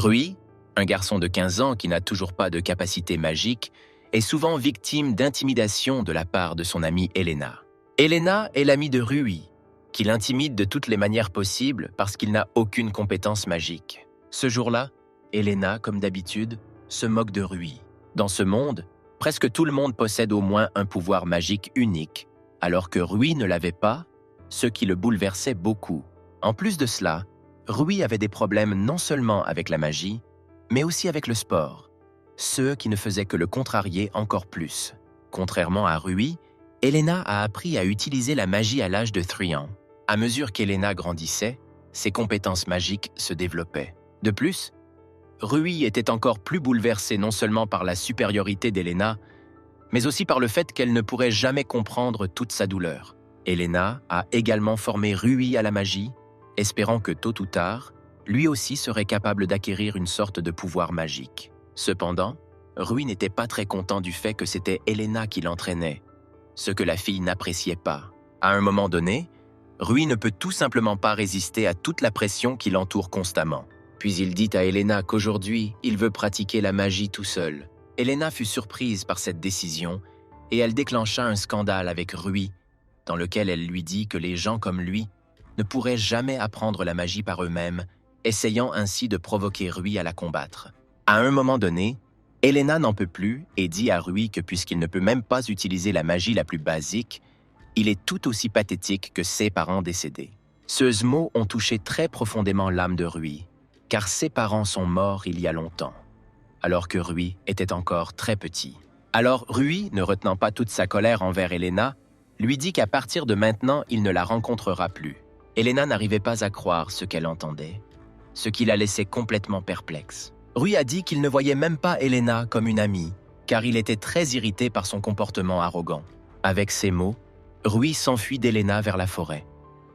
Rui, un garçon de 15 ans qui n'a toujours pas de capacité magique, est souvent victime d'intimidation de la part de son amie Elena. Elena est l'amie de Rui, qui l'intimide de toutes les manières possibles parce qu'il n'a aucune compétence magique. Ce jour-là, Elena, comme d'habitude, se moque de Rui. Dans ce monde, presque tout le monde possède au moins un pouvoir magique unique, alors que Rui ne l'avait pas, ce qui le bouleversait beaucoup. En plus de cela, Rui avait des problèmes non seulement avec la magie, mais aussi avec le sport, ce qui ne faisait que le contrarier encore plus. Contrairement à Rui, Elena a appris à utiliser la magie à l'âge de 3 ans. À mesure qu'Elena grandissait, ses compétences magiques se développaient. De plus, Rui était encore plus bouleversé non seulement par la supériorité d'Elena, mais aussi par le fait qu'elle ne pourrait jamais comprendre toute sa douleur. Elena a également formé Rui à la magie, espérant que tôt ou tard, lui aussi serait capable d'acquérir une sorte de pouvoir magique. Cependant, Rui n'était pas très content du fait que c'était Elena qui l'entraînait, ce que la fille n'appréciait pas. À un moment donné, Rui ne peut tout simplement pas résister à toute la pression qui l'entoure constamment. Puis il dit à Elena qu'aujourd'hui, il veut pratiquer la magie tout seul. Elena fut surprise par cette décision et elle déclencha un scandale avec Rui, dans lequel elle lui dit que les gens comme lui ne pourraient jamais apprendre la magie par eux-mêmes, essayant ainsi de provoquer Rui à la combattre. À un moment donné, Elena n'en peut plus et dit à Rui que puisqu'il ne peut même pas utiliser la magie la plus basique, il est tout aussi pathétique que ses parents décédés. Ces mots ont touché très profondément l'âme de Rui, car ses parents sont morts il y a longtemps, alors que Rui était encore très petit. Alors Rui, ne retenant pas toute sa colère envers Elena, lui dit qu'à partir de maintenant, il ne la rencontrera plus. Elena n'arrivait pas à croire ce qu'elle entendait, ce qui la laissait complètement perplexe. Rui a dit qu'il ne voyait même pas Elena comme une amie, car il était très irrité par son comportement arrogant. Avec ces mots, Rui s'enfuit d'Elena vers la forêt,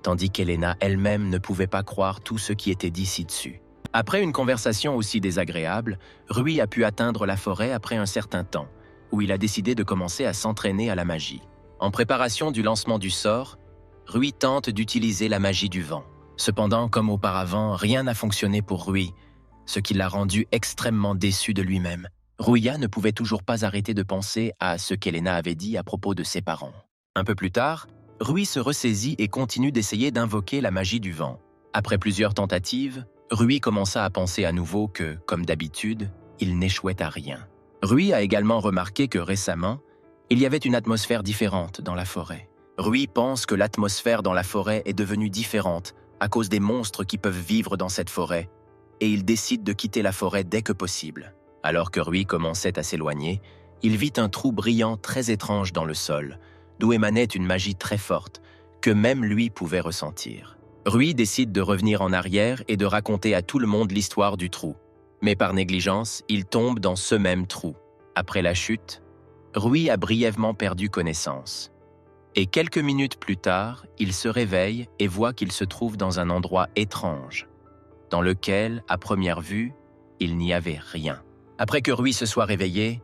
tandis qu'Elena elle-même ne pouvait pas croire tout ce qui était dit ci-dessus. Après une conversation aussi désagréable, Rui a pu atteindre la forêt après un certain temps, où il a décidé de commencer à s'entraîner à la magie. En préparation du lancement du sort, Rui tente d'utiliser la magie du vent. Cependant, comme auparavant, rien n'a fonctionné pour Rui, ce qui l'a rendu extrêmement déçu de lui-même. Ruia ne pouvait toujours pas arrêter de penser à ce qu'Elena avait dit à propos de ses parents. Un peu plus tard, Rui se ressaisit et continue d'essayer d'invoquer la magie du vent. Après plusieurs tentatives, Rui commença à penser à nouveau que, comme d'habitude, il n'échouait à rien. Rui a également remarqué que récemment, il y avait une atmosphère différente dans la forêt. Rui pense que l'atmosphère dans la forêt est devenue différente à cause des monstres qui peuvent vivre dans cette forêt, et il décide de quitter la forêt dès que possible. Alors que Rui commençait à s'éloigner, il vit un trou brillant très étrange dans le sol, d'où émanait une magie très forte, que même lui pouvait ressentir. Rui décide de revenir en arrière et de raconter à tout le monde l'histoire du trou. Mais par négligence, il tombe dans ce même trou. Après la chute, Rui a brièvement perdu connaissance. Et quelques minutes plus tard, il se réveille et voit qu'il se trouve dans un endroit étrange, dans lequel, à première vue, il n'y avait rien. Après que Rui se soit réveillé,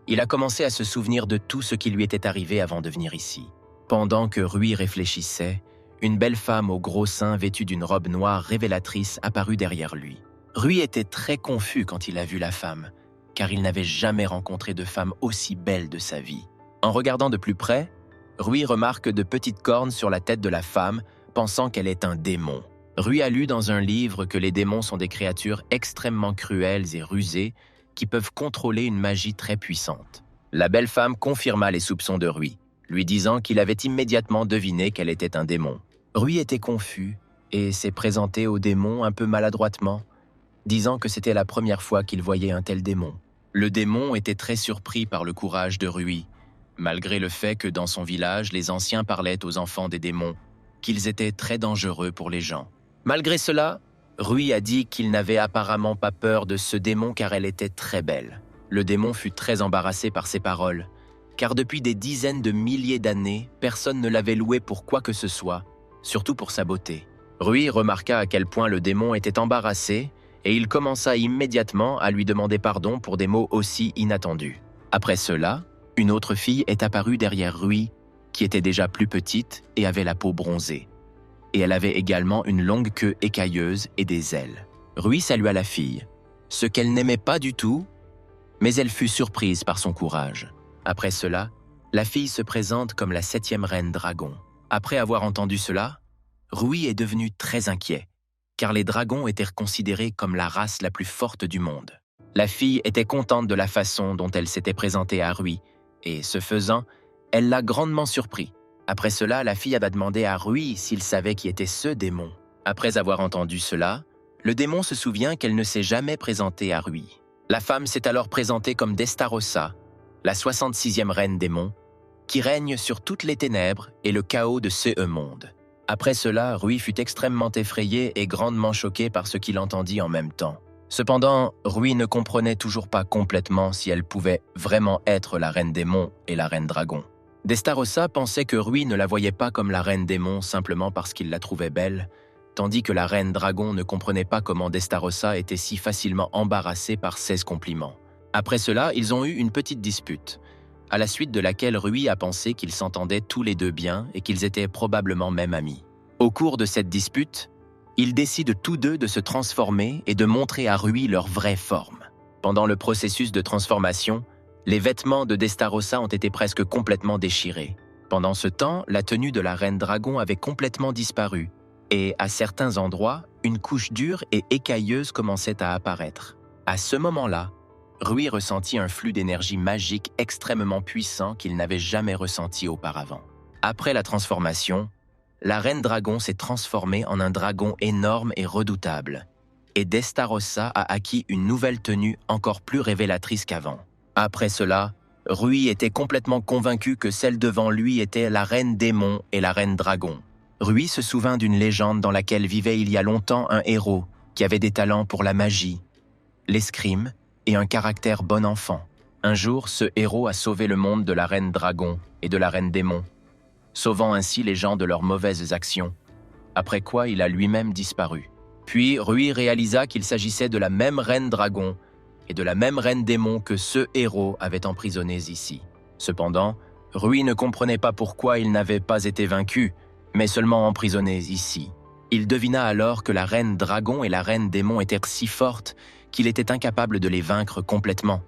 il a commencé à se souvenir de tout ce qui lui était arrivé avant de venir ici. Pendant que Rui réfléchissait, une belle femme aux gros seins vêtue d'une robe noire révélatrice apparut derrière lui. Rui était très confus quand il a vu la femme, car il n'avait jamais rencontré de femme aussi belle de sa vie. En regardant de plus près, Rui remarque de petites cornes sur la tête de la femme, pensant qu'elle est un démon. Rui a lu dans un livre que les démons sont des créatures extrêmement cruelles et rusées qui peuvent contrôler une magie très puissante. La belle femme confirma les soupçons de Rui, lui disant qu'il avait immédiatement deviné qu'elle était un démon. Rui était confus et s'est présenté au démon un peu maladroitement, disant que c'était la première fois qu'il voyait un tel démon. Le démon était très surpris par le courage de Rui, malgré le fait que dans son village, les anciens parlaient aux enfants des démons, qu'ils étaient très dangereux pour les gens. Malgré cela, Rui a dit qu'il n'avait apparemment pas peur de ce démon car elle était très belle. Le démon fut très embarrassé par ces paroles, car depuis des dizaines de milliers d'années, personne ne l'avait loué pour quoi que ce soit, surtout pour sa beauté. Rui remarqua à quel point le démon était embarrassé et il commença immédiatement à lui demander pardon pour des mots aussi inattendus. Après cela, une autre fille est apparue derrière Rui, qui était déjà plus petite et avait la peau bronzée. Et elle avait également une longue queue écailleuse et des ailes. Rui salua la fille. ce qu'elle n'aimait pas du tout, mais elle fut surprise par son courage. Après cela, la fille se présente comme la 7e reine dragon. Après avoir entendu cela, Rui est devenu très inquiet, car les dragons étaient considérés comme la race la plus forte du monde. La fille était contente de la façon dont elle s'était présentée à Rui, et ce faisant, elle l'a grandement surpris. Après cela, la fille avait demandé à Rui s'il savait qui était ce démon. Après avoir entendu cela, le démon se souvient qu'elle ne s'est jamais présentée à Rui. La femme s'est alors présentée comme Destarossa, la 66e reine démon, qui règne sur toutes les ténèbres et le chaos de ce monde. Après cela, Rui fut extrêmement effrayé et grandement choqué par ce qu'il entendit en même temps. Cependant, Rui ne comprenait toujours pas complètement si elle pouvait vraiment être la reine démon et la reine dragon. Destarossa pensait que Rui ne la voyait pas comme la reine démon simplement parce qu'il la trouvait belle, tandis que la reine dragon ne comprenait pas comment Destarossa était si facilement embarrassée par 16 compliments. Après cela, ils ont eu une petite dispute, à la suite de laquelle Rui a pensé qu'ils s'entendaient tous les deux bien et qu'ils étaient probablement même amis. Au cours de cette dispute, ils décident tous deux de se transformer et de montrer à Rui leur vraie forme. Pendant le processus de transformation, les vêtements de Destarossa ont été presque complètement déchirés. Pendant ce temps, la tenue de la reine dragon avait complètement disparu, et à certains endroits, une couche dure et écailleuse commençait à apparaître. À ce moment-là, Rui ressentit un flux d'énergie magique extrêmement puissant qu'il n'avait jamais ressenti auparavant. Après la transformation, la reine dragon s'est transformée en un dragon énorme et redoutable, et Destarossa a acquis une nouvelle tenue encore plus révélatrice qu'avant. Après cela, Rui était complètement convaincu que celle devant lui était la reine démon et la reine dragon. Rui se souvint d'une légende dans laquelle vivait il y a longtemps un héros qui avait des talents pour la magie, l'escrime et un caractère bon enfant. Un jour, ce héros a sauvé le monde de la reine dragon et de la reine démon, sauvant ainsi les gens de leurs mauvaises actions, après quoi il a lui-même disparu. Puis Rui réalisa qu'il s'agissait de la même reine dragon et de la même reine démon que ce héros avait emprisonnés ici. Cependant, Rui ne comprenait pas pourquoi il n'avait pas été vaincu, mais seulement emprisonnés ici. Il devina alors que la reine dragon et la reine démon étaient si fortes qu'il était incapable de les vaincre complètement,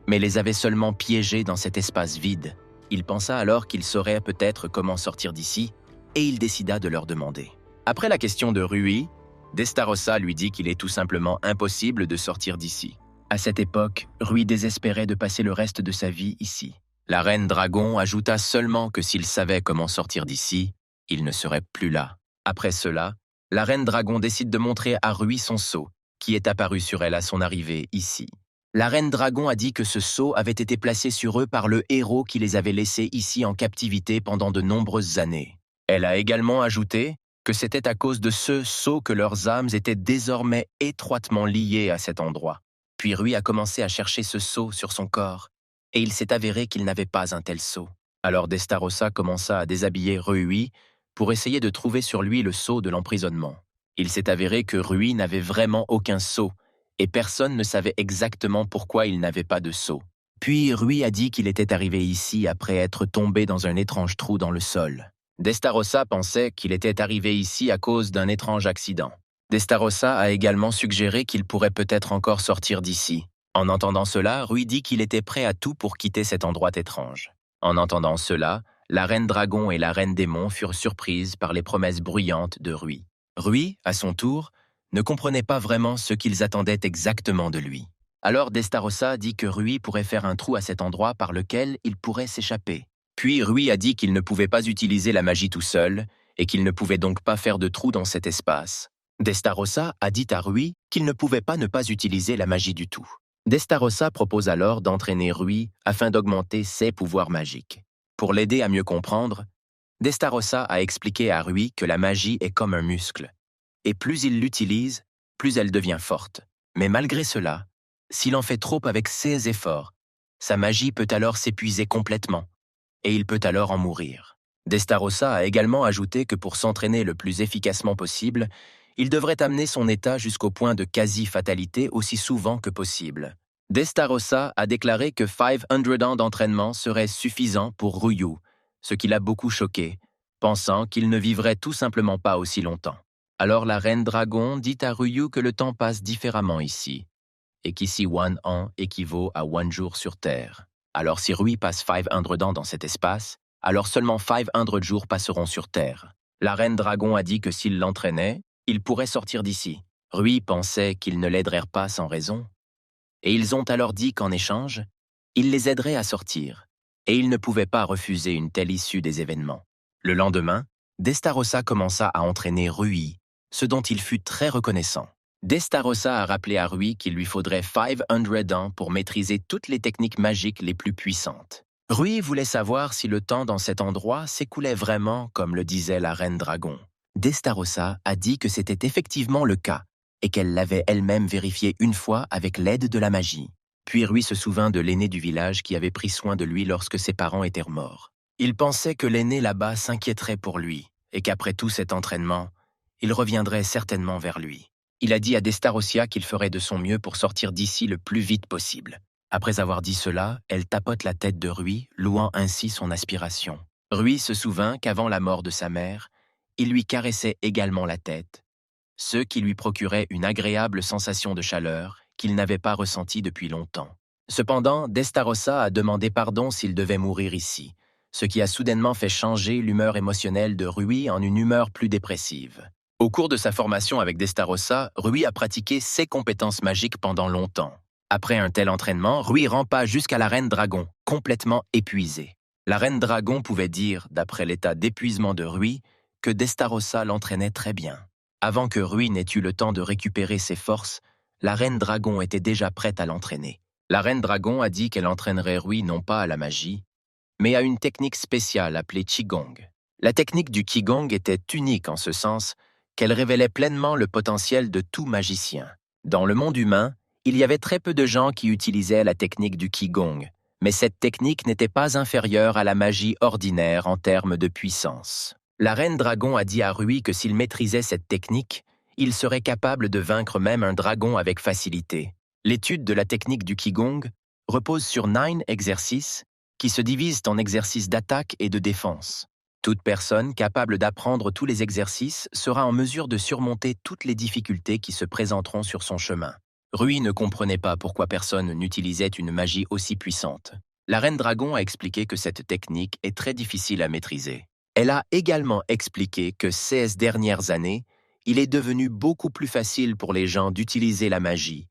mais les avait seulement piégés dans cet espace vide. Il pensa alors qu'il saurait peut-être comment sortir d'ici, et il décida de leur demander. Après la question de Rui, Destarossa lui dit qu'il est tout simplement impossible de sortir d'ici. À cette époque, Rui désespérait de passer le reste de sa vie ici. La reine dragon ajouta seulement que s'il savait comment sortir d'ici, il ne serait plus là. Après cela, la reine dragon décide de montrer à Rui son sceau, qui est apparu sur elle à son arrivée ici. La reine dragon a dit que ce sceau avait été placé sur eux par le héros qui les avait laissés ici en captivité pendant de nombreuses années. Elle a également ajouté que c'était à cause de ce sceau que leurs âmes étaient désormais étroitement liées à cet endroit. Puis Rui a commencé à chercher ce sceau sur son corps, et il s'est avéré qu'il n'avait pas un tel sceau. Alors Destarossa commença à déshabiller Rui pour essayer de trouver sur lui le sceau de l'emprisonnement. Il s'est avéré que Rui n'avait vraiment aucun sceau, et personne ne savait exactement pourquoi il n'avait pas de sceau. Puis Rui a dit qu'il était arrivé ici après être tombé dans un étrange trou dans le sol. Destarossa pensait qu'il était arrivé ici à cause d'un étrange accident. Destarossa a également suggéré qu'il pourrait peut-être encore sortir d'ici. En entendant cela, Rui dit qu'il était prêt à tout pour quitter cet endroit étrange. En entendant cela, la reine dragon et la reine démon furent surprises par les promesses bruyantes de Rui. Rui, à son tour, ne comprenait pas vraiment ce qu'ils attendaient exactement de lui. Alors Destarossa dit que Rui pourrait faire un trou à cet endroit par lequel il pourrait s'échapper. Puis Rui a dit qu'il ne pouvait pas utiliser la magie tout seul et qu'il ne pouvait donc pas faire de trou dans cet espace. Destarossa a dit à Rui qu'il ne pouvait pas ne pas utiliser la magie du tout. Destarossa propose alors d'entraîner Rui afin d'augmenter ses pouvoirs magiques. Pour l'aider à mieux comprendre, Destarossa a expliqué à Rui que la magie est comme un muscle, et plus il l'utilise, plus elle devient forte. Mais malgré cela, s'il en fait trop avec ses efforts, sa magie peut alors s'épuiser complètement, et il peut alors en mourir. Destarossa a également ajouté que pour s'entraîner le plus efficacement possible, il devrait amener son état jusqu'au point de quasi-fatalité aussi souvent que possible. Destarossa a déclaré que 500 ans d'entraînement seraient suffisants pour Ryu, ce qui l'a beaucoup choqué, pensant qu'il ne vivrait tout simplement pas aussi longtemps. Alors la reine dragon dit à Ryu que le temps passe différemment ici, et qu'ici 1 an équivaut à 1 jour sur Terre. Alors si Rui passe 500 ans dans cet espace, alors seulement 500 jours passeront sur Terre. La reine dragon a dit que s'il l'entraînait, il pourrait sortir d'ici. Rui pensait qu'ils ne l'aideraient pas sans raison. Et ils ont alors dit qu'en échange, il les aiderait à sortir. Et il ne pouvait pas refuser une telle issue des événements. Le lendemain, Destarossa commença à entraîner Rui, ce dont il fut très reconnaissant. Destarossa a rappelé à Rui qu'il lui faudrait 500 ans pour maîtriser toutes les techniques magiques les plus puissantes. Rui voulait savoir si le temps dans cet endroit s'écoulait vraiment comme le disait la reine dragon. Destarossa a dit que c'était effectivement le cas et qu'elle l'avait elle-même vérifié une fois avec l'aide de la magie. Puis Rui se souvint de l'aîné du village qui avait pris soin de lui lorsque ses parents étaient morts. Il pensait que l'aîné là-bas s'inquiéterait pour lui et qu'après tout cet entraînement, il reviendrait certainement vers lui. Il a dit à Destarossia qu'il ferait de son mieux pour sortir d'ici le plus vite possible. Après avoir dit cela, elle tapote la tête de Rui, louant ainsi son aspiration. Rui se souvint qu'avant la mort de sa mère, il lui caressait également la tête, ce qui lui procurait une agréable sensation de chaleur qu'il n'avait pas ressentie depuis longtemps. Cependant, Destarossa a demandé pardon s'il devait mourir ici, ce qui a soudainement fait changer l'humeur émotionnelle de Rui en une humeur plus dépressive. Au cours de sa formation avec Destarossa, Rui a pratiqué ses compétences magiques pendant longtemps. Après un tel entraînement, Rui rampa jusqu'à la Reine Dragon, complètement épuisée. La Reine Dragon pouvait dire, d'après l'état d'épuisement de Rui, que Destarossa l'entraînait très bien. Avant que Rui n'ait eu le temps de récupérer ses forces, la Reine Dragon était déjà prête à l'entraîner. La Reine Dragon a dit qu'elle entraînerait Rui non pas à la magie, mais à une technique spéciale appelée Qigong. La technique du Qigong était unique en ce sens qu'elle révélait pleinement le potentiel de tout magicien. Dans le monde humain, il y avait très peu de gens qui utilisaient la technique du Qigong, mais cette technique n'était pas inférieure à la magie ordinaire en termes de puissance. La Reine Dragon a dit à Rui que s'il maîtrisait cette technique, il serait capable de vaincre même un dragon avec facilité. L'étude de la technique du Qigong repose sur 9 exercices qui se divisent en exercices d'attaque et de défense. Toute personne capable d'apprendre tous les exercices sera en mesure de surmonter toutes les difficultés qui se présenteront sur son chemin. Rui ne comprenait pas pourquoi personne n'utilisait une magie aussi puissante. La Reine Dragon a expliqué que cette technique est très difficile à maîtriser. Elle a également expliqué que ces dernières années, il est devenu beaucoup plus facile pour les gens d'utiliser la magie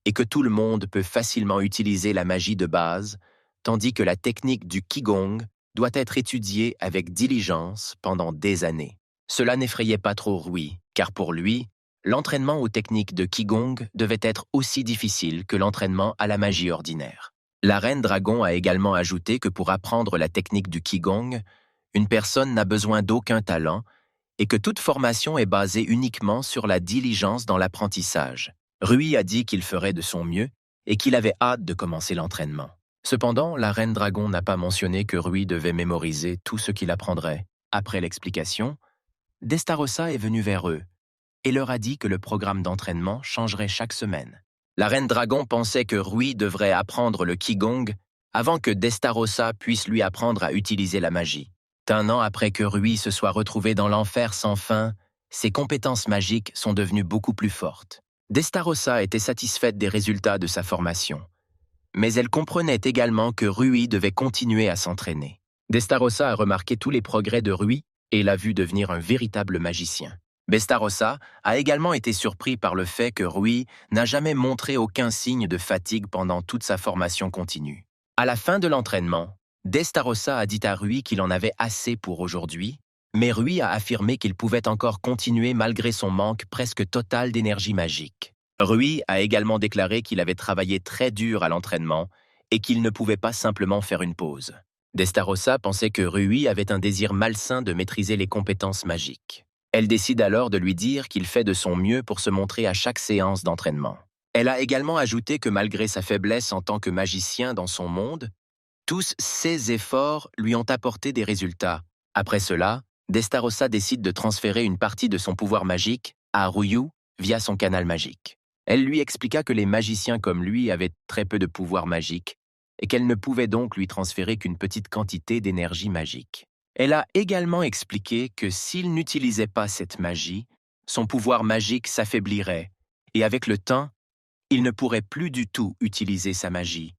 et que tout le monde peut facilement utiliser la magie de base, tandis que la technique du Qigong doit être étudiée avec diligence pendant des années. Cela n'effrayait pas trop Rui, car pour lui, l'entraînement aux techniques de Qigong devait être aussi difficile que l'entraînement à la magie ordinaire. La Reine Dragon a également ajouté que pour apprendre la technique du Qigong, une personne n'a besoin d'aucun talent et que toute formation est basée uniquement sur la diligence dans l'apprentissage. Rui a dit qu'il ferait de son mieux et qu'il avait hâte de commencer l'entraînement. Cependant, la Reine Dragon n'a pas mentionné que Rui devait mémoriser tout ce qu'il apprendrait. Après l'explication, Destarossa est venu vers eux et leur a dit que le programme d'entraînement changerait chaque semaine. La Reine Dragon pensait que Rui devrait apprendre le Qigong avant que Destarossa puisse lui apprendre à utiliser la magie. Un an après que Rui se soit retrouvé dans l'enfer sans fin, ses compétences magiques sont devenues beaucoup plus fortes. Destarossa était satisfaite des résultats de sa formation, mais elle comprenait également que Rui devait continuer à s'entraîner. Destarossa a remarqué tous les progrès de Rui et l'a vu devenir un véritable magicien. Destarossa a également été surpris par le fait que Rui n'a jamais montré aucun signe de fatigue pendant toute sa formation continue. À la fin de l'entraînement, Destarossa a dit à Rui qu'il en avait assez pour aujourd'hui, mais Rui a affirmé qu'il pouvait encore continuer malgré son manque presque total d'énergie magique. Rui a également déclaré qu'il avait travaillé très dur à l'entraînement et qu'il ne pouvait pas simplement faire une pause. Destarossa pensait que Rui avait un désir malsain de maîtriser les compétences magiques. Elle décide alors de lui dire qu'il fait de son mieux pour se montrer à chaque séance d'entraînement. Elle a également ajouté que malgré sa faiblesse en tant que magicien dans son monde, tous ses efforts lui ont apporté des résultats. Après cela, Destarossa décide de transférer une partie de son pouvoir magique à Ruyu via son canal magique. Elle lui expliqua que les magiciens comme lui avaient très peu de pouvoir magique et qu'elle ne pouvait donc lui transférer qu'une petite quantité d'énergie magique. Elle a également expliqué que s'il n'utilisait pas cette magie, son pouvoir magique s'affaiblirait et avec le temps, il ne pourrait plus du tout utiliser sa magie,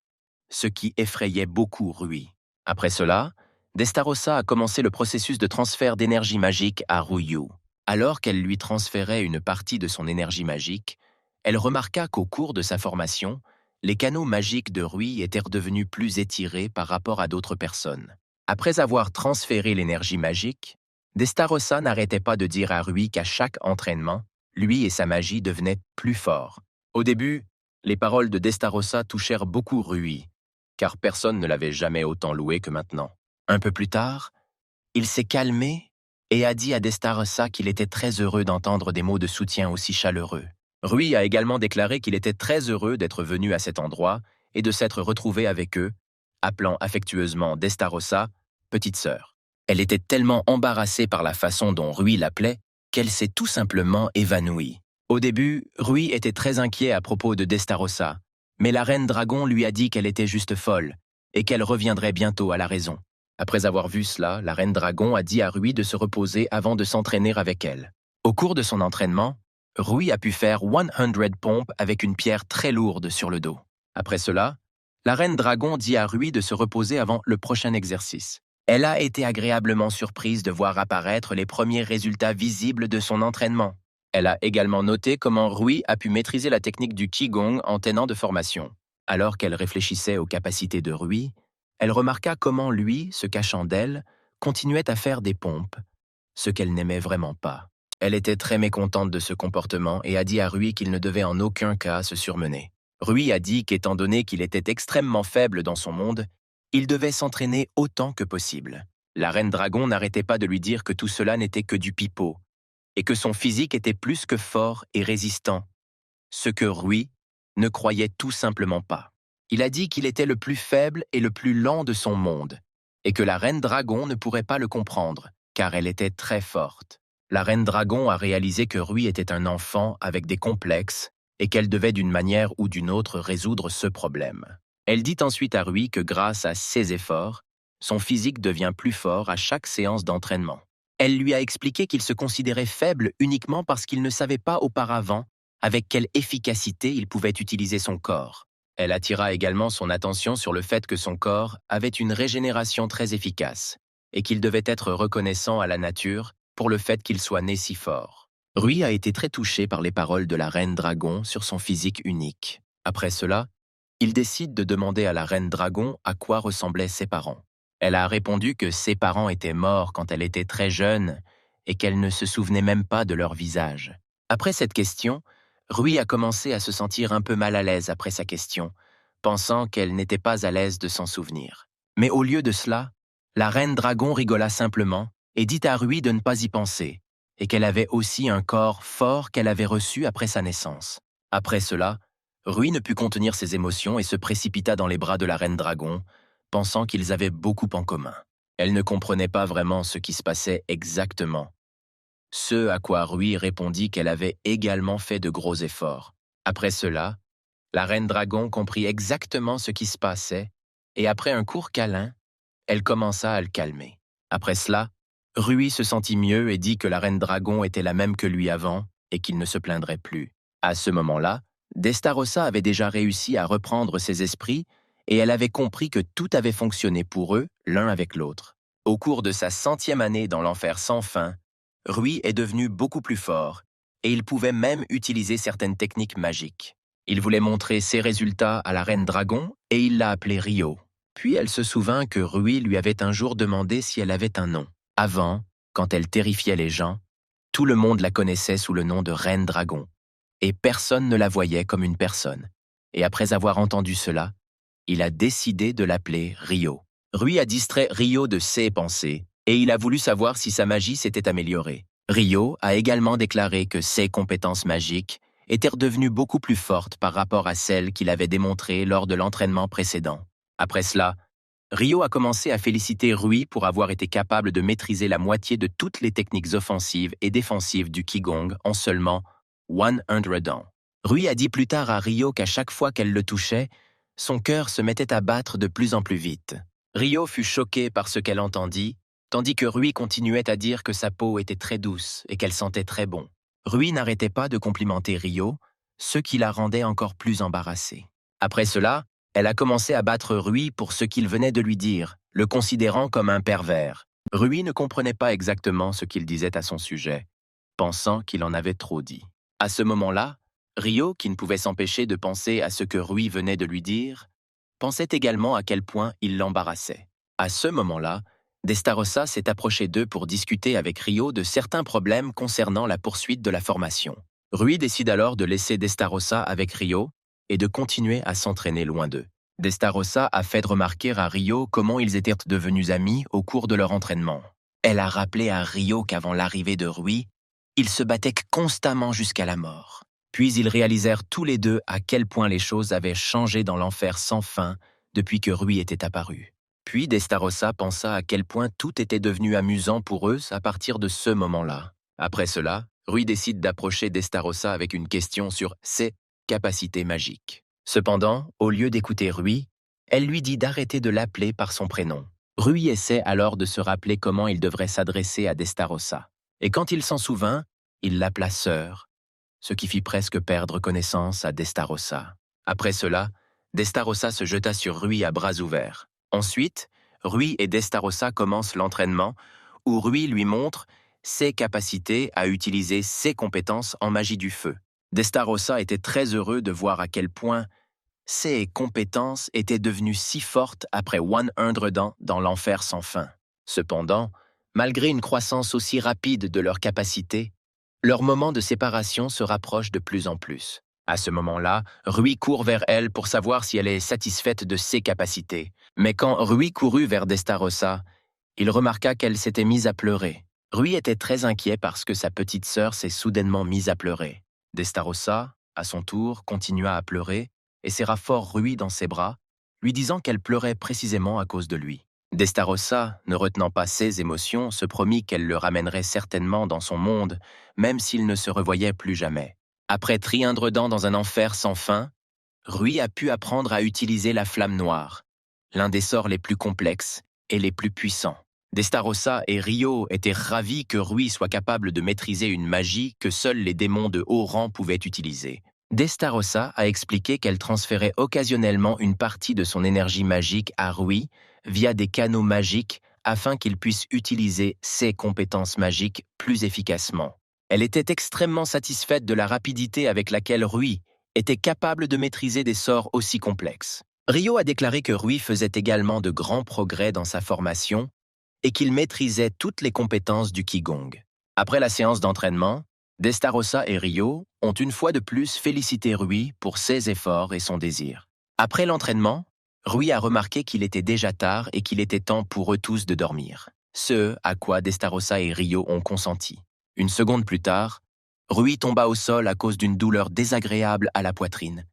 ce qui effrayait beaucoup Rui. Après cela, Destarossa a commencé le processus de transfert d'énergie magique à Ruyu. Alors qu'elle lui transférait une partie de son énergie magique, elle remarqua qu'au cours de sa formation, les canaux magiques de Rui étaient redevenus plus étirés par rapport à d'autres personnes. Après avoir transféré l'énergie magique, Destarossa n'arrêtait pas de dire à Rui qu'à chaque entraînement, lui et sa magie devenaient plus forts. Au début, les paroles de Destarossa touchèrent beaucoup Rui, car personne ne l'avait jamais autant loué que maintenant. Un peu plus tard, il s'est calmé et a dit à Destarossa qu'il était très heureux d'entendre des mots de soutien aussi chaleureux. Rui a également déclaré qu'il était très heureux d'être venu à cet endroit et de s'être retrouvé avec eux, appelant affectueusement Destarossa « petite sœur ». Elle était tellement embarrassée par la façon dont Rui l'appelait qu'elle s'est tout simplement évanouie. Au début, Rui était très inquiet à propos de Destarossa, mais la reine dragon lui a dit qu'elle était juste folle et qu'elle reviendrait bientôt à la raison. Après avoir vu cela, la reine dragon a dit à Rui de se reposer avant de s'entraîner avec elle. Au cours de son entraînement, Rui a pu faire 100 pompes avec une pierre très lourde sur le dos. Après cela, la reine dragon dit à Rui de se reposer avant le prochain exercice. Elle a été agréablement surprise de voir apparaître les premiers résultats visibles de son entraînement. Elle a également noté comment Rui a pu maîtriser la technique du Qigong en tenant de formation. Alors qu'elle réfléchissait aux capacités de Rui, elle remarqua comment lui, se cachant d'elle, continuait à faire des pompes, ce qu'elle n'aimait vraiment pas. Elle était très mécontente de ce comportement et a dit à Rui qu'il ne devait en aucun cas se surmener. Rui a dit qu'étant donné qu'il était extrêmement faible dans son monde, il devait s'entraîner autant que possible. La reine dragon n'arrêtait pas de lui dire que tout cela n'était que du pipeau, et que son physique était plus que fort et résistant, ce que Rui ne croyait tout simplement pas. Il a dit qu'il était le plus faible et le plus lent de son monde, et que la reine dragon ne pourrait pas le comprendre, car elle était très forte. La reine dragon a réalisé que Rui était un enfant avec des complexes, et qu'elle devait d'une manière ou d'une autre résoudre ce problème. Elle dit ensuite à Rui que grâce à ses efforts, son physique devient plus fort à chaque séance d'entraînement. Elle lui a expliqué qu'il se considérait faible uniquement parce qu'il ne savait pas auparavant avec quelle efficacité il pouvait utiliser son corps. Elle attira également son attention sur le fait que son corps avait une régénération très efficace et qu'il devait être reconnaissant à la nature pour le fait qu'il soit né si fort. Rui a été très touché par les paroles de la reine dragon sur son physique unique. Après cela, il décide de demander à la reine dragon à quoi ressemblaient ses parents. Elle a répondu que ses parents étaient morts quand elle était très jeune et qu'elle ne se souvenait même pas de leur visage. Après cette question, Rui a commencé à se sentir un peu mal à l'aise après sa question, pensant qu'elle n'était pas à l'aise de s'en souvenir. Mais au lieu de cela, la reine dragon rigola simplement et dit à Rui de ne pas y penser, et qu'elle avait aussi un corps fort qu'elle avait reçu après sa naissance. Après cela, Rui ne put contenir ses émotions et se précipita dans les bras de la reine dragon, pensant qu'ils avaient beaucoup en commun. Elle ne comprenait pas vraiment ce qui se passait exactement. Ce à quoi Rui répondit qu'elle avait également fait de gros efforts. Après cela, la reine dragon comprit exactement ce qui se passait et après un court câlin, elle commença à le calmer. Après cela, Rui se sentit mieux et dit que la reine dragon était la même que lui avant et qu'il ne se plaindrait plus. À ce moment-là, Destarossa avait déjà réussi à reprendre ses esprits et elle avait compris que tout avait fonctionné pour eux, l'un avec l'autre. Au cours de sa 100e année dans l'enfer sans fin, Rui est devenu beaucoup plus fort et il pouvait même utiliser certaines techniques magiques. Il voulait montrer ses résultats à la reine dragon et il l'a appelée Rio. Puis elle se souvint que Rui lui avait un jour demandé si elle avait un nom. Avant, quand elle terrifiait les gens, tout le monde la connaissait sous le nom de Reine Dragon et personne ne la voyait comme une personne. Et après avoir entendu cela, il a décidé de l'appeler Rio. Rui a distrait Rio de ses pensées et il a voulu savoir si sa magie s'était améliorée. Rio a également déclaré que ses compétences magiques étaient redevenues beaucoup plus fortes par rapport à celles qu'il avait démontrées lors de l'entraînement précédent. Après cela, Rio a commencé à féliciter Rui pour avoir été capable de maîtriser la moitié de toutes les techniques offensives et défensives du Qigong en seulement 100 ans. Rui a dit plus tard à Rio qu'à chaque fois qu'elle le touchait, son cœur se mettait à battre de plus en plus vite. Rio fut choquée par ce qu'elle entendit, tandis que Rui continuait à dire que sa peau était très douce et qu'elle sentait très bon. Rui n'arrêtait pas de complimenter Rio, ce qui la rendait encore plus embarrassée. Après cela, elle a commencé à battre Rui pour ce qu'il venait de lui dire, le considérant comme un pervers. Rui ne comprenait pas exactement ce qu'il disait à son sujet, pensant qu'il en avait trop dit. À ce moment-là, Rio, qui ne pouvait s'empêcher de penser à ce que Rui venait de lui dire, pensait également à quel point il l'embarrassait. À ce moment-là, Destarossa s'est approché d'eux pour discuter avec Rio de certains problèmes concernant la poursuite de la formation. Rui décide alors de laisser Destarossa avec Rio et de continuer à s'entraîner loin d'eux. Destarossa a fait remarquer à Rio comment ils étaient devenus amis au cours de leur entraînement. Elle a rappelé à Rio qu'avant l'arrivée de Rui, ils se battaient constamment jusqu'à la mort. Puis ils réalisèrent tous les deux à quel point les choses avaient changé dans l'enfer sans fin depuis que Rui était apparu. Puis Destarossa pensa à quel point tout était devenu amusant pour eux à partir de ce moment-là. Après cela, Rui décide d'approcher Destarossa avec une question sur ses capacités magiques. Cependant, au lieu d'écouter Rui, elle lui dit d'arrêter de l'appeler par son prénom. Rui essaie alors de se rappeler comment il devrait s'adresser à Destarossa. Et quand il s'en souvint, il l'appela sœur, ce qui fit presque perdre connaissance à Destarossa. Après cela, Destarossa se jeta sur Rui à bras ouverts. Ensuite, Rui et Destarossa commencent l'entraînement, où Rui lui montre ses capacités à utiliser ses compétences en magie du feu. Destarossa était très heureux de voir à quel point ses compétences étaient devenues si fortes après 100 ans dans l'enfer sans fin. Cependant, malgré une croissance aussi rapide de leurs capacités, leur moment de séparation se rapproche de plus en plus. À ce moment-là, Rui court vers elle pour savoir si elle est satisfaite de ses capacités. Mais quand Rui courut vers Destarossa, il remarqua qu'elle s'était mise à pleurer. Rui était très inquiet parce que sa petite sœur s'est soudainement mise à pleurer. Destarossa, à son tour, continua à pleurer et serra fort Rui dans ses bras, lui disant qu'elle pleurait précisément à cause de lui. Destarossa, ne retenant pas ses émotions, se promit qu'elle le ramènerait certainement dans son monde, même s'ils ne se revoyaient plus jamais. Après triindre-dents dans un enfer sans fin, Rui a pu apprendre à utiliser la flamme noire, l'un des sorts les plus complexes et les plus puissants. Destarossa et Rio étaient ravis que Rui soit capable de maîtriser une magie que seuls les démons de haut rang pouvaient utiliser. Destarossa a expliqué qu'elle transférait occasionnellement une partie de son énergie magique à Rui via des canaux magiques afin qu'il puisse utiliser ses compétences magiques plus efficacement. Elle était extrêmement satisfaite de la rapidité avec laquelle Rui était capable de maîtriser des sorts aussi complexes. Rio a déclaré que Rui faisait également de grands progrès dans sa formation et qu'il maîtrisait toutes les compétences du Qigong. Après la séance d'entraînement, Destarossa et Rio ont une fois de plus félicité Rui pour ses efforts et son désir. Après l'entraînement, Rui a remarqué qu'il était déjà tard et qu'il était temps pour eux tous de dormir. Ce à quoi Destarossa et Rio ont consenti. Une seconde plus tard, Rui tomba au sol à cause d'une douleur désagréable à la poitrine,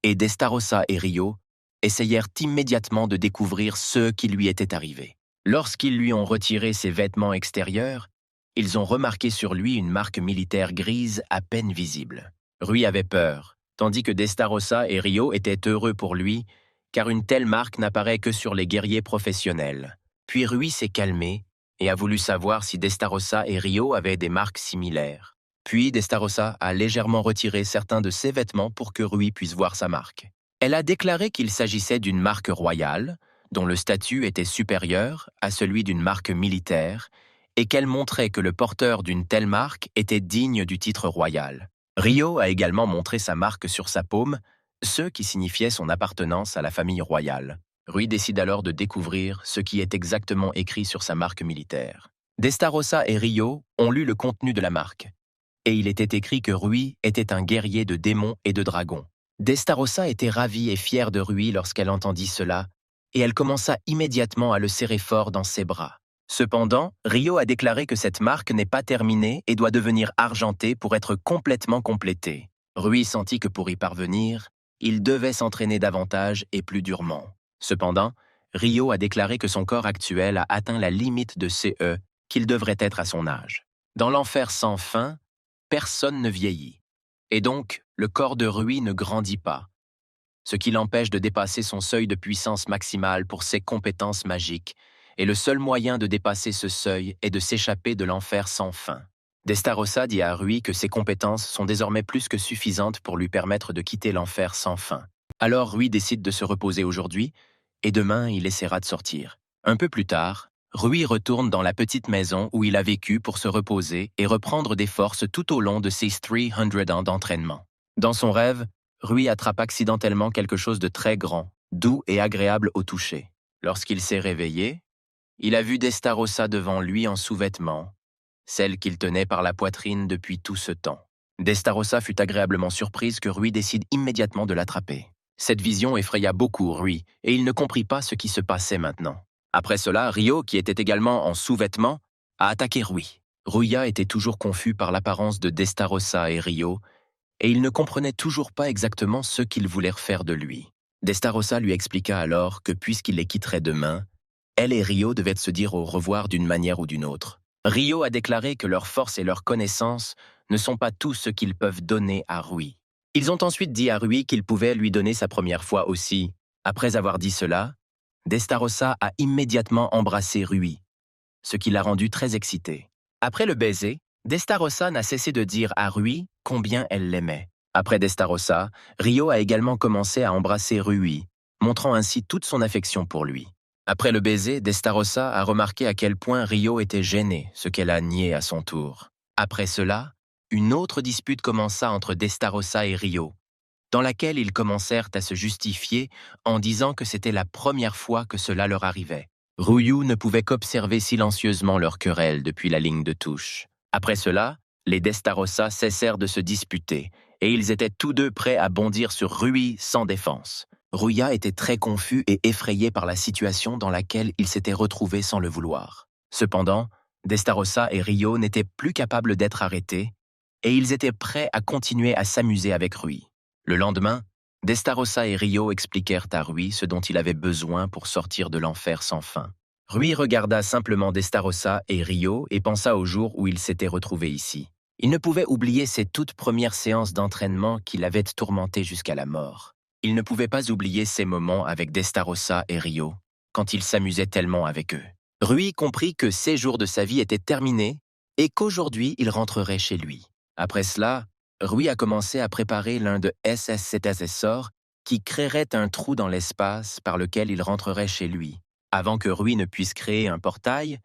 et Destarossa et Rio essayèrent immédiatement de découvrir ce qui lui était arrivé. Lorsqu'ils lui ont retiré ses vêtements extérieurs, ils ont remarqué sur lui une marque militaire grise à peine visible. Rui avait peur, tandis que Destarossa et Rio étaient heureux pour lui, car une telle marque n'apparaît que sur les guerriers professionnels. Puis Rui s'est calmé et a voulu savoir si Destarossa et Rio avaient des marques similaires. Puis Destarossa a légèrement retiré certains de ses vêtements pour que Rui puisse voir sa marque. Elle a déclaré qu'il s'agissait d'une marque royale, dont le statut était supérieur à celui d'une marque militaire, et qu'elle montrait que le porteur d'une telle marque était digne du titre royal. Rio a également montré sa marque sur sa paume, ce qui signifiait son appartenance à la famille royale. Rui décide alors de découvrir ce qui est exactement écrit sur sa marque militaire. Destarossa et Rio ont lu le contenu de la marque, et il était écrit que Rui était un guerrier de démons et de dragons. Destarossa était ravie et fière de Rui lorsqu'elle entendit cela, et elle commença immédiatement à le serrer fort dans ses bras. Cependant, Rio a déclaré que cette marque n'est pas terminée et doit devenir argentée pour être complètement complétée. Rui sentit que pour y parvenir, il devait s'entraîner davantage et plus durement. Cependant, Rio a déclaré que son corps actuel a atteint la limite de CE qu'il devrait être à son âge. Dans l'enfer sans fin, personne ne vieillit. Et donc, le corps de Rui ne grandit pas, ce qui l'empêche de dépasser son seuil de puissance maximale pour ses compétences magiques, et le seul moyen de dépasser ce seuil est de s'échapper de l'enfer sans fin. Destarossa dit à Rui que ses compétences sont désormais plus que suffisantes pour lui permettre de quitter l'enfer sans fin. Alors Rui décide de se reposer aujourd'hui, et demain il essaiera de sortir. Un peu plus tard, Rui retourne dans la petite maison où il a vécu pour se reposer et reprendre des forces tout au long de ses 300 ans d'entraînement. Dans son rêve, Rui attrape accidentellement quelque chose de très grand, doux et agréable au toucher. Lorsqu'il s'est réveillé, il a vu Destarossa devant lui en sous-vêtements, celle qu'il tenait par la poitrine depuis tout ce temps. Destarossa fut agréablement surprise que Rui décide immédiatement de l'attraper. Cette vision effraya beaucoup Rui, et il ne comprit pas ce qui se passait maintenant. Après cela, Rio, qui était également en sous-vêtements, a attaqué Rui. Ruya était toujours confus par l'apparence de Destarossa et Rio, et il ne comprenait toujours pas exactement ce qu'ils voulaient faire de lui. Destarossa lui expliqua alors que puisqu'il les quitterait demain, elle et Rio devaient se dire au revoir d'une manière ou d'une autre. Rio a déclaré que leur force et leur connaissance ne sont pas tout ce qu'ils peuvent donner à Rui. Ils ont ensuite dit à Rui qu'ils pouvaient lui donner sa première fois aussi. Après avoir dit cela, Destarossa a immédiatement embrassé Rui, ce qui l'a rendu très excité. Après le baiser, Destarossa n'a cessé de dire à Rui combien elle l'aimait. Après Destarossa, Rio a également commencé à embrasser Rui, montrant ainsi toute son affection pour lui. Après le baiser, Destarossa a remarqué à quel point Rio était gênée, ce qu'elle a nié à son tour. Après cela, une autre dispute commença entre Destarossa et Rio, dans laquelle ils commencèrent à se justifier en disant que c'était la première fois que cela leur arrivait. Ryu ne pouvait qu'observer silencieusement leur querelle depuis la ligne de touche. Après cela, les Destarossa cessèrent de se disputer, et ils étaient tous deux prêts à bondir sur Rui sans défense. Ruya était très confus et effrayé par la situation dans laquelle il s'était retrouvé sans le vouloir. Cependant, Destarossa et Rio n'étaient plus capables d'être arrêtés, et ils étaient prêts à continuer à s'amuser avec Rui. Le lendemain, Destarossa et Rio expliquèrent à Rui ce dont il avait besoin pour sortir de l'enfer sans fin. Rui regarda simplement Destarossa et Rio et pensa au jour où il s'était retrouvé ici. Il ne pouvait oublier ces toutes premières séances d'entraînement qui l'avaient tourmenté jusqu'à la mort. Il ne pouvait pas oublier ces moments avec Destarossa et Rio, quand il s'amusait tellement avec eux. Rui comprit que ces jours de sa vie étaient terminés et qu'aujourd'hui il rentrerait chez lui. Après cela, Rui a commencé à préparer l'un de ses sorts qui créerait un trou dans l'espace par lequel il rentrerait chez lui. Avant que Rui ne puisse créer un portail,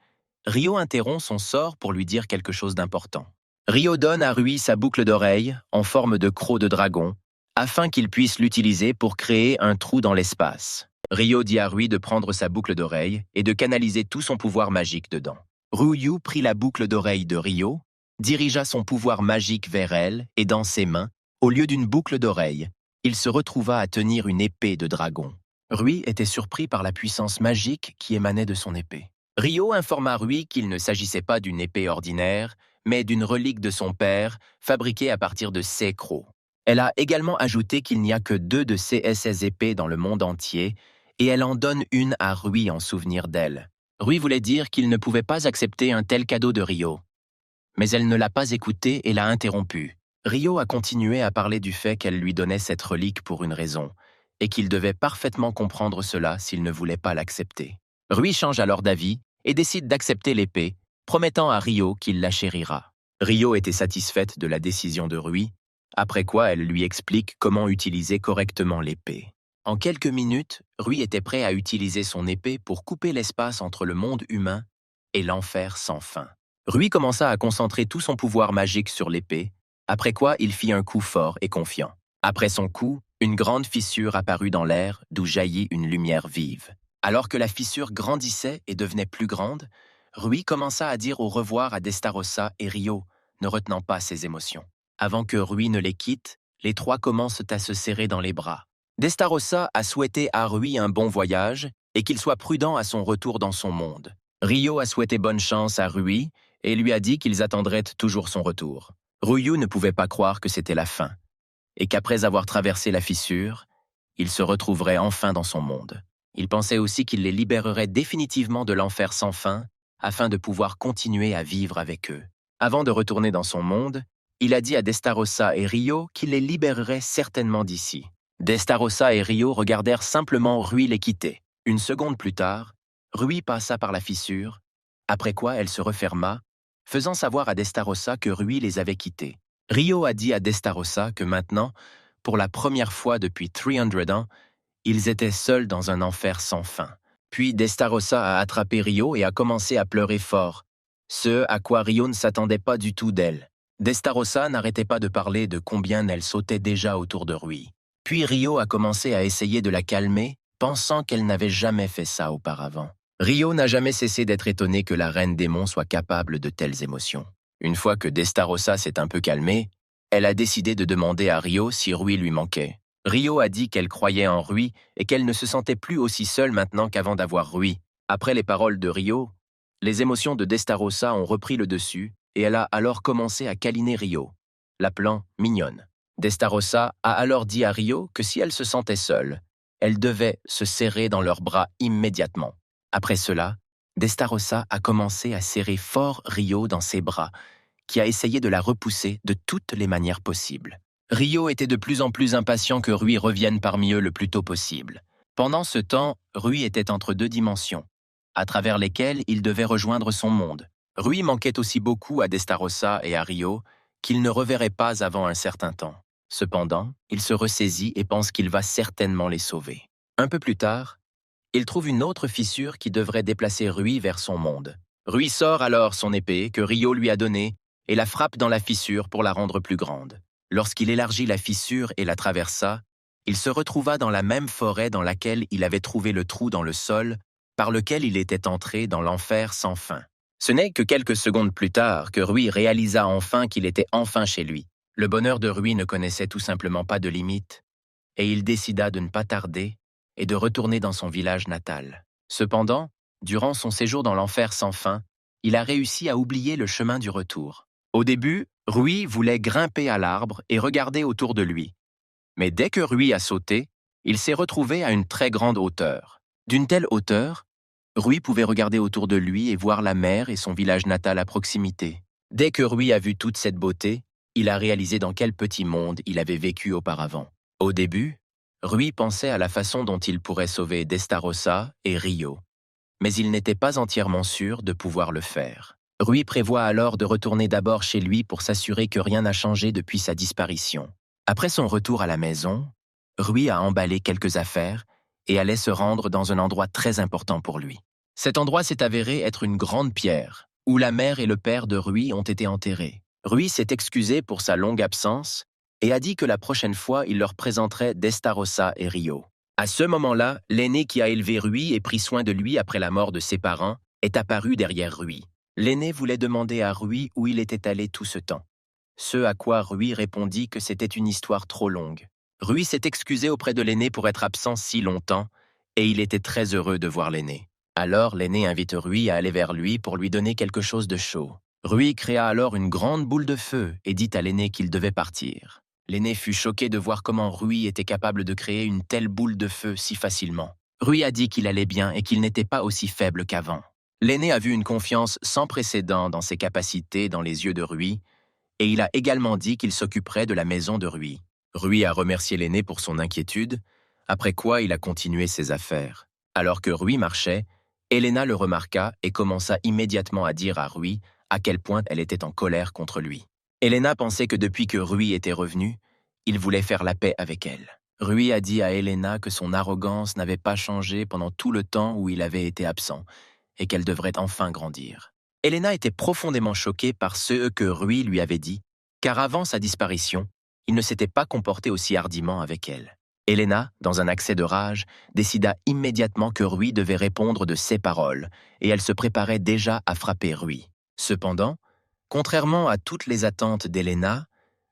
Rio interrompt son sort pour lui dire quelque chose d'important. Rio donne à Rui sa boucle d'oreille en forme de croc de dragon, afin qu'il puisse l'utiliser pour créer un trou dans l'espace. Rio dit à Rui de prendre sa boucle d'oreille et de canaliser tout son pouvoir magique dedans. Ryu prit la boucle d'oreille de Rio, dirigea son pouvoir magique vers elle et dans ses mains, au lieu d'une boucle d'oreille, il se retrouva à tenir une épée de dragon. Rui était surpris par la puissance magique qui émanait de son épée. Rio informa Rui qu'il ne s'agissait pas d'une épée ordinaire, mais d'une relique de son père, fabriquée à partir de ses crocs. Elle a également ajouté qu'il n'y a que 2 de ces épées dans le monde entier, et elle en donne une à Rui en souvenir d'elle. Rui voulait dire qu'il ne pouvait pas accepter un tel cadeau de Rio. Mais elle ne l'a pas écouté et l'a interrompu. Rio a continué à parler du fait qu'elle lui donnait cette relique pour une raison, et qu'il devait parfaitement comprendre cela s'il ne voulait pas l'accepter. Rui change alors d'avis et décide d'accepter l'épée, promettant à Rio qu'il la chérira. Rio était satisfaite de la décision de Rui, après quoi elle lui explique comment utiliser correctement l'épée. En quelques minutes, Rui était prêt à utiliser son épée pour couper l'espace entre le monde humain et l'enfer sans fin. Rui commença à concentrer tout son pouvoir magique sur l'épée, après quoi il fit un coup fort et confiant. Après son coup, une grande fissure apparut dans l'air d'où jaillit une lumière vive. Alors que la fissure grandissait et devenait plus grande, Rui commença à dire au revoir à Destarossa et Rio, ne retenant pas ses émotions. Avant que Rui ne les quitte, les trois commencent à se serrer dans les bras. Destarossa a souhaité à Rui un bon voyage et qu'il soit prudent à son retour dans son monde. Rio a souhaité bonne chance à Rui et lui a dit qu'ils attendraient toujours son retour. Ryu ne pouvait pas croire que c'était la fin, et qu'après avoir traversé la fissure, il se retrouverait enfin dans son monde. Il pensait aussi qu'il les libérerait définitivement de l'enfer sans fin, afin de pouvoir continuer à vivre avec eux. Avant de retourner dans son monde, il a dit à Destarossa et Rio qu'il les libérerait certainement d'ici. Destarossa et Rio regardèrent simplement Rui les quitter. Une seconde plus tard, Rui passa par la fissure, après quoi elle se referma, faisant savoir à Destarossa que Rui les avait quittés. Rio a dit à Destarossa que maintenant, pour la première fois depuis 300 ans, ils étaient seuls dans un enfer sans fin. Puis Destarossa a attrapé Rio et a commencé à pleurer fort, ce à quoi Rio ne s'attendait pas du tout d'elle. Destarossa n'arrêtait pas de parler de combien elle sautait déjà autour de Rui. Puis Rio a commencé à essayer de la calmer, pensant qu'elle n'avait jamais fait ça auparavant. Rio n'a jamais cessé d'être étonné que la reine démon soit capable de telles émotions. Une fois que Destarossa s'est un peu calmée, elle a décidé de demander à Rio si Rui lui manquait. Rio a dit qu'elle croyait en Rui et qu'elle ne se sentait plus aussi seule maintenant qu'avant d'avoir Rui. Après les paroles de Rio, les émotions de Destarossa ont repris le dessus et elle a alors commencé à câliner Rio, l'appelant mignonne. Destarossa a alors dit à Rio que si elle se sentait seule, elle devait se serrer dans leurs bras immédiatement. Après cela, Destarossa a commencé à serrer fort Rio dans ses bras, qui a essayé de la repousser de toutes les manières possibles. Rio était de plus en plus impatient que Rui revienne parmi eux le plus tôt possible. Pendant ce temps, Rui était entre deux dimensions, à travers lesquelles il devait rejoindre son monde. Rui manquait aussi beaucoup à Destarossa et à Rio qu'il ne reverrait pas avant un certain temps. Cependant, il se ressaisit et pense qu'il va certainement les sauver. Un peu plus tard, il trouve une autre fissure qui devrait déplacer Rui vers son monde. Rui sort alors son épée que Rio lui a donnée et la frappe dans la fissure pour la rendre plus grande. Lorsqu'il élargit la fissure et la traversa, il se retrouva dans la même forêt dans laquelle il avait trouvé le trou dans le sol par lequel il était entré dans l'enfer sans fin. Ce n'est que quelques secondes plus tard que Rui réalisa enfin qu'il était enfin chez lui. Le bonheur de Rui ne connaissait tout simplement pas de limite, et il décida de ne pas tarder et de retourner dans son village natal. Cependant, durant son séjour dans l'enfer sans fin, il a réussi à oublier le chemin du retour. Au début, Rui voulait grimper à l'arbre et regarder autour de lui. Mais dès que Rui a sauté, il s'est retrouvé à une très grande hauteur. D'une telle hauteur, Rui pouvait regarder autour de lui et voir la mer et son village natal à proximité. Dès que Rui a vu toute cette beauté, il a réalisé dans quel petit monde il avait vécu auparavant. Au début, Rui pensait à la façon dont il pourrait sauver Destarossa et Rio, mais il n'était pas entièrement sûr de pouvoir le faire. Rui prévoit alors de retourner d'abord chez lui pour s'assurer que rien n'a changé depuis sa disparition. Après son retour à la maison, Rui a emballé quelques affaires et allait se rendre dans un endroit très important pour lui. Cet endroit s'est avéré être une grande pierre, où la mère et le père de Rui ont été enterrés. Rui s'est excusé pour sa longue absence et a dit que la prochaine fois, il leur présenterait Destarossa et Rio. À ce moment-là, l'aîné qui a élevé Rui et pris soin de lui après la mort de ses parents est apparu derrière Rui. L'aîné voulait demander à Rui où il était allé tout ce temps. Ce à quoi Rui répondit que c'était une histoire trop longue. Rui s'est excusé auprès de l'aîné pour être absent si longtemps, et il était très heureux de voir l'aîné. Alors l'aîné invite Rui à aller vers lui pour lui donner quelque chose de chaud. Rui créa alors une grande boule de feu et dit à l'aîné qu'il devait partir. L'aîné fut choqué de voir comment Rui était capable de créer une telle boule de feu si facilement. Rui a dit qu'il allait bien et qu'il n'était pas aussi faible qu'avant. L'aîné a vu une confiance sans précédent dans ses capacités dans les yeux de Rui, et il a également dit qu'il s'occuperait de la maison de Rui. Rui a remercié l'aîné pour son inquiétude, après quoi il a continué ses affaires. Alors que Rui marchait, Elena le remarqua et commença immédiatement à dire à Rui à quel point elle était en colère contre lui. Elena pensait que depuis que Rui était revenu, il voulait faire la paix avec elle. Rui a dit à Elena que son arrogance n'avait pas changé pendant tout le temps où il avait été absent, et qu'elle devrait enfin grandir. Elena était profondément choquée par ce que Rui lui avait dit, car avant sa disparition, il ne s'était pas comporté aussi hardiment avec elle. Elena, dans un accès de rage, décida immédiatement que Rui devait répondre de ses paroles, et elle se préparait déjà à frapper Rui. Cependant, contrairement à toutes les attentes d'Elena,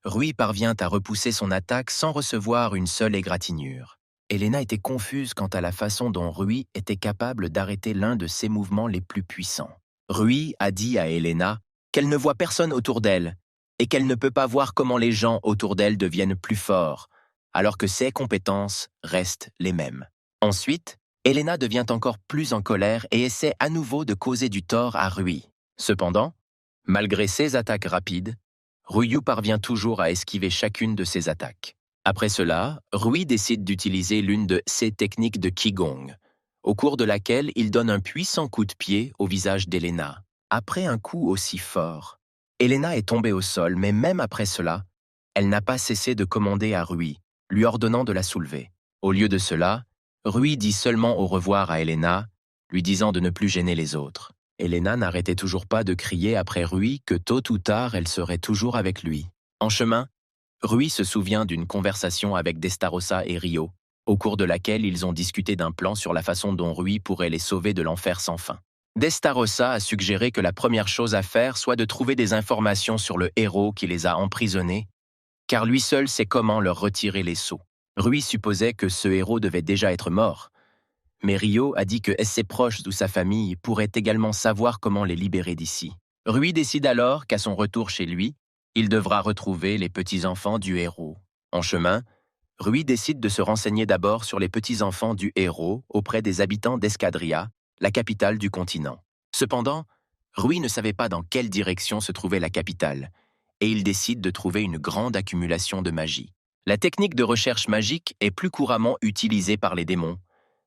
Rui parvient à repousser son attaque sans recevoir une seule égratignure. Elena était confuse quant à la façon dont Rui était capable d'arrêter l'un de ses mouvements les plus puissants. Rui a dit à Elena qu'elle ne voit personne autour d'elle et qu'elle ne peut pas voir comment les gens autour d'elle deviennent plus forts, alors que ses compétences restent les mêmes. Ensuite, Elena devient encore plus en colère et essaie à nouveau de causer du tort à Rui. Cependant, malgré ses attaques rapides, Ryu parvient toujours à esquiver chacune de ses attaques. Après cela, Rui décide d'utiliser l'une de ses techniques de Qigong, au cours de laquelle il donne un puissant coup de pied au visage d'Elena. Après un coup aussi fort, Elena est tombée au sol, mais même après cela, elle n'a pas cessé de commander à Rui, lui ordonnant de la soulever. Au lieu de cela, Rui dit seulement au revoir à Elena, lui disant de ne plus gêner les autres. Elena n'arrêtait toujours pas de crier après Rui que tôt ou tard elle serait toujours avec lui. En chemin, Rui se souvient d'une conversation avec Destarossa et Rio, au cours de laquelle ils ont discuté d'un plan sur la façon dont Rui pourrait les sauver de l'enfer sans fin. Destarossa a suggéré que la première chose à faire soit de trouver des informations sur le héros qui les a emprisonnés, car lui seul sait comment leur retirer les sceaux. Rui supposait que ce héros devait déjà être mort, mais Rio a dit que ses proches ou sa famille pourraient également savoir comment les libérer d'ici. Rui décide alors qu'à son retour chez lui, il devra retrouver les petits-enfants du héros. En chemin, Rui décide de se renseigner d'abord sur les petits-enfants du héros auprès des habitants d'Escadria, la capitale du continent. Cependant, Rui ne savait pas dans quelle direction se trouvait la capitale, et il décide de trouver une grande accumulation de magie. La technique de recherche magique est plus couramment utilisée par les démons,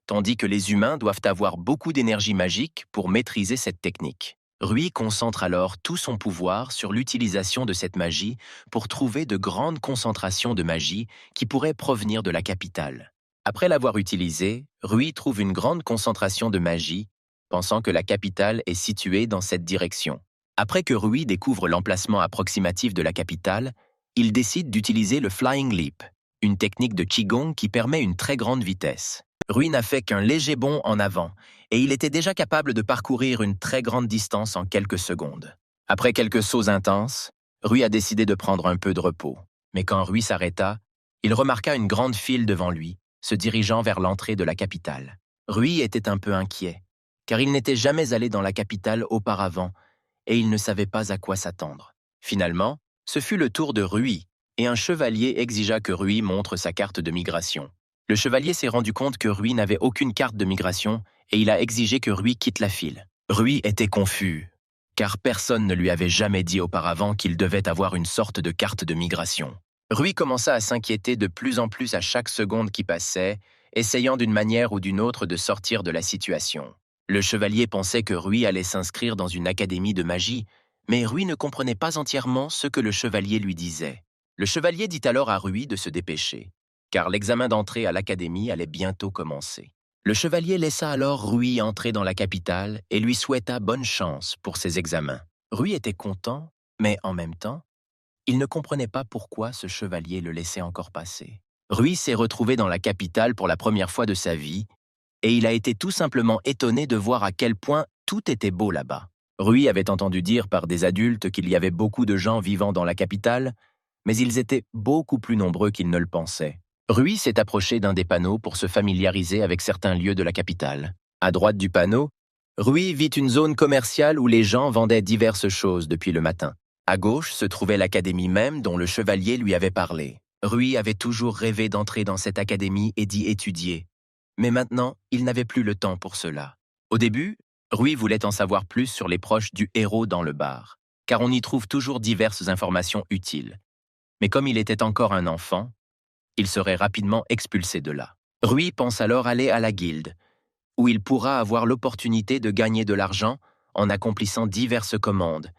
tandis que les humains doivent avoir beaucoup d'énergie magique pour maîtriser cette technique. Rui concentre alors tout son pouvoir sur l'utilisation de cette magie pour trouver de grandes concentrations de magie qui pourraient provenir de la capitale. Après l'avoir utilisée, Rui trouve une grande concentration de magie, pensant que la capitale est située dans cette direction. Après que Rui découvre l'emplacement approximatif de la capitale, il décide d'utiliser le Flying Leap, une technique de Qigong qui permet une très grande vitesse. Rui n'a fait qu'un léger bond en avant, et il était déjà capable de parcourir une très grande distance en quelques secondes. Après quelques sauts intenses, Rui a décidé de prendre un peu de repos. Mais quand Rui s'arrêta, il remarqua une grande file devant lui, se dirigeant vers l'entrée de la capitale. Rui était un peu inquiet, car il n'était jamais allé dans la capitale auparavant, et il ne savait pas à quoi s'attendre. Finalement, ce fut le tour de Rui, et un chevalier exigea que Rui montre sa carte de migration. Le chevalier s'est rendu compte que Rui n'avait aucune carte de migration et il a exigé que Rui quitte la file. Rui était confus, car personne ne lui avait jamais dit auparavant qu'il devait avoir une sorte de carte de migration. Rui commença à s'inquiéter de plus en plus à chaque seconde qui passait, essayant d'une manière ou d'une autre de sortir de la situation. Le chevalier pensait que Rui allait s'inscrire dans une académie de magie, mais Rui ne comprenait pas entièrement ce que le chevalier lui disait. Le chevalier dit alors à Rui de se dépêcher, car l'examen d'entrée à l'académie allait bientôt commencer. Le chevalier laissa alors Rui entrer dans la capitale et lui souhaita bonne chance pour ses examens. Rui était content, mais en même temps, il ne comprenait pas pourquoi ce chevalier le laissait encore passer. Rui s'est retrouvé dans la capitale pour la première fois de sa vie, et il a été tout simplement étonné de voir à quel point tout était beau là-bas. Rui avait entendu dire par des adultes qu'il y avait beaucoup de gens vivant dans la capitale, mais ils étaient beaucoup plus nombreux qu'il ne le pensait. Rui s'est approché d'un des panneaux pour se familiariser avec certains lieux de la capitale. À droite du panneau, Rui vit une zone commerciale où les gens vendaient diverses choses depuis le matin. À gauche se trouvait l'académie même dont le chevalier lui avait parlé. Rui avait toujours rêvé d'entrer dans cette académie et d'y étudier. Mais maintenant, il n'avait plus le temps pour cela. Au début, Rui voulait en savoir plus sur les proches du héros dans le bar, car on y trouve toujours diverses informations utiles. Mais comme il était encore un enfant, il serait rapidement expulsé de là. Rui pense alors aller à la guilde, où il pourra avoir l'opportunité de gagner de l'argent en accomplissant diverses commandes,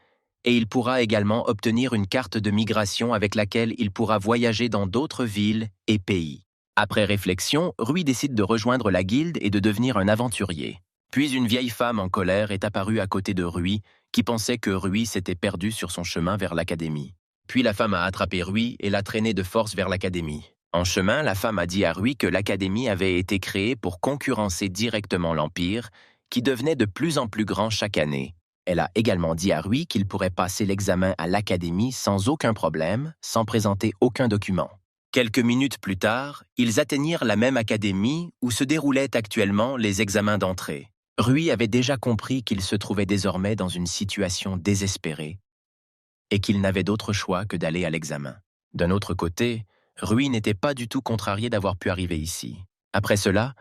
et il pourra également obtenir une carte de migration avec laquelle il pourra voyager dans d'autres villes et pays. Après réflexion, Rui décide de rejoindre la guilde et de devenir un aventurier. Puis une vieille femme en colère est apparue à côté de Rui, qui pensait que Rui s'était perdu sur son chemin vers l'académie. Puis la femme a attrapé Rui et l'a traîné de force vers l'académie. En chemin, la femme a dit à Rui que l'académie avait été créée pour concurrencer directement l'Empire, qui devenait de plus en plus grand chaque année. Elle a également dit à Rui qu'il pourrait passer l'examen à l'académie sans aucun problème, sans présenter aucun document. Quelques minutes plus tard, ils atteignirent la même académie où se déroulaient actuellement les examens d'entrée. Rui avait déjà compris qu'il se trouvait désormais dans une situation désespérée et qu'il n'avait d'autre choix que d'aller à l'examen. D'un autre côté, Rui n'était pas du tout contrarié d'avoir pu arriver ici. Après cela,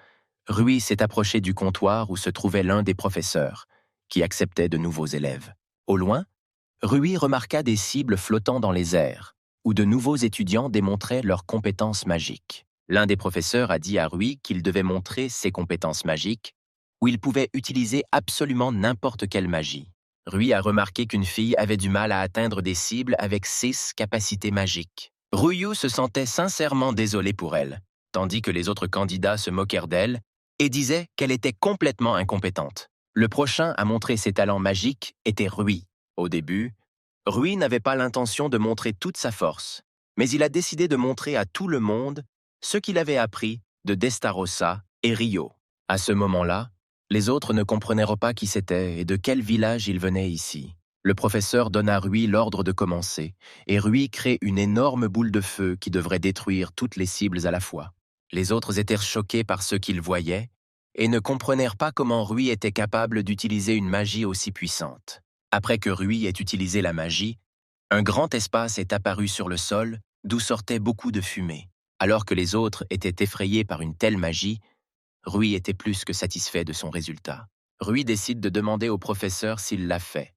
Rui s'est approché du comptoir où se trouvait l'un des professeurs, qui acceptait de nouveaux élèves. Au loin, Rui remarqua des cibles flottant dans les airs, où de nouveaux étudiants démontraient leurs compétences magiques. L'un des professeurs a dit à Rui qu'il devait montrer ses compétences magiques, où il pouvait utiliser absolument n'importe quelle magie. Rui a remarqué qu'une fille avait du mal à atteindre des cibles avec 6 capacités magiques. Ruyu se sentait sincèrement désolé pour elle, tandis que les autres candidats se moquèrent d'elle et disaient qu'elle était complètement incompétente. Le prochain à montrer ses talents magiques était Rui. Au début, Rui n'avait pas l'intention de montrer toute sa force, mais il a décidé de montrer à tout le monde ce qu'il avait appris de Destarossa et Rio. À ce moment-là, les autres ne comprenaient pas qui c'était et de quel village il venait ici. Le professeur donne à Rui l'ordre de commencer, et Rui crée une énorme boule de feu qui devrait détruire toutes les cibles à la fois. Les autres étaient choqués par ce qu'ils voyaient et ne comprenèrent pas comment Rui était capable d'utiliser une magie aussi puissante. Après que Rui ait utilisé la magie, un grand espace est apparu sur le sol, d'où sortait beaucoup de fumée. Alors que les autres étaient effrayés par une telle magie, Rui était plus que satisfait de son résultat. Rui décide de demander au professeur s'il l'a fait.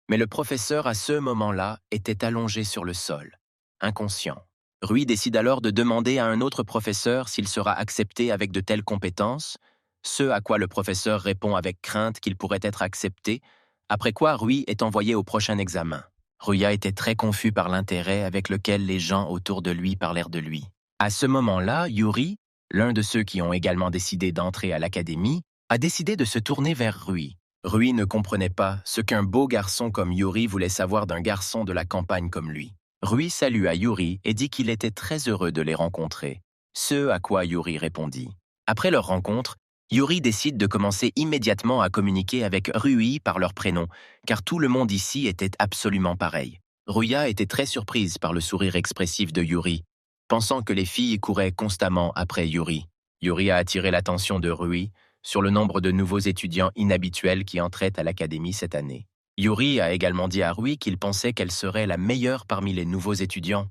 Mais le professeur, à ce moment-là, était allongé sur le sol, inconscient. Rui décide alors de demander à un autre professeur s'il sera accepté avec de telles compétences, ce à quoi le professeur répond avec crainte qu'il pourrait être accepté, après quoi Rui est envoyé au prochain examen. Ruya était très confus par l'intérêt avec lequel les gens autour de lui parlèrent de lui. À ce moment-là, Yuri, l'un de ceux qui ont également décidé d'entrer à l'académie, a décidé de se tourner vers Rui. Rui ne comprenait pas ce qu'un beau garçon comme Yuri voulait savoir d'un garçon de la campagne comme lui. Rui salua Yuri et dit qu'il était très heureux de les rencontrer, ce à quoi Yuri répondit. Après leur rencontre, Yuri décide de commencer immédiatement à communiquer avec Rui par leur prénom, car tout le monde ici était absolument pareil. Ruya était très surprise par le sourire expressif de Yuri, pensant que les filles couraient constamment après Yuri. Yuri a attiré l'attention de Rui sur le nombre de nouveaux étudiants inhabituels qui entraient à l'académie cette année. Yuri a également dit à Rui qu'il pensait qu'elle serait la meilleure parmi les nouveaux étudiants,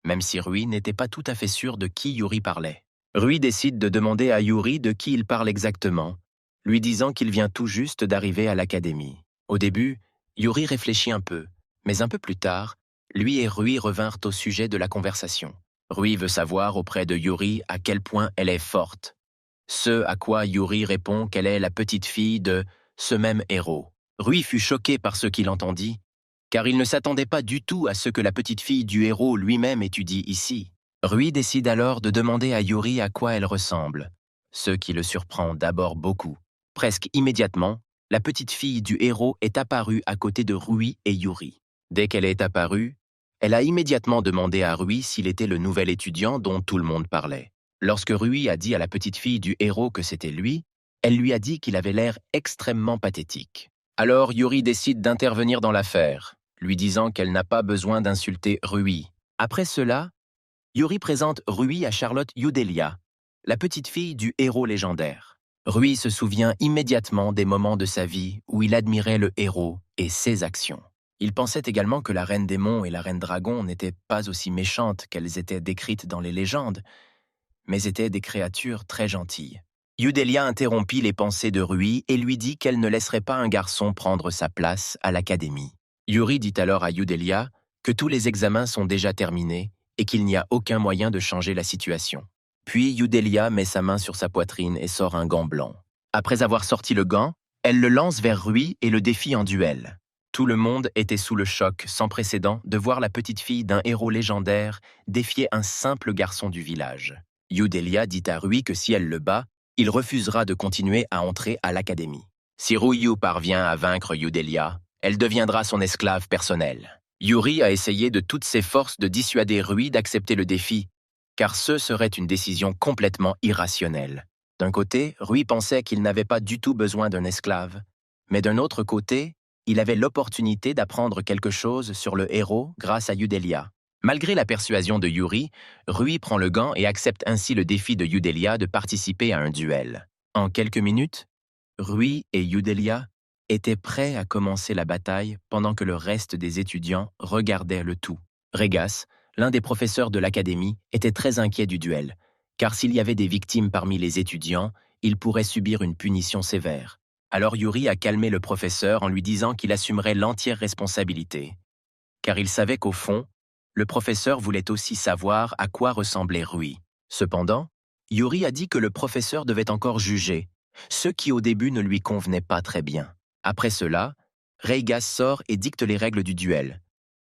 même si Rui n'était pas tout à fait sûr de qui Yuri parlait. Rui décide de demander à Yuri de qui il parle exactement, lui disant qu'il vient tout juste d'arriver à l'académie. Au début, Yuri réfléchit un peu, mais un peu plus tard, lui et Rui revinrent au sujet de la conversation. Rui veut savoir auprès de Yuri à quel point elle est forte. Ce à quoi Yuri répond qu'elle est la petite fille de ce même héros. Rui fut choqué par ce qu'il entendit, car il ne s'attendait pas du tout à ce que la petite fille du héros lui-même étudie ici. Rui décide alors de demander à Yuri à quoi elle ressemble, ce qui le surprend d'abord beaucoup. Presque immédiatement, la petite fille du héros est apparue à côté de Rui et Yuri. Dès qu'elle est apparue, elle a immédiatement demandé à Rui s'il était le nouvel étudiant dont tout le monde parlait. Lorsque Rui a dit à la petite fille du héros que c'était lui, elle lui a dit qu'il avait l'air extrêmement pathétique. Alors Yuri décide d'intervenir dans l'affaire, lui disant qu'elle n'a pas besoin d'insulter Rui. Après cela, Yuri présente Rui à Charlotte Youdelia, la petite fille du héros légendaire. Rui se souvient immédiatement des moments de sa vie où il admirait le héros et ses actions. Il pensait également que la reine démon et la reine dragon n'étaient pas aussi méchantes qu'elles étaient décrites dans les légendes, mais étaient des créatures très gentilles. Youdelia interrompit les pensées de Rui et lui dit qu'elle ne laisserait pas un garçon prendre sa place à l'académie. Yuri dit alors à Youdelia que tous les examens sont déjà terminés et qu'il n'y a aucun moyen de changer la situation. Puis Youdelia met sa main sur sa poitrine et sort un gant blanc. Après avoir sorti le gant, elle le lance vers Rui et le défie en duel. Tout le monde était sous le choc sans précédent de voir la petite fille d'un héros légendaire défier un simple garçon du village. Youdelia dit à Rui que si elle le bat, il refusera de continuer à entrer à l'académie. Si Rui parvient à vaincre Youdelia, elle deviendra son esclave personnelle. Yuri a essayé de toutes ses forces de dissuader Rui d'accepter le défi, car ce serait une décision complètement irrationnelle. D'un côté, Rui pensait qu'il n'avait pas du tout besoin d'un esclave, mais d'un autre côté, il avait l'opportunité d'apprendre quelque chose sur le héros grâce à Youdelia. Malgré la persuasion de Yuri, Rui prend le gant et accepte ainsi le défi de Youdelia de participer à un duel. En quelques minutes, Rui et Youdelia étaient prêts à commencer la bataille pendant que le reste des étudiants regardaient le tout. Regas, l'un des professeurs de l'académie, était très inquiet du duel, car s'il y avait des victimes parmi les étudiants, il pourrait subir une punition sévère. Alors Yuri a calmé le professeur en lui disant qu'il assumerait l'entière responsabilité, car il savait qu'au fond, le professeur voulait aussi savoir à quoi ressemblait Rui. Cependant, Yuri a dit que le professeur devait encore juger, ce qui au début ne lui convenait pas très bien. Après cela, Reigas sort et dicte les règles du duel,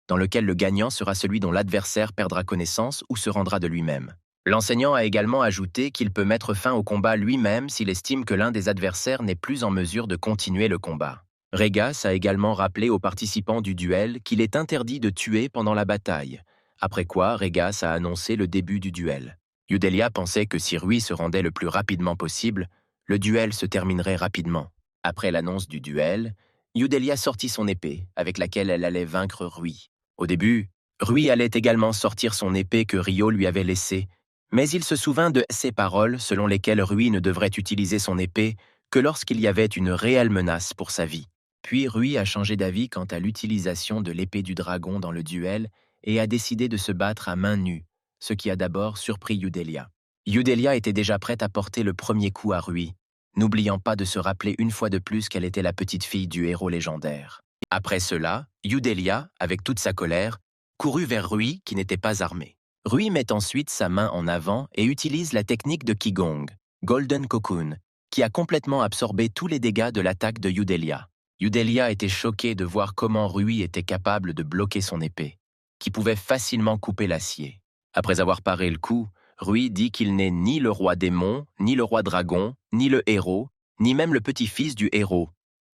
dans lequel le gagnant sera celui dont l'adversaire perdra connaissance ou se rendra de lui-même. L'enseignant a également ajouté qu'il peut mettre fin au combat lui-même s'il estime que l'un des adversaires n'est plus en mesure de continuer le combat. Reigas a également rappelé aux participants du duel qu'il est interdit de tuer pendant la bataille, après quoi Reigas a annoncé le début du duel. Youdelia pensait que si Rui se rendait le plus rapidement possible, le duel se terminerait rapidement. Après l'annonce du duel, Youdelia sortit son épée, avec laquelle elle allait vaincre Rui. Au début, Rui allait également sortir son épée que Rio lui avait laissée, mais il se souvint de ses paroles selon lesquelles Rui ne devrait utiliser son épée que lorsqu'il y avait une réelle menace pour sa vie. Puis Rui a changé d'avis quant à l'utilisation de l'épée du dragon dans le duel et a décidé de se battre à main nue, ce qui a d'abord surpris Youdelia. Youdelia était déjà prête à porter le premier coup à Rui, n'oubliant pas de se rappeler une fois de plus qu'elle était la petite fille du héros légendaire. Après cela, Youdelia, avec toute sa colère, courut vers Rui qui n'était pas armé. Rui met ensuite sa main en avant et utilise la technique de Qigong, Golden Cocoon, qui a complètement absorbé tous les dégâts de l'attaque de Youdelia. Youdelia était choquée de voir comment Rui était capable de bloquer son épée, qui pouvait facilement couper l'acier. Après avoir paré le coup, Rui dit qu'il n'est ni le roi démon, ni le roi dragon, ni le héros, ni même le petit-fils du héros,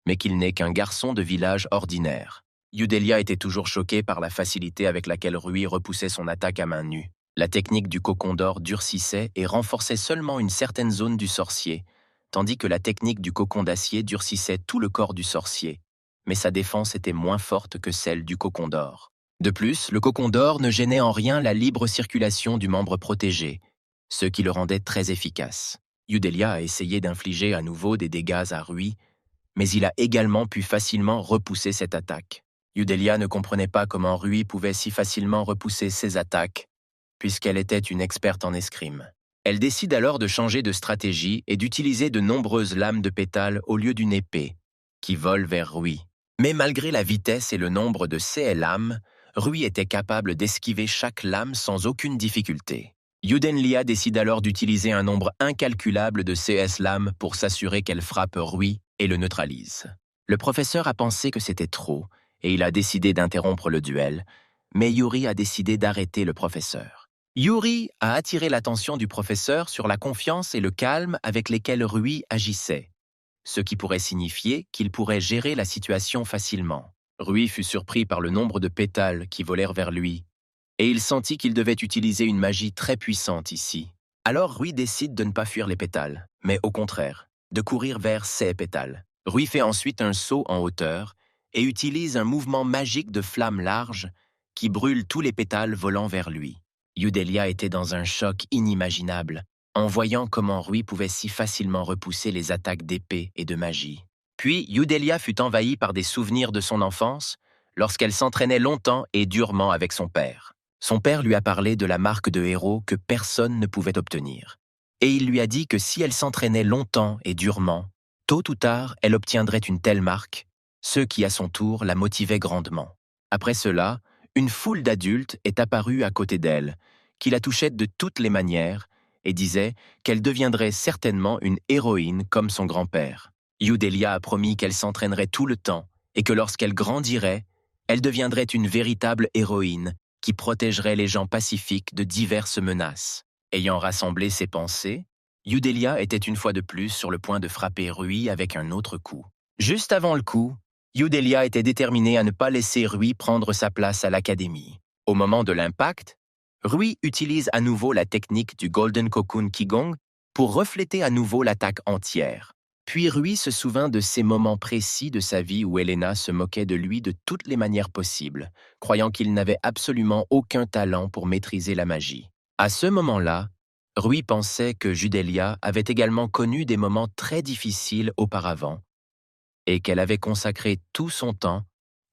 mais qu'il n'est qu'un garçon de village ordinaire. Youdelia était toujours choquée par la facilité avec laquelle Rui repoussait son attaque à main nue. La technique du cocon d'or durcissait et renforçait seulement une certaine zone du sorcier, tandis que la technique du cocon d'acier durcissait tout le corps du sorcier, mais sa défense était moins forte que celle du cocon d'or. De plus, le cocon d'or ne gênait en rien la libre circulation du membre protégé, ce qui le rendait très efficace. Youdelia a essayé d'infliger à nouveau des dégâts à Rui, mais il a également pu facilement repousser cette attaque. Youdelia ne comprenait pas comment Rui pouvait si facilement repousser ses attaques, puisqu'elle était une experte en escrime. Elle décide alors de changer de stratégie et d'utiliser de nombreuses lames de pétales au lieu d'une épée, qui vole vers Rui. Mais malgré la vitesse et le nombre de ces lames, Rui était capable d'esquiver chaque lame sans aucune difficulté. Youdenlia décide alors d'utiliser un nombre incalculable de CS lames pour s'assurer qu'elle frappe Rui et le neutralise. Le professeur a pensé que c'était trop, et il a décidé d'interrompre le duel, mais Yuri a décidé d'arrêter le professeur. Yuri a attiré l'attention du professeur sur la confiance et le calme avec lesquels Rui agissait, ce qui pourrait signifier qu'il pourrait gérer la situation facilement. Rui fut surpris par le nombre de pétales qui volèrent vers lui, et il sentit qu'il devait utiliser une magie très puissante ici. Alors Rui décide de ne pas fuir les pétales, mais au contraire, de courir vers ces pétales. Rui fait ensuite un saut en hauteur et utilise un mouvement magique de flamme large qui brûle tous les pétales volant vers lui. Youdelia était dans un choc inimaginable en voyant comment Rui pouvait si facilement repousser les attaques d'épée et de magie. Puis Youdelia fut envahie par des souvenirs de son enfance lorsqu'elle s'entraînait longtemps et durement avec son père. Son père lui a parlé de la marque de héros que personne ne pouvait obtenir. Et il lui a dit que si elle s'entraînait longtemps et durement, tôt ou tard, elle obtiendrait une telle marque, ce qui à son tour la motivait grandement. Après cela, une foule d'adultes est apparue à côté d'elle, qui la touchait de toutes les manières et disait qu'elle deviendrait certainement une héroïne comme son grand-père. Youdelia a promis qu'elle s'entraînerait tout le temps et que lorsqu'elle grandirait, elle deviendrait une véritable héroïne qui protégerait les gens pacifiques de diverses menaces. Ayant rassemblé ses pensées, Youdelia était une fois de plus sur le point de frapper Rui avec un autre coup. Juste avant le coup, Youdelia était déterminée à ne pas laisser Rui prendre sa place à l'académie. Au moment de l'impact, Rui utilise à nouveau la technique du Golden Cocoon Qigong pour refléter à nouveau l'attaque entière. Puis Rui se souvint de ces moments précis de sa vie où Elena se moquait de lui de toutes les manières possibles, croyant qu'il n'avait absolument aucun talent pour maîtriser la magie. À ce moment-là, Rui pensait que Youdelia avait également connu des moments très difficiles auparavant et qu'elle avait consacré tout son temps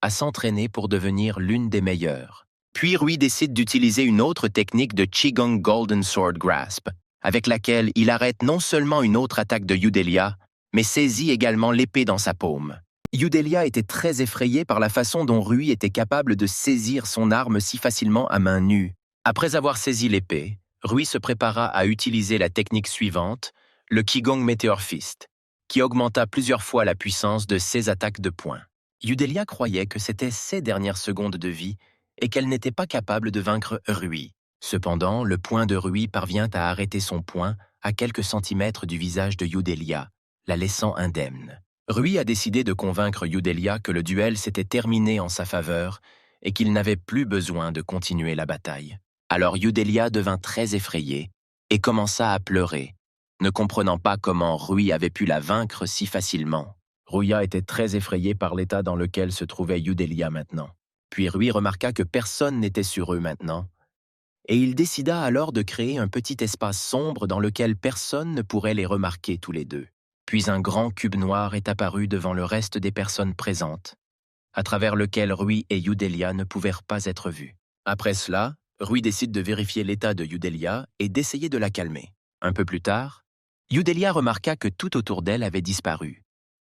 à s'entraîner pour devenir l'une des meilleures. Puis Rui décide d'utiliser une autre technique de Qigong Golden Sword Grasp, avec laquelle il arrête non seulement une autre attaque de Youdelia, mais saisit également l'épée dans sa paume. Youdelia était très effrayée par la façon dont Rui était capable de saisir son arme si facilement à main nue. Après avoir saisi l'épée, Rui se prépara à utiliser la technique suivante, le Qigong Meteor Fist, qui augmenta plusieurs fois la puissance de ses attaques de poing. Yudelia croyait que c'était ses dernières secondes de vie et qu'elle n'était pas capable de vaincre Rui. Cependant, le poing de Rui parvient à arrêter son poing à quelques centimètres du visage de Yudelia, la laissant indemne. Rui a décidé de convaincre Yudelia que le duel s'était terminé en sa faveur et qu'il n'avait plus besoin de continuer la bataille. Alors Yudelia devint très effrayée et commença à pleurer, ne comprenant pas comment Rui avait pu la vaincre si facilement. Ruya était très effrayé par l'état dans lequel se trouvait Yudelia maintenant. Puis Rui remarqua que personne n'était sur eux maintenant, et il décida alors de créer un petit espace sombre dans lequel personne ne pourrait les remarquer tous les deux. Puis un grand cube noir est apparu devant le reste des personnes présentes, à travers lequel Rui et Yudelia ne pouvaient pas être vus. Après cela, Rui décide de vérifier l'état de Yudelia et d'essayer de la calmer. Un peu plus tard, Yudelia remarqua que tout autour d'elle avait disparu,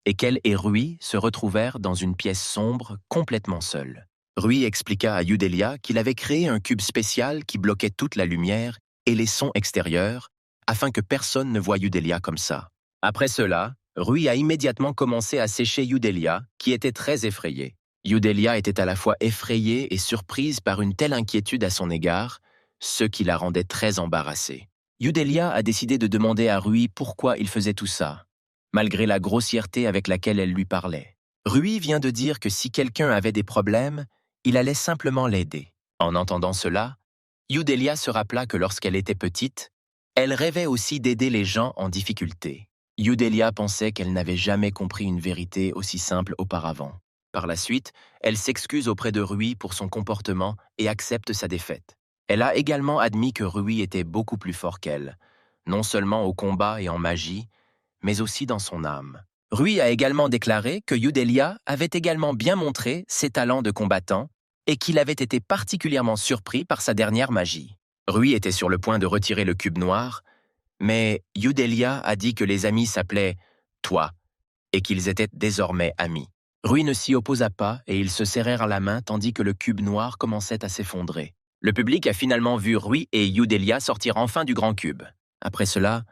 et qu'elle et Rui se retrouvèrent dans une pièce sombre, complètement seuls. Rui expliqua à Yudelia qu'il avait créé un cube spécial qui bloquait toute la lumière et les sons extérieurs, afin que personne ne voie Yudelia comme ça. Après cela, Rui a immédiatement commencé à sécher Yudelia, qui était très effrayée. Yudelia était à la fois effrayée et surprise par une telle inquiétude à son égard, ce qui la rendait très embarrassée. Yudelia a décidé de demander à Rui pourquoi il faisait tout ça, malgré la grossièreté avec laquelle elle lui parlait. Rui vient de dire que si quelqu'un avait des problèmes, il allait simplement l'aider. En entendant cela, Yudelia se rappela que lorsqu'elle était petite, elle rêvait aussi d'aider les gens en difficulté. Yudelia pensait qu'elle n'avait jamais compris une vérité aussi simple auparavant. Par la suite, elle s'excuse auprès de Rui pour son comportement et accepte sa défaite. Elle a également admis que Rui était beaucoup plus fort qu'elle, non seulement au combat et en magie, mais aussi dans son âme. Rui a également déclaré que Yudelia avait également bien montré ses talents de combattant et qu'il avait été particulièrement surpris par sa dernière magie. Rui était sur le point de retirer le cube noir, mais Yudelia a dit que les amis s'appelaient « toi » et qu'ils étaient désormais amis. Rui ne s'y opposa pas et ils se serrèrent la main tandis que le cube noir commençait à s'effondrer. Le public a finalement vu Rui et Yudelia sortir enfin du grand cube. Après cela,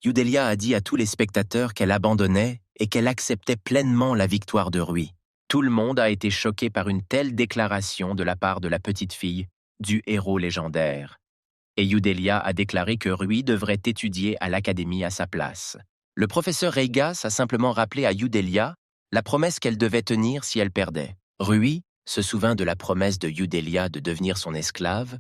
Yudelia a dit à tous les spectateurs qu'elle abandonnait et qu'elle acceptait pleinement la victoire de Rui. Tout le monde a été choqué par une telle déclaration de la part de la petite fille du héros légendaire. Et Yudelia a déclaré que Rui devrait étudier à l'académie à sa place. Le professeur Reigas a simplement rappelé à Yudelia la promesse qu'elle devait tenir si elle perdait. Rui se souvint de la promesse de Yudelia de devenir son esclave,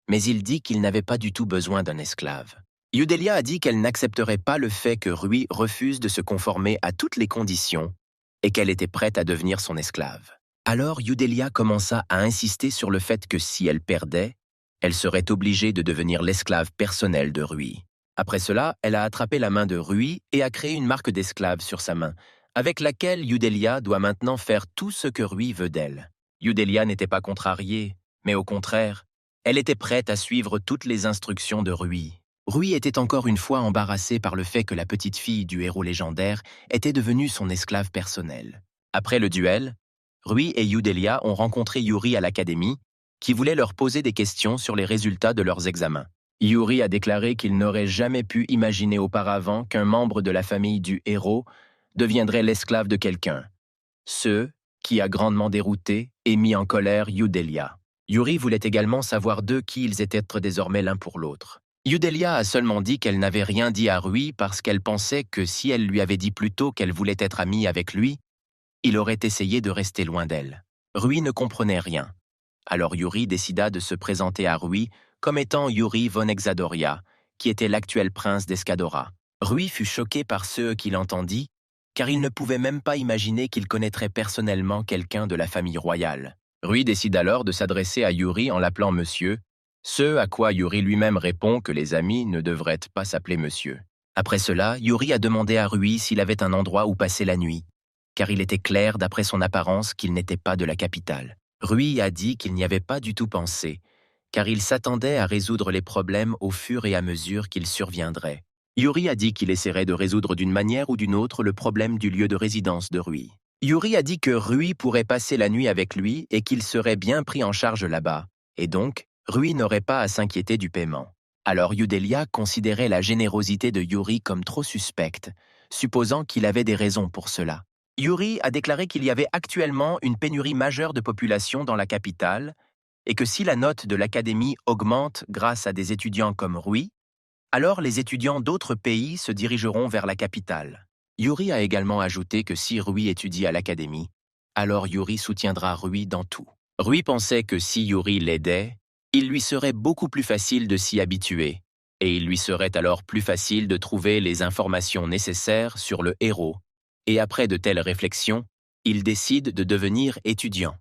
mais il dit qu'il n'avait pas du tout besoin d'un esclave. Yudelia a dit qu'elle n'accepterait pas le fait que Rui refuse de se conformer à toutes les conditions et qu'elle était prête à devenir son esclave. Alors Yudelia commença à insister sur le fait que si elle perdait, elle serait obligée de devenir l'esclave personnelle de Rui. Après cela, elle a attrapé la main de Rui et a créé une marque d'esclave sur sa main, avec laquelle Yudelia doit maintenant faire tout ce que Rui veut d'elle. Yudelia n'était pas contrariée, mais au contraire, elle était prête à suivre toutes les instructions de Rui. Rui était encore une fois embarrassé par le fait que la petite fille du héros légendaire était devenue son esclave personnelle. Après le duel, Rui et Yudelia ont rencontré Yuri à l'académie, qui voulait leur poser des questions sur les résultats de leurs examens. Yuri a déclaré qu'il n'aurait jamais pu imaginer auparavant qu'un membre de la famille du héros deviendrait l'esclave de quelqu'un, ce qui a grandement dérouté et mis en colère Yudelia. Yuri voulait également savoir d'eux qui ils étaient désormais l'un pour l'autre. Yudelia a seulement dit qu'elle n'avait rien dit à Rui parce qu'elle pensait que si elle lui avait dit plus tôt qu'elle voulait être amie avec lui, il aurait essayé de rester loin d'elle. Rui ne comprenait rien. Alors Yuri décida de se présenter à Rui comme étant Yuri von Exadoria, qui était l'actuel prince d'Escadora. Rui fut choqué par ce qu'il entendit, car il ne pouvait même pas imaginer qu'il connaîtrait personnellement quelqu'un de la famille royale. Rui décide alors de s'adresser à Yuri en l'appelant monsieur, ce à quoi Yuri lui-même répond que les amis ne devraient pas s'appeler monsieur. Après cela, Yuri a demandé à Rui s'il avait un endroit où passer la nuit, car il était clair d'après son apparence qu'il n'était pas de la capitale. Rui a dit qu'il n'y avait pas du tout pensé, car il s'attendait à résoudre les problèmes au fur et à mesure qu'ils surviendraient. Yuri a dit qu'il essaierait de résoudre d'une manière ou d'une autre le problème du lieu de résidence de Rui. Yuri a dit que Rui pourrait passer la nuit avec lui et qu'il serait bien pris en charge là-bas, et donc, Rui n'aurait pas à s'inquiéter du paiement. Alors Yudelia considérait la générosité de Yuri comme trop suspecte, supposant qu'il avait des raisons pour cela. Yuri a déclaré qu'il y avait actuellement une pénurie majeure de population dans la capitale et que si la note de l'académie augmente grâce à des étudiants comme Rui, alors les étudiants d'autres pays se dirigeront vers la capitale. Yuri a également ajouté que si Rui étudie à l'académie, alors Yuri soutiendra Rui dans tout. Rui pensait que si Yuri l'aidait, il lui serait beaucoup plus facile de s'y habituer, et il lui serait alors plus facile de trouver les informations nécessaires sur le héros. Et après de telles réflexions, il décide de devenir étudiant.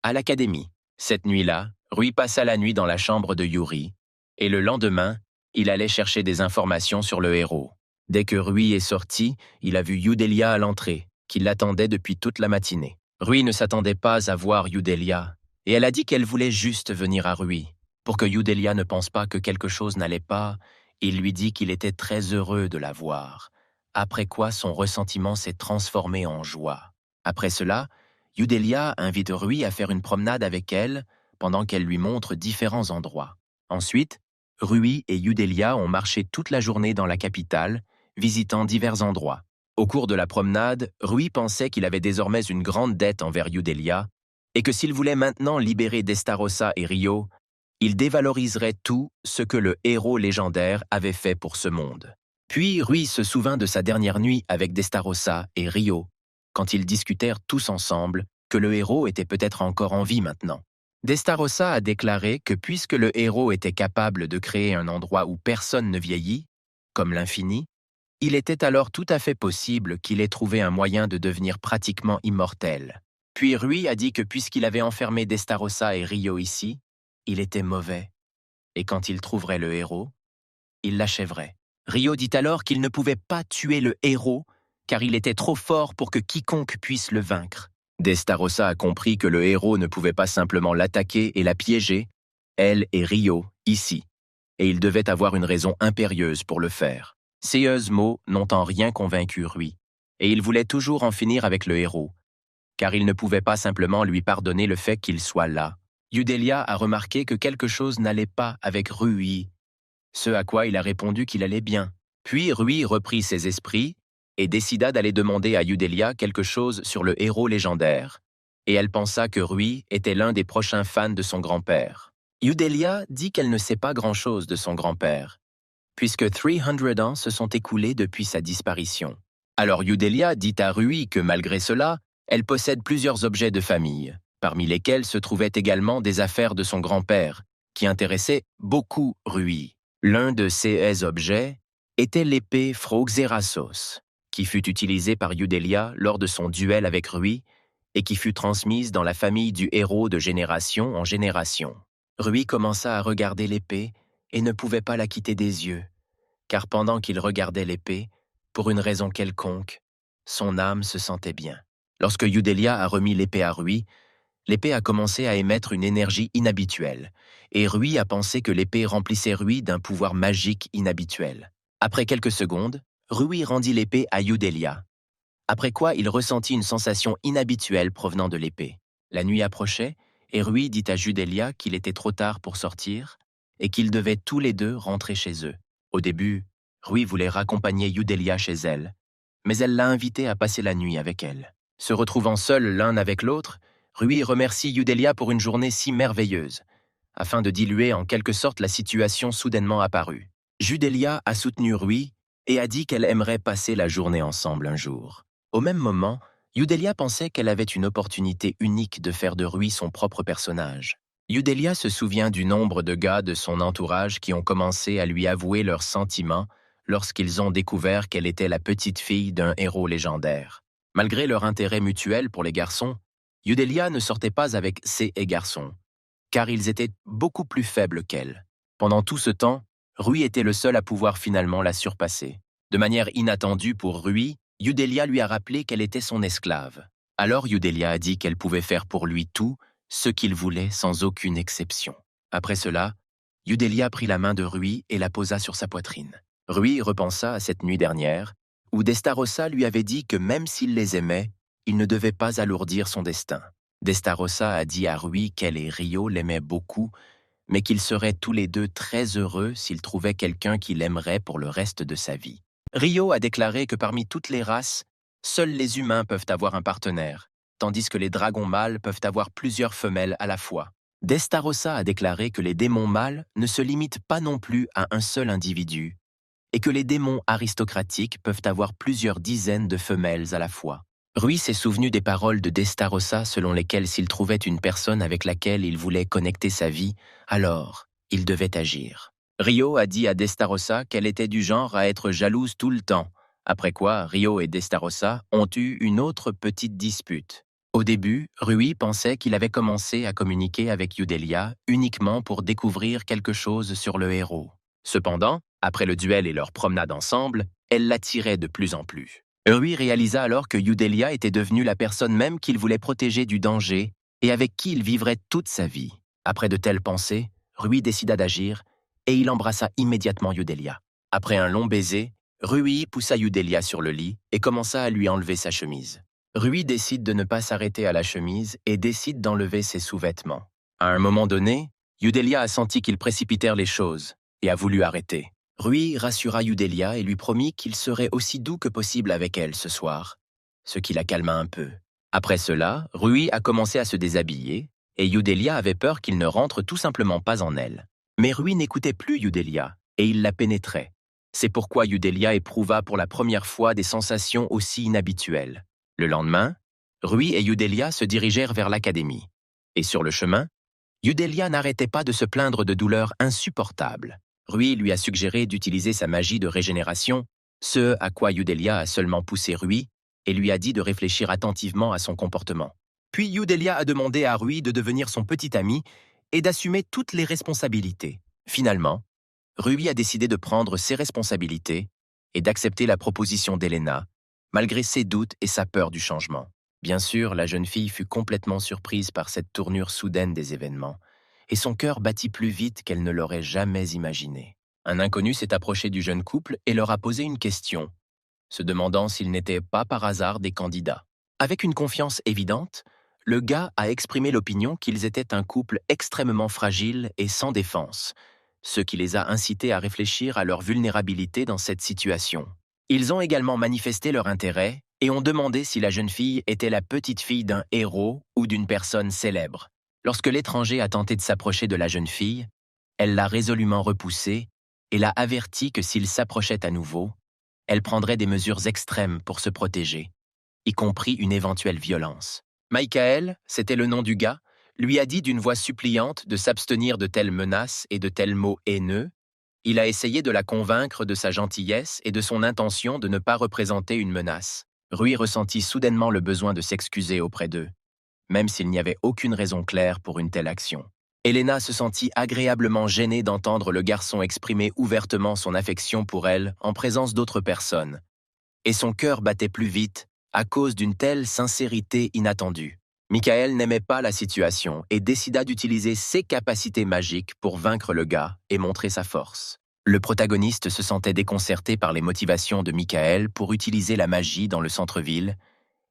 À l'académie, cette nuit-là, Rui passa la nuit dans la chambre de Yuri, et le lendemain, il allait chercher des informations sur le héros. Dès que Rui est sorti, il a vu Youdelia à l'entrée, qui l'attendait depuis toute la matinée. Rui ne s'attendait pas à voir Youdelia, et elle a dit qu'elle voulait juste venir à Rui. Pour que Youdelia ne pense pas que quelque chose n'allait pas, il lui dit qu'il était très heureux de la voir, après quoi son ressentiment s'est transformé en joie. Après cela, Youdelia invite Rui à faire une promenade avec elle pendant qu'elle lui montre différents endroits. Ensuite, Rui et Youdelia ont marché toute la journée dans la capitale, visitant divers endroits. Au cours de la promenade, Rui pensait qu'il avait désormais une grande dette envers Youdelia et que s'il voulait maintenant libérer Destarossa et Rio, il dévaloriserait tout ce que le héros légendaire avait fait pour ce monde. Puis Rui se souvint de sa dernière nuit avec Destarossa et Rio, quand ils discutèrent tous ensemble que le héros était peut-être encore en vie maintenant. Destarossa a déclaré que puisque le héros était capable de créer un endroit où personne ne vieillit, comme l'infini, il était alors tout à fait possible qu'il ait trouvé un moyen de devenir pratiquement immortel. Puis Rui a dit que puisqu'il avait enfermé Destarossa et Rio ici, il était mauvais, et quand il trouverait le héros, il l'achèverait. Rio dit alors qu'il ne pouvait pas tuer le héros, car il était trop fort pour que quiconque puisse le vaincre. Destarossa a compris que le héros ne pouvait pas simplement l'attaquer et la piéger, elle et Rio, ici, et il devait avoir une raison impérieuse pour le faire. Ces mots n'ont en rien convaincu Rui, et il voulait toujours en finir avec le héros, car il ne pouvait pas simplement lui pardonner le fait qu'il soit là. Youdelia a remarqué que quelque chose n'allait pas avec Rui, ce à quoi il a répondu qu'il allait bien. Puis Rui reprit ses esprits et décida d'aller demander à Youdelia quelque chose sur le héros légendaire, et elle pensa que Rui était l'un des prochains fans de son grand-père. Youdelia dit qu'elle ne sait pas grand-chose de son grand-père, puisque 300 ans se sont écoulés depuis sa disparition. Alors Youdelia dit à Rui que malgré cela, elle possède plusieurs objets de famille, parmi lesquels se trouvaient également des affaires de son grand-père, qui intéressaient beaucoup Rui. L'un de ces objets était l'épée Phroxerasos, qui fut utilisée par Youdelia lors de son duel avec Rui et qui fut transmise dans la famille du héros de génération en génération. Rui commença à regarder l'épée et ne pouvait pas la quitter des yeux, car pendant qu'il regardait l'épée, pour une raison quelconque, son âme se sentait bien. Lorsque Youdelia a remis l'épée à Rui, l'épée a commencé à émettre une énergie inhabituelle, et Rui a pensé que l'épée remplissait Rui d'un pouvoir magique inhabituel. Après quelques secondes, Rui rendit l'épée à Youdelia, après quoi il ressentit une sensation inhabituelle provenant de l'épée. La nuit approchait, et Rui dit à Youdelia qu'il était trop tard pour sortir, et qu'ils devaient tous les deux rentrer chez eux. Au début, Rui voulait raccompagner Youdelia chez elle, mais elle l'a invité à passer la nuit avec elle. Se retrouvant seuls l'un avec l'autre, Rui remercie Youdelia pour une journée si merveilleuse, afin de diluer en quelque sorte la situation soudainement apparue. Youdelia a soutenu Rui et a dit qu'elle aimerait passer la journée ensemble un jour. Au même moment, Youdelia pensait qu'elle avait une opportunité unique de faire de Rui son propre personnage. Youdelia se souvient du nombre de gars de son entourage qui ont commencé à lui avouer leurs sentiments lorsqu'ils ont découvert qu'elle était la petite fille d'un héros légendaire. Malgré leur intérêt mutuel pour les garçons, Youdelia ne sortait pas avec ces garçons, car ils étaient beaucoup plus faibles qu'elle. Pendant tout ce temps, Rui était le seul à pouvoir finalement la surpasser. De manière inattendue pour Rui, Youdelia lui a rappelé qu'elle était son esclave. Alors Youdelia a dit qu'elle pouvait faire pour lui tout ce qu'il voulait sans aucune exception. Après cela, Youdelia prit la main de Rui et la posa sur sa poitrine. Rui repensa à cette nuit dernière, où Destarossa lui avait dit que même s'il les aimait, il ne devait pas alourdir son destin. Destarossa a dit à Rui qu'elle et Rio l'aimaient beaucoup, mais qu'ils seraient tous les deux très heureux s'ils trouvaient quelqu'un qui l'aimerait pour le reste de sa vie. Rio a déclaré que parmi toutes les races, Seuls les humains peuvent avoir un partenaire, tandis que les dragons mâles peuvent avoir plusieurs femelles à la fois. Destarossa a déclaré que les démons mâles ne se limitent pas non plus à un seul individu, et que les démons aristocratiques peuvent avoir plusieurs dizaines de femelles à la fois. Rui s'est souvenu des paroles de Destarossa selon lesquelles s'il trouvait une personne avec laquelle il voulait connecter sa vie, alors il devait agir. Rio a dit à Destarossa qu'elle était du genre à être jalouse tout le temps, après quoi Rio et Destarossa ont eu une autre petite dispute. Au début, Rui pensait qu'il avait commencé à communiquer avec Youdelia uniquement pour découvrir quelque chose sur le héros. Cependant, après le duel et leur promenade ensemble, elle l'attirait de plus en plus. Rui réalisa alors que Youdelia était devenue la personne même qu'il voulait protéger du danger et avec qui il vivrait toute sa vie. Après de telles pensées, Rui décida d'agir et il embrassa immédiatement Youdelia. Après un long baiser, Rui poussa Youdelia sur le lit et commença à lui enlever sa chemise. Rui décide de ne pas s'arrêter à la chemise et décide d'enlever ses sous-vêtements. À un moment donné, Youdelia a senti qu'ils précipitèrent les choses et a voulu arrêter. Rui rassura Youdelia et lui promit qu'il serait aussi doux que possible avec elle ce soir, ce qui la calma un peu. Après cela, Rui a commencé à se déshabiller et Youdelia avait peur qu'il ne rentre tout simplement pas en elle. Mais Rui n'écoutait plus Youdelia et il la pénétrait. C'est pourquoi Youdelia éprouva pour la première fois des sensations aussi inhabituelles. Le lendemain, Rui et Youdelia se dirigèrent vers l'académie. Et sur le chemin, Youdelia n'arrêtait pas de se plaindre de douleurs insupportables. Rui lui a suggéré d'utiliser sa magie de régénération, ce à quoi Youdelia a seulement poussé Rui et lui a dit de réfléchir attentivement à son comportement. Puis Youdelia a demandé à Rui de devenir son petit ami et d'assumer toutes les responsabilités. Finalement, Rui a décidé de prendre ses responsabilités et d'accepter la proposition d'Elena, malgré ses doutes et sa peur du changement. Bien sûr, la jeune fille fut complètement surprise par cette tournure soudaine des événements, et son cœur battit plus vite qu'elle ne l'aurait jamais imaginé. Un inconnu s'est approché du jeune couple et leur a posé une question, se demandant s'ils n'étaient pas par hasard des candidats. Avec une confiance évidente, le gars a exprimé l'opinion qu'ils étaient un couple extrêmement fragile et sans défense, ce qui les a incités à réfléchir à leur vulnérabilité dans cette situation. Ils ont également manifesté leur intérêt et ont demandé si la jeune fille était la petite fille d'un héros ou d'une personne célèbre. Lorsque l'étranger a tenté de s'approcher de la jeune fille, elle l'a résolument repoussé et l'a averti que s'il s'approchait à nouveau, elle prendrait des mesures extrêmes pour se protéger, y compris une éventuelle violence. Michael, c'était le nom du gars, lui a dit d'une voix suppliante de s'abstenir de telles menaces et de tels mots haineux. Il a essayé de la convaincre de sa gentillesse et de son intention de ne pas représenter une menace. Rui ressentit soudainement le besoin de s'excuser auprès d'eux, même s'il n'y avait aucune raison claire pour une telle action. Elena se sentit agréablement gênée d'entendre le garçon exprimer ouvertement son affection pour elle en présence d'autres personnes, et son cœur battait plus vite à cause d'une telle sincérité inattendue. Michael n'aimait pas la situation et décida d'utiliser ses capacités magiques pour vaincre le gars et montrer sa force. Le protagoniste se sentait déconcerté par les motivations de Michael pour utiliser la magie dans le centre-ville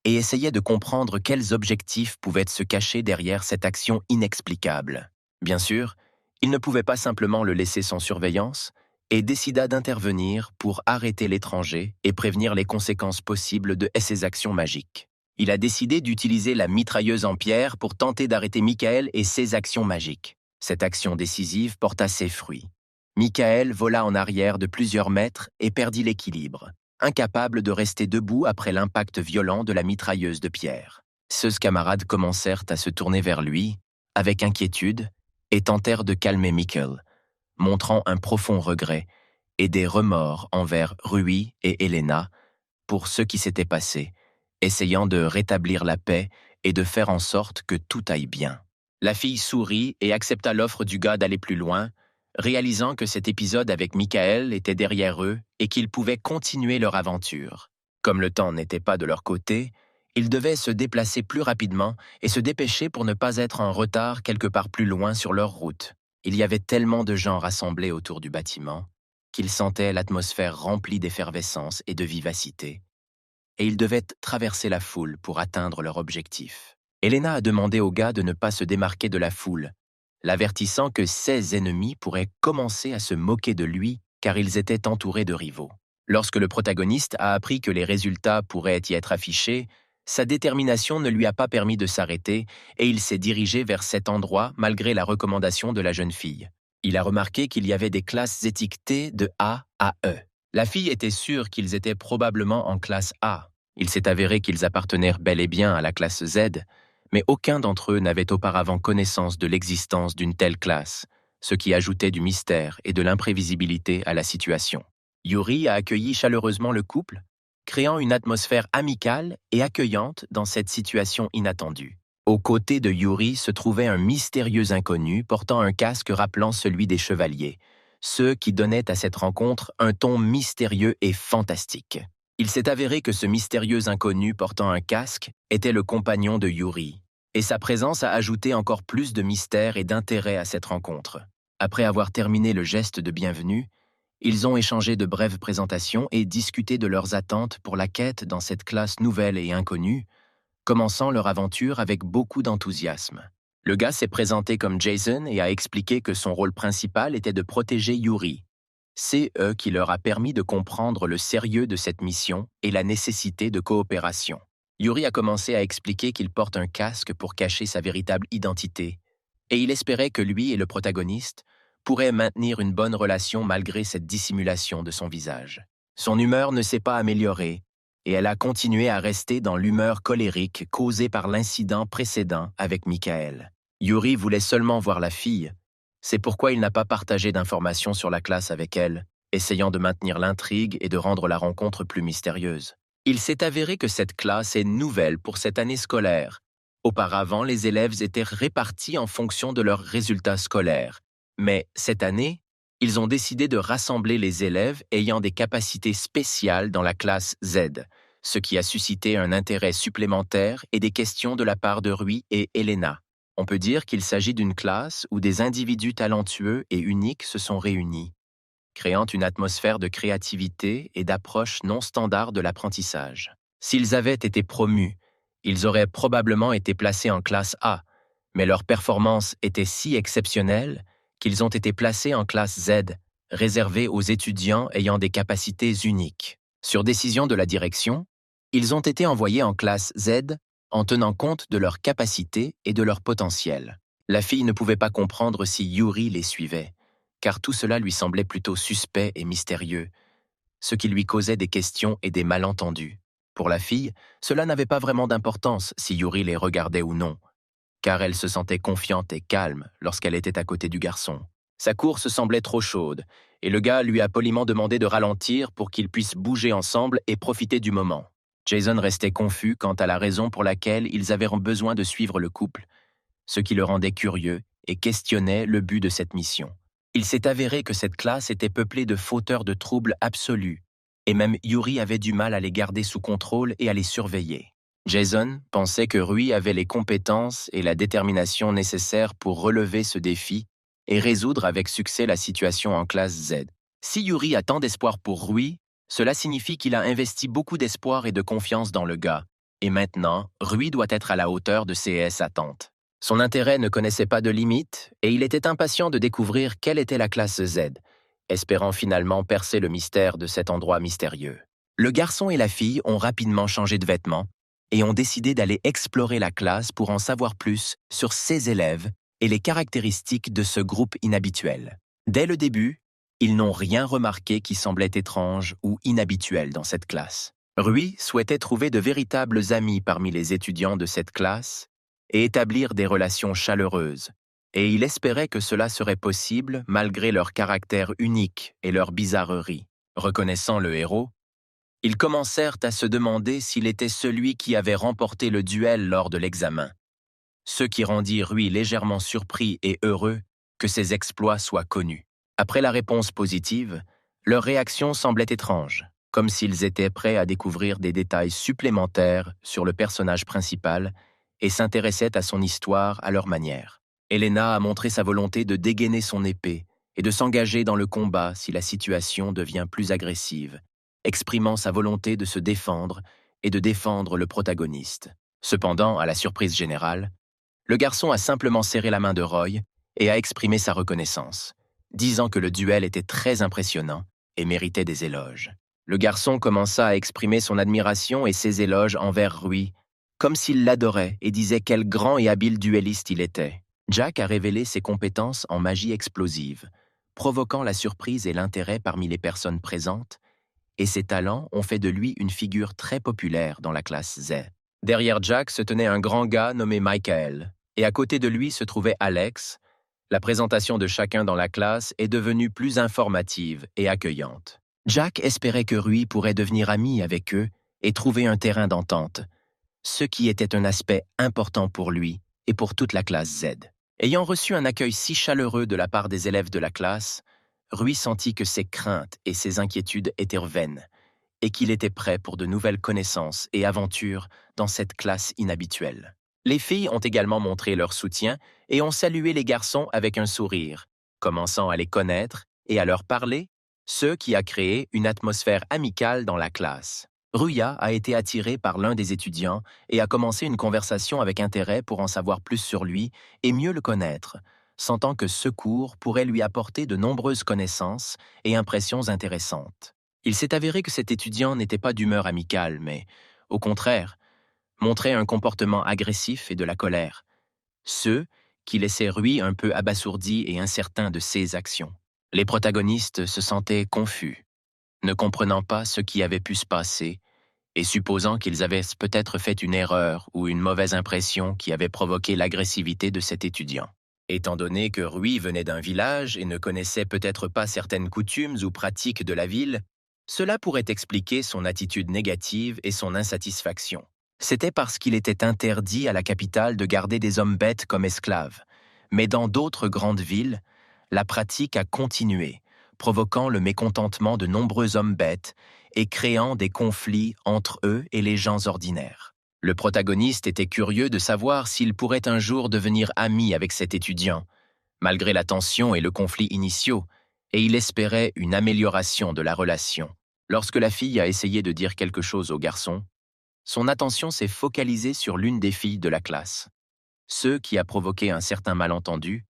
et essayait de comprendre quels objectifs pouvaient se cacher derrière cette action inexplicable. Bien sûr, il ne pouvait pas simplement le laisser sans surveillance et décida d'intervenir pour arrêter l'étranger et prévenir les conséquences possibles de ses actions magiques. Il a décidé d'utiliser la mitrailleuse en pierre pour tenter d'arrêter Michael et ses actions magiques. Cette action décisive porta ses fruits. Michael vola en arrière de plusieurs mètres et perdit l'équilibre, incapable de rester debout après l'impact violent de la mitrailleuse de pierre. Ses camarades commencèrent à se tourner vers lui, avec inquiétude, et tentèrent de calmer Michael, montrant un profond regret et des remords envers Rui et Elena pour ce qui s'était passé, essayant de rétablir la paix et de faire en sorte que tout aille bien. La fille sourit et accepta l'offre du gars d'aller plus loin, réalisant que cet épisode avec Michael était derrière eux et qu'ils pouvaient continuer leur aventure. Comme le temps n'était pas de leur côté, ils devaient se déplacer plus rapidement et se dépêcher pour ne pas être en retard quelque part plus loin sur leur route. Il y avait tellement de gens rassemblés autour du bâtiment qu'ils sentaient l'atmosphère remplie d'effervescence et de vivacité, et ils devaient traverser la foule pour atteindre leur objectif. Elena a demandé au gars de ne pas se démarquer de la foule, l'avertissant que ses ennemis pourraient commencer à se moquer de lui car ils étaient entourés de rivaux. Lorsque le protagoniste a appris que les résultats pourraient y être affichés, sa détermination ne lui a pas permis de s'arrêter et il s'est dirigé vers cet endroit malgré la recommandation de la jeune fille. Il a remarqué qu'il y avait des classes étiquetées de A à E. La fille était sûre qu'ils étaient probablement en classe A. Il s'est avéré qu'ils appartenaient bel et bien à la classe Z, mais aucun d'entre eux n'avait auparavant connaissance de l'existence d'une telle classe, ce qui ajoutait du mystère et de l'imprévisibilité à la situation. Yuri a accueilli chaleureusement le couple, créant une atmosphère amicale et accueillante dans cette situation inattendue. Aux côtés de Yuri se trouvait un mystérieux inconnu portant un casque rappelant celui des chevaliers, ce qui donnait à cette rencontre un ton mystérieux et fantastique. Il s'est avéré que ce mystérieux inconnu portant un casque était le compagnon de Yuri, et sa présence a ajouté encore plus de mystère et d'intérêt à cette rencontre. Après avoir terminé le geste de bienvenue, ils ont échangé de brèves présentations et discuté de leurs attentes pour la quête dans cette classe nouvelle et inconnue, commençant leur aventure avec beaucoup d'enthousiasme. Le gars s'est présenté comme Jason et a expliqué que son rôle principal était de protéger Yuri. C'est eux qui leur a permis de comprendre le sérieux de cette mission et la nécessité de coopération. Yuri a commencé à expliquer qu'il porte un casque pour cacher sa véritable identité, et il espérait que lui et le protagoniste pourraient maintenir une bonne relation malgré cette dissimulation de son visage. Son humeur ne s'est pas améliorée, et elle a continué à rester dans l'humeur colérique causée par l'incident précédent avec Michael. Yuri voulait seulement voir la fille, c'est pourquoi il n'a pas partagé d'informations sur la classe avec elle, essayant de maintenir l'intrigue et de rendre la rencontre plus mystérieuse. Il s'est avéré que cette classe est nouvelle pour cette année scolaire. Auparavant, les élèves étaient répartis en fonction de leurs résultats scolaires, mais cette année, ils ont décidé de rassembler les élèves ayant des capacités spéciales dans la classe Z, ce qui a suscité un intérêt supplémentaire et des questions de la part de Rui et Elena. On peut dire qu'il s'agit d'une classe où des individus talentueux et uniques se sont réunis, créant une atmosphère de créativité et d'approche non standard de l'apprentissage. S'ils avaient été promus, ils auraient probablement été placés en classe A, mais leur performance était si exceptionnelle qu'ils ont été placés en classe Z, réservée aux étudiants ayant des capacités uniques. Sur décision de la direction, ils ont été envoyés en classe Z en tenant compte de leurs capacités et de leur potentiel. La fille ne pouvait pas comprendre si Yuri les suivait, car tout cela lui semblait plutôt suspect et mystérieux, ce qui lui causait des questions et des malentendus. Pour la fille, cela n'avait pas vraiment d'importance si Yuri les regardait ou non, car elle se sentait confiante et calme lorsqu'elle était à côté du garçon. Sa course semblait trop chaude, et le gars lui a poliment demandé de ralentir pour qu'ils puissent bouger ensemble et profiter du moment. Jason restait confus quant à la raison pour laquelle ils avaient besoin de suivre le couple, ce qui le rendait curieux et questionnait le but de cette mission. Il s'est avéré que cette classe était peuplée de fauteurs de troubles absolus, et même Yuri avait du mal à les garder sous contrôle et à les surveiller. Jason pensait que Rui avait les compétences et la détermination nécessaires pour relever ce défi et résoudre avec succès la situation en classe Z. Si Yuri a tant d'espoir pour Rui, cela signifie qu'il a investi beaucoup d'espoir et de confiance dans le gars, et maintenant, Rui doit être à la hauteur de ses attentes. Son intérêt ne connaissait pas de limites, et il était impatient de découvrir quelle était la classe Z, espérant finalement percer le mystère de cet endroit mystérieux. Le garçon et la fille ont rapidement changé de vêtements, et ont décidé d'aller explorer la classe pour en savoir plus sur ces élèves et les caractéristiques de ce groupe inhabituel. Dès le début, ils n'ont rien remarqué qui semblait étrange ou inhabituel dans cette classe. Rui souhaitait trouver de véritables amis parmi les étudiants de cette classe et établir des relations chaleureuses, et il espérait que cela serait possible malgré leur caractère unique et leur bizarrerie. Reconnaissant le héros, ils commencèrent à se demander s'il était celui qui avait remporté le duel lors de l'examen, ce qui rendit Rui légèrement surpris et heureux que ses exploits soient connus. Après la réponse positive, leur réaction semblait étrange, comme s'ils étaient prêts à découvrir des détails supplémentaires sur le personnage principal et s'intéressaient à son histoire à leur manière. Elena a montré sa volonté de dégainer son épée et de s'engager dans le combat si la situation devient plus agressive, exprimant sa volonté de se défendre et de défendre le protagoniste. Cependant, à la surprise générale, le garçon a simplement serré la main de Roy et a exprimé sa reconnaissance, disant que le duel était très impressionnant et méritait des éloges. Le garçon commença à exprimer son admiration et ses éloges envers Rui, comme s'il l'adorait et disait quel grand et habile duelliste il était. Jack a révélé ses compétences en magie explosive, provoquant la surprise et l'intérêt parmi les personnes présentes, et ses talents ont fait de lui une figure très populaire dans la classe Z. Derrière Jack se tenait un grand gars nommé Michael, et à côté de lui se trouvait Alex. La présentation de chacun dans la classe est devenue plus informative et accueillante. Jack espérait que Rui pourrait devenir ami avec eux et trouver un terrain d'entente, ce qui était un aspect important pour lui et pour toute la classe Z. Ayant reçu un accueil si chaleureux de la part des élèves de la classe, Rui sentit que ses craintes et ses inquiétudes étaient vaines et qu'il était prêt pour de nouvelles connaissances et aventures dans cette classe inhabituelle. Les filles ont également montré leur soutien et ont salué les garçons avec un sourire, commençant à les connaître et à leur parler, ce qui a créé une atmosphère amicale dans la classe. Ruya a été attiré par l'un des étudiants et a commencé une conversation avec intérêt pour en savoir plus sur lui et mieux le connaître, sentant que ce cours pourrait lui apporter de nombreuses connaissances et impressions intéressantes. Il s'est avéré que cet étudiant n'était pas d'humeur amicale, mais, au contraire, montrait un comportement agressif et de la colère, ce qui laissait Rui un peu abasourdi et incertain de ses actions. Les protagonistes se sentaient confus, ne comprenant pas ce qui avait pu se passer et supposant qu'ils avaient peut-être fait une erreur ou une mauvaise impression qui avait provoqué l'agressivité de cet étudiant. Étant donné que Rui venait d'un village et ne connaissait peut-être pas certaines coutumes ou pratiques de la ville, cela pourrait expliquer son attitude négative et son insatisfaction. C'était parce qu'il était interdit à la capitale de garder des hommes bêtes comme esclaves. Mais dans d'autres grandes villes, la pratique a continué, provoquant le mécontentement de nombreux hommes bêtes et créant des conflits entre eux et les gens ordinaires. Le protagoniste était curieux de savoir s'il pourrait un jour devenir ami avec cet étudiant, malgré la tension et le conflit initiaux, et il espérait une amélioration de la relation. Lorsque la fille a essayé de dire quelque chose au garçon, son attention s'est focalisée sur l'une des filles de la classe, ce qui a provoqué un certain malentendu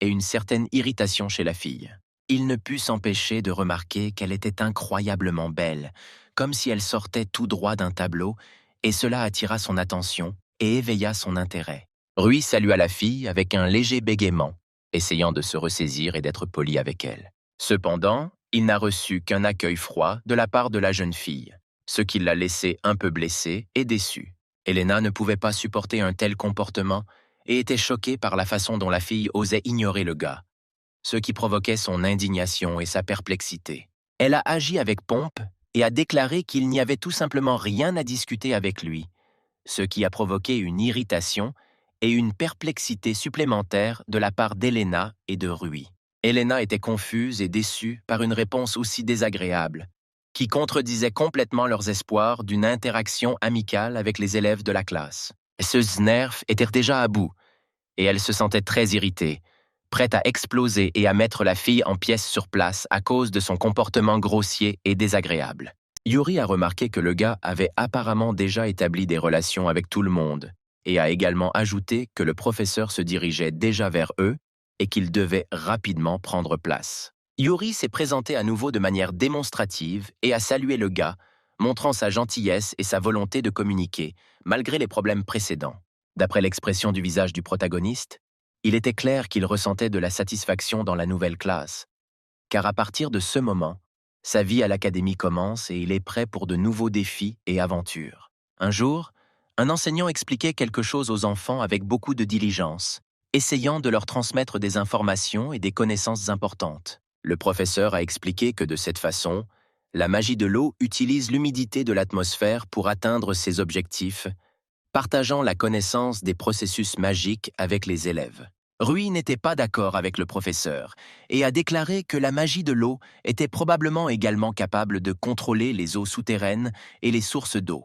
et une certaine irritation chez la fille. Il ne put s'empêcher de remarquer qu'elle était incroyablement belle, comme si elle sortait tout droit d'un tableau, et cela attira son attention et éveilla son intérêt. Rui salua la fille avec un léger bégaiement, essayant de se ressaisir et d'être poli avec elle. Cependant, il n'a reçu qu'un accueil froid de la part de la jeune fille, ce qui l'a laissé un peu blessé et déçu. Elena ne pouvait pas supporter un tel comportement et était choquée par la façon dont la fille osait ignorer le gars, ce qui provoquait son indignation et sa perplexité. Elle a agi avec pompe et a déclaré qu'il n'y avait tout simplement rien à discuter avec lui, ce qui a provoqué une irritation et une perplexité supplémentaire de la part d'Elena et de Rui. Elena était confuse et déçue par une réponse aussi désagréable, qui contredisait complètement leurs espoirs d'une interaction amicale avec les élèves de la classe. Ses nerfs étaient déjà à bout, et elle se sentait très irritée, prête à exploser et à mettre la fille en pièces sur place à cause de son comportement grossier et désagréable. Yuri a remarqué que le gars avait apparemment déjà établi des relations avec tout le monde et a également ajouté que le professeur se dirigeait déjà vers eux et qu'il devait rapidement prendre place. Yuri s'est présenté à nouveau de manière démonstrative et a salué le gars, montrant sa gentillesse et sa volonté de communiquer, malgré les problèmes précédents. D'après l'expression du visage du protagoniste, il était clair qu'il ressentait de la satisfaction dans la nouvelle classe, car à partir de ce moment, sa vie à l'académie commence et il est prêt pour de nouveaux défis et aventures. Un jour, un enseignant expliquait quelque chose aux enfants avec beaucoup de diligence, essayant de leur transmettre des informations et des connaissances importantes. Le professeur a expliqué que de cette façon, la magie de l'eau utilise l'humidité de l'atmosphère pour atteindre ses objectifs, partageant la connaissance des processus magiques avec les élèves. Rui n'était pas d'accord avec le professeur et a déclaré que la magie de l'eau était probablement également capable de contrôler les eaux souterraines et les sources d'eau,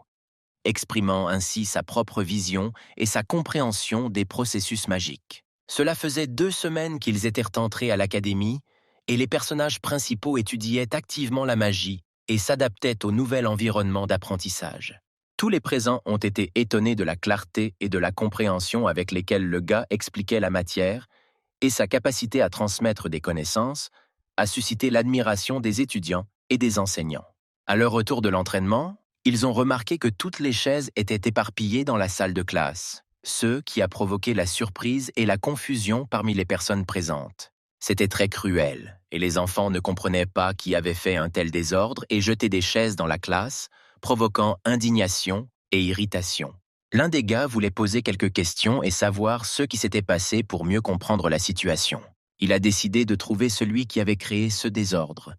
exprimant ainsi sa propre vision et sa compréhension des processus magiques. Cela faisait 2 semaines qu'ils étaient entrés à l'académie et les personnages principaux étudiaient activement la magie et s'adaptaient au nouvel environnement d'apprentissage. Tous les présents ont été étonnés de la clarté et de la compréhension avec lesquelles le gars expliquait la matière et sa capacité à transmettre des connaissances a suscité l'admiration des étudiants et des enseignants. À leur retour de l'entraînement, ils ont remarqué que toutes les chaises étaient éparpillées dans la salle de classe, ce qui a provoqué la surprise et la confusion parmi les personnes présentes. C'était très cruel, et les enfants ne comprenaient pas qui avait fait un tel désordre et jeté des chaises dans la classe, provoquant indignation et irritation. L'un des gars voulait poser quelques questions et savoir ce qui s'était passé pour mieux comprendre la situation. Il a décidé de trouver celui qui avait créé ce désordre,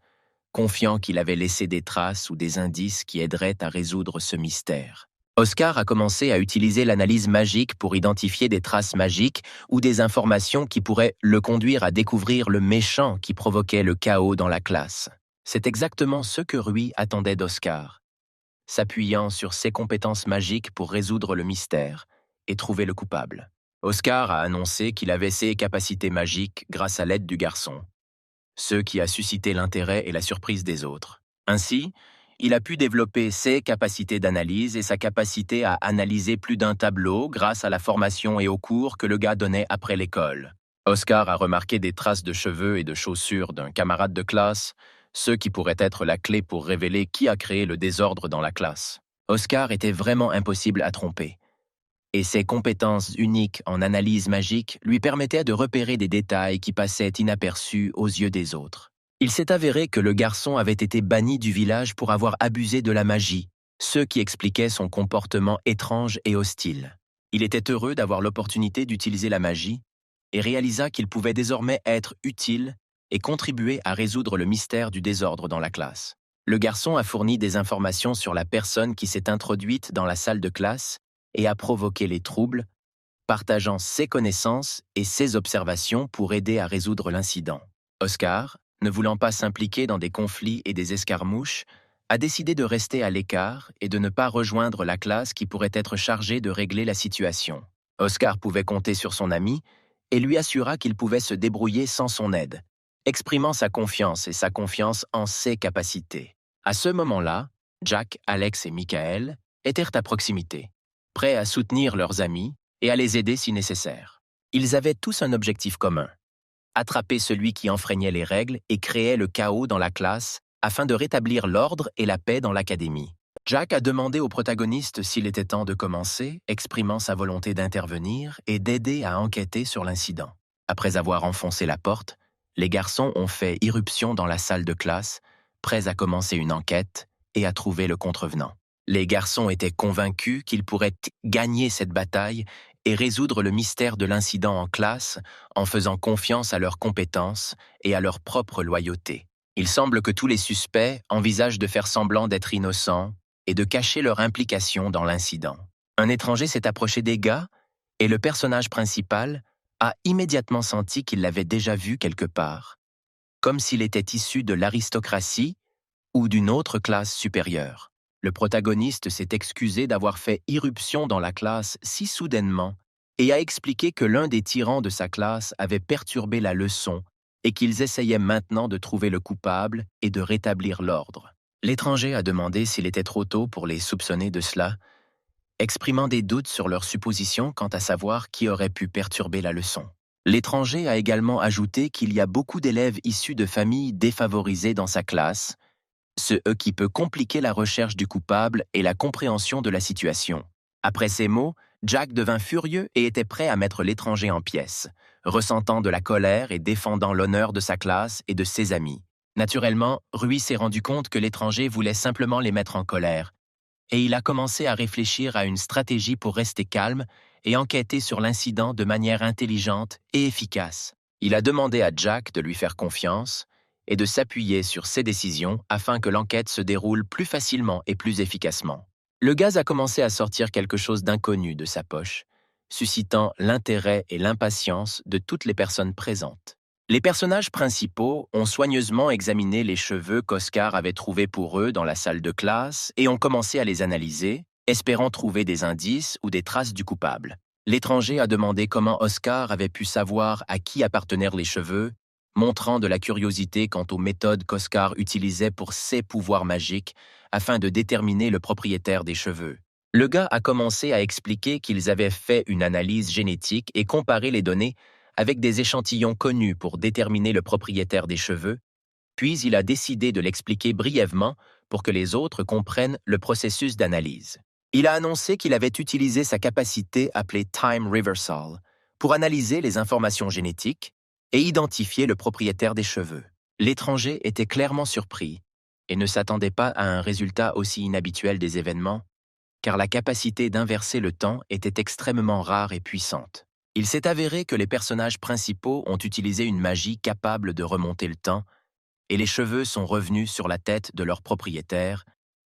confiant qu'il avait laissé des traces ou des indices qui aideraient à résoudre ce mystère. Oscar a commencé à utiliser l'analyse magique pour identifier des traces magiques ou des informations qui pourraient le conduire à découvrir le méchant qui provoquait le chaos dans la classe. C'est exactement ce que Rui attendait d'Oscar, s'appuyant sur ses compétences magiques pour résoudre le mystère et trouver le coupable. Oscar a annoncé qu'il avait ses capacités magiques grâce à l'aide du garçon, ce qui a suscité l'intérêt et la surprise des autres. Ainsi, il a pu développer ses capacités d'analyse et sa capacité à analyser plus d'un tableau grâce à la formation et aux cours que le gars donnait après l'école. Oscar a remarqué des traces de cheveux et de chaussures d'un camarade de classe, ce qui pourrait être la clé pour révéler qui a créé le désordre dans la classe. Oscar était vraiment impossible à tromper, et ses compétences uniques en analyse magique lui permettaient de repérer des détails qui passaient inaperçus aux yeux des autres. Il s'est avéré que le garçon avait été banni du village pour avoir abusé de la magie, ce qui expliquait son comportement étrange et hostile. Il était heureux d'avoir l'opportunité d'utiliser la magie et réalisa qu'il pouvait désormais être utile et contribuer à résoudre le mystère du désordre dans la classe. Le garçon a fourni des informations sur la personne qui s'est introduite dans la salle de classe et a provoqué les troubles, partageant ses connaissances et ses observations pour aider à résoudre l'incident. Oscar, ne voulant pas s'impliquer dans des conflits et des escarmouches, a décidé de rester à l'écart et de ne pas rejoindre la classe qui pourrait être chargée de régler la situation. Oscar pouvait compter sur son ami et lui assura qu'il pouvait se débrouiller sans son aide, exprimant sa confiance en ses capacités. À ce moment-là, Jack, Alex et Michael étaient à proximité, prêts à soutenir leurs amis et à les aider si nécessaire. Ils avaient tous un objectif commun: attraper celui qui enfreignait les règles et créait le chaos dans la classe afin de rétablir l'ordre et la paix dans l'académie. Jack a demandé au protagoniste s'il était temps de commencer, exprimant sa volonté d'intervenir et d'aider à enquêter sur l'incident. Après avoir enfoncé la porte, les garçons ont fait irruption dans la salle de classe, prêts à commencer une enquête et à trouver le contrevenant. Les garçons étaient convaincus qu'ils pourraient gagner cette bataille et résoudre le mystère de l'incident en classe en faisant confiance à leurs compétences et à leur propre loyauté. Il semble que tous les suspects envisagent de faire semblant d'être innocents et de cacher leur implication dans l'incident. Un étranger s'est approché des gars et le personnage principal a immédiatement senti qu'il l'avait déjà vu quelque part, comme s'il était issu de l'aristocratie ou d'une autre classe supérieure. Le protagoniste s'est excusé d'avoir fait irruption dans la classe si soudainement et a expliqué que l'un des tyrans de sa classe avait perturbé la leçon et qu'ils essayaient maintenant de trouver le coupable et de rétablir l'ordre. L'étranger a demandé s'il était trop tôt pour les soupçonner de cela, exprimant des doutes sur leur supposition quant à savoir qui aurait pu perturber la leçon. L'étranger a également ajouté qu'il y a beaucoup d'élèves issus de familles défavorisées dans sa classe, ce qui peut compliquer la recherche du coupable et la compréhension de la situation. Après ces mots, Jack devint furieux et était prêt à mettre l'étranger en pièces, ressentant de la colère et défendant l'honneur de sa classe et de ses amis. Naturellement, Rui s'est rendu compte que l'étranger voulait simplement les mettre en colère, et il a commencé à réfléchir à une stratégie pour rester calme et enquêter sur l'incident de manière intelligente et efficace. Il a demandé à Jack de lui faire confiance et de s'appuyer sur ses décisions afin que l'enquête se déroule plus facilement et plus efficacement. Le gaz a commencé à sortir quelque chose d'inconnu de sa poche, suscitant l'intérêt et l'impatience de toutes les personnes présentes. Les personnages principaux ont soigneusement examiné les cheveux qu'Oscar avait trouvés pour eux dans la salle de classe et ont commencé à les analyser, espérant trouver des indices ou des traces du coupable. L'étranger a demandé comment Oscar avait pu savoir à qui appartenaient les cheveux, montrant de la curiosité quant aux méthodes qu'Oscar utilisait pour ses pouvoirs magiques afin de déterminer le propriétaire des cheveux. Le gars a commencé à expliquer qu'ils avaient fait une analyse génétique et comparé les données avec des échantillons connus pour déterminer le propriétaire des cheveux, puis il a décidé de l'expliquer brièvement pour que les autres comprennent le processus d'analyse. Il a annoncé qu'il avait utilisé sa capacité appelée Time Reversal pour analyser les informations génétiques et identifier le propriétaire des cheveux. L'étranger était clairement surpris et ne s'attendait pas à un résultat aussi inhabituel des événements, car la capacité d'inverser le temps était extrêmement rare et puissante. Il s'est avéré que les personnages principaux ont utilisé une magie capable de remonter le temps, et les cheveux sont revenus sur la tête de leur propriétaire,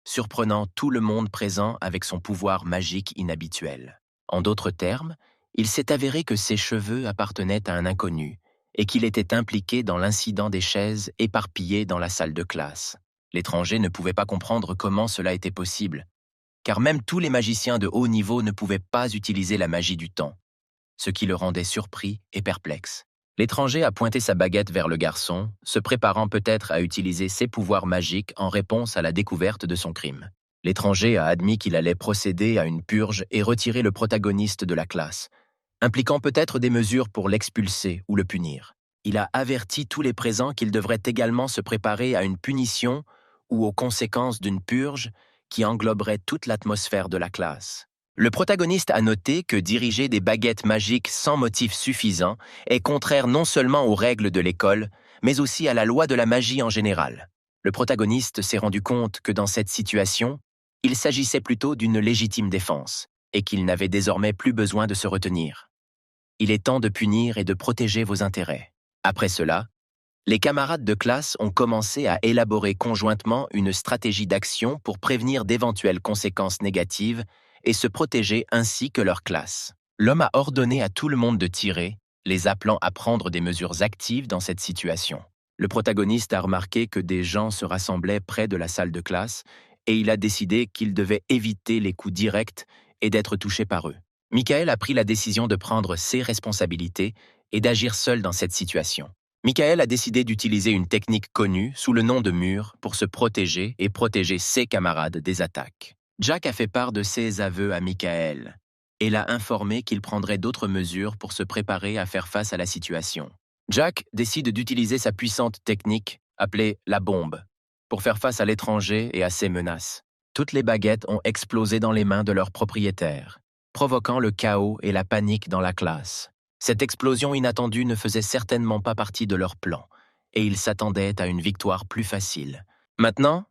surprenant tout le monde présent avec son pouvoir magique inhabituel. En d'autres termes, il s'est avéré que ces cheveux appartenaient à un inconnu et qu'il était impliqué dans l'incident des chaises éparpillées dans la salle de classe. L'étranger ne pouvait pas comprendre comment cela était possible, car même tous les magiciens de haut niveau ne pouvaient pas utiliser la magie du temps, ce qui le rendait surpris et perplexe. L'étranger a pointé sa baguette vers le garçon, se préparant peut-être à utiliser ses pouvoirs magiques en réponse à la découverte de son crime. L'étranger a admis qu'il allait procéder à une purge et retirer le protagoniste de la classe, impliquant peut-être des mesures pour l'expulser ou le punir. Il a averti tous les présents qu'ils devraient également se préparer à une punition ou aux conséquences d'une purge qui engloberait toute l'atmosphère de la classe. Le protagoniste a noté que diriger des baguettes magiques sans motif suffisant est contraire non seulement aux règles de l'école, mais aussi à la loi de la magie en général. Le protagoniste s'est rendu compte que dans cette situation, il s'agissait plutôt d'une légitime défense, et qu'il n'avait désormais plus besoin de se retenir. Il est temps de punir et de protéger vos intérêts. Après cela, les camarades de classe ont commencé à élaborer conjointement une stratégie d'action pour prévenir d'éventuelles conséquences négatives et se protéger ainsi que leur classe. L'homme a ordonné à tout le monde de tirer, les appelant à prendre des mesures actives dans cette situation. Le protagoniste a remarqué que des gens se rassemblaient près de la salle de classe et il a décidé qu'il devait éviter les coups directs et d'être touché par eux. Michael a pris la décision de prendre ses responsabilités et d'agir seul dans cette situation. Michael a décidé d'utiliser une technique connue sous le nom de mur pour se protéger et protéger ses camarades des attaques. Jack a fait part de ses aveux à Michael et l'a informé qu'il prendrait d'autres mesures pour se préparer à faire face à la situation. Jack décide d'utiliser sa puissante technique appelée la bombe pour faire face à l'étranger et à ses menaces. Toutes les baguettes ont explosé dans les mains de leurs propriétaires, provoquant le chaos et la panique dans la classe. Cette explosion inattendue ne faisait certainement pas partie de leur plan, et ils s'attendaient à une victoire plus facile. Maintenant,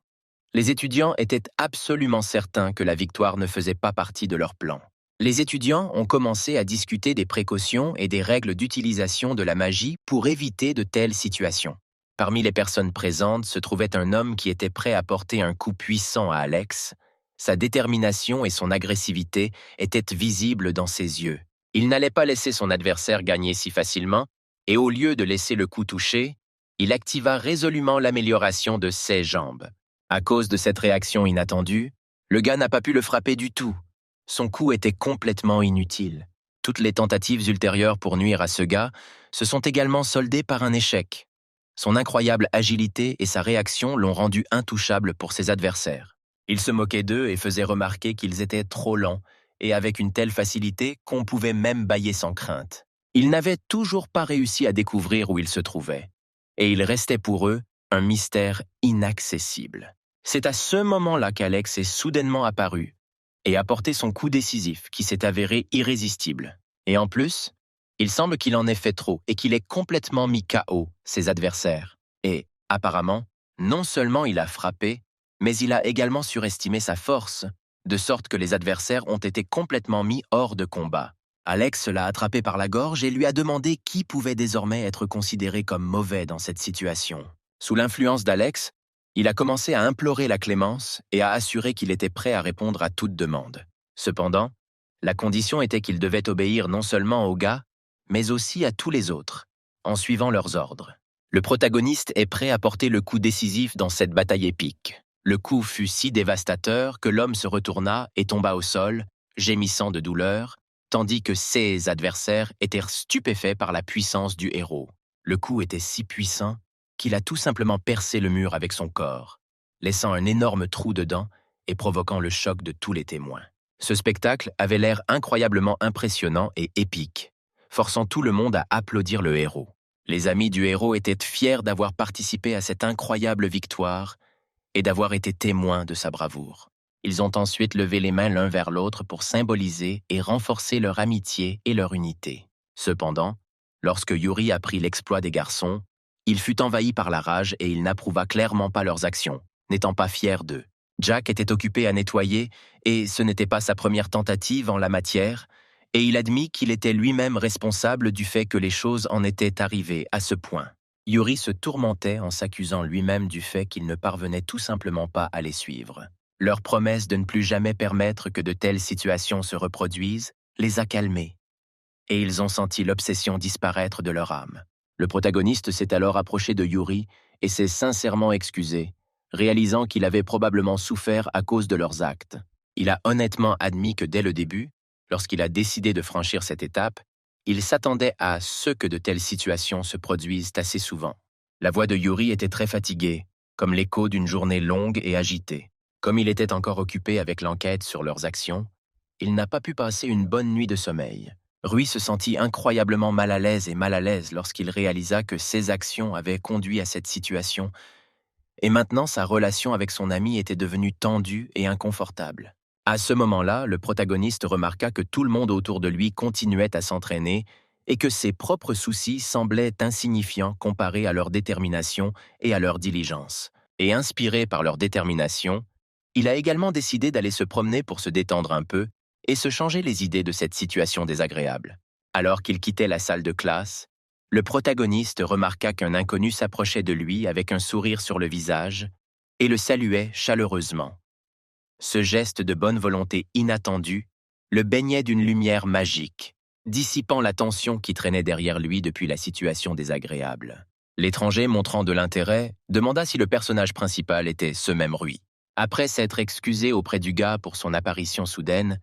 les étudiants étaient absolument certains que la victoire ne faisait pas partie de leur plan. Les étudiants ont commencé à discuter des précautions et des règles d'utilisation de la magie pour éviter de telles situations. Parmi les personnes présentes se trouvait un homme qui était prêt à porter un coup puissant à Alex. Sa détermination et son agressivité étaient visibles dans ses yeux. Il n'allait pas laisser son adversaire gagner si facilement, et au lieu de laisser le coup toucher, il activa résolument l'amélioration de ses jambes. À cause de cette réaction inattendue, le gars n'a pas pu le frapper du tout. Son coup était complètement inutile. Toutes les tentatives ultérieures pour nuire à ce gars se sont également soldées par un échec. Son incroyable agilité et sa réaction l'ont rendu intouchable pour ses adversaires. Il se moquait d'eux et faisait remarquer qu'ils étaient trop lents et avec une telle facilité qu'on pouvait même bâiller sans crainte. Ils n'avaient toujours pas réussi à découvrir où ils se trouvaient, et il restait pour eux un mystère inaccessible. C'est à ce moment-là qu'Alex est soudainement apparu et a porté son coup décisif qui s'est avéré irrésistible. Et en plus, il semble qu'il en ait fait trop et qu'il ait complètement mis KO ses adversaires. Et, apparemment, non seulement il a frappé, mais il a également surestimé sa force, de sorte que les adversaires ont été complètement mis hors de combat. Alex l'a attrapé par la gorge et lui a demandé qui pouvait désormais être considéré comme mauvais dans cette situation. Sous l'influence d'Alex, il a commencé à implorer la clémence et à assurer qu'il était prêt à répondre à toute demande. Cependant, la condition était qu'il devait obéir non seulement au gars, mais aussi à tous les autres, en suivant leurs ordres. Le protagoniste est prêt à porter le coup décisif dans cette bataille épique. Le coup fut si dévastateur que l'homme se retourna et tomba au sol, gémissant de douleur, tandis que ses adversaires étaient stupéfaits par la puissance du héros. Le coup était si puissant qu'il a tout simplement percé le mur avec son corps, laissant un énorme trou dedans et provoquant le choc de tous les témoins. Ce spectacle avait l'air incroyablement impressionnant et épique, forçant tout le monde à applaudir le héros. Les amis du héros étaient fiers d'avoir participé à cette incroyable victoire et d'avoir été témoins de sa bravoure. Ils ont ensuite levé les mains l'un vers l'autre pour symboliser et renforcer leur amitié et leur unité. Cependant, lorsque Yuri apprit l'exploit des garçons, il fut envahi par la rage et il n'approuva clairement pas leurs actions, n'étant pas fier d'eux. Jack était occupé à nettoyer, et ce n'était pas sa première tentative en la matière, et il admit qu'il était lui-même responsable du fait que les choses en étaient arrivées à ce point. Yuri se tourmentait en s'accusant lui-même du fait qu'il ne parvenait tout simplement pas à les suivre. Leur promesse de ne plus jamais permettre que de telles situations se reproduisent les a calmés, et ils ont senti l'obsession disparaître de leur âme. Le protagoniste s'est alors approché de Yuri et s'est sincèrement excusé, réalisant qu'il avait probablement souffert à cause de leurs actes. Il a honnêtement admis que dès le début, lorsqu'il a décidé de franchir cette étape, il s'attendait à ce que de telles situations se produisent assez souvent. La voix de Yuri était très fatiguée, comme l'écho d'une journée longue et agitée. Comme il était encore occupé avec l'enquête sur leurs actions, il n'a pas pu passer une bonne nuit de sommeil. Rui se sentit incroyablement mal à l'aise lorsqu'il réalisa que ses actions avaient conduit à cette situation, et maintenant sa relation avec son ami était devenue tendue et inconfortable. À ce moment-là, le protagoniste remarqua que tout le monde autour de lui continuait à s'entraîner et que ses propres soucis semblaient insignifiants comparés à leur détermination et à leur diligence. Et inspiré par leur détermination, il a également décidé d'aller se promener pour se détendre un peu et se changer les idées de cette situation désagréable. Alors qu'il quittait la salle de classe, le protagoniste remarqua qu'un inconnu s'approchait de lui avec un sourire sur le visage et le saluait chaleureusement. Ce geste de bonne volonté inattendu le baignait d'une lumière magique, dissipant la tension qui traînait derrière lui depuis la situation désagréable. L'étranger, montrant de l'intérêt, demanda si le personnage principal était ce même Rui. Après s'être excusé auprès du gars pour son apparition soudaine,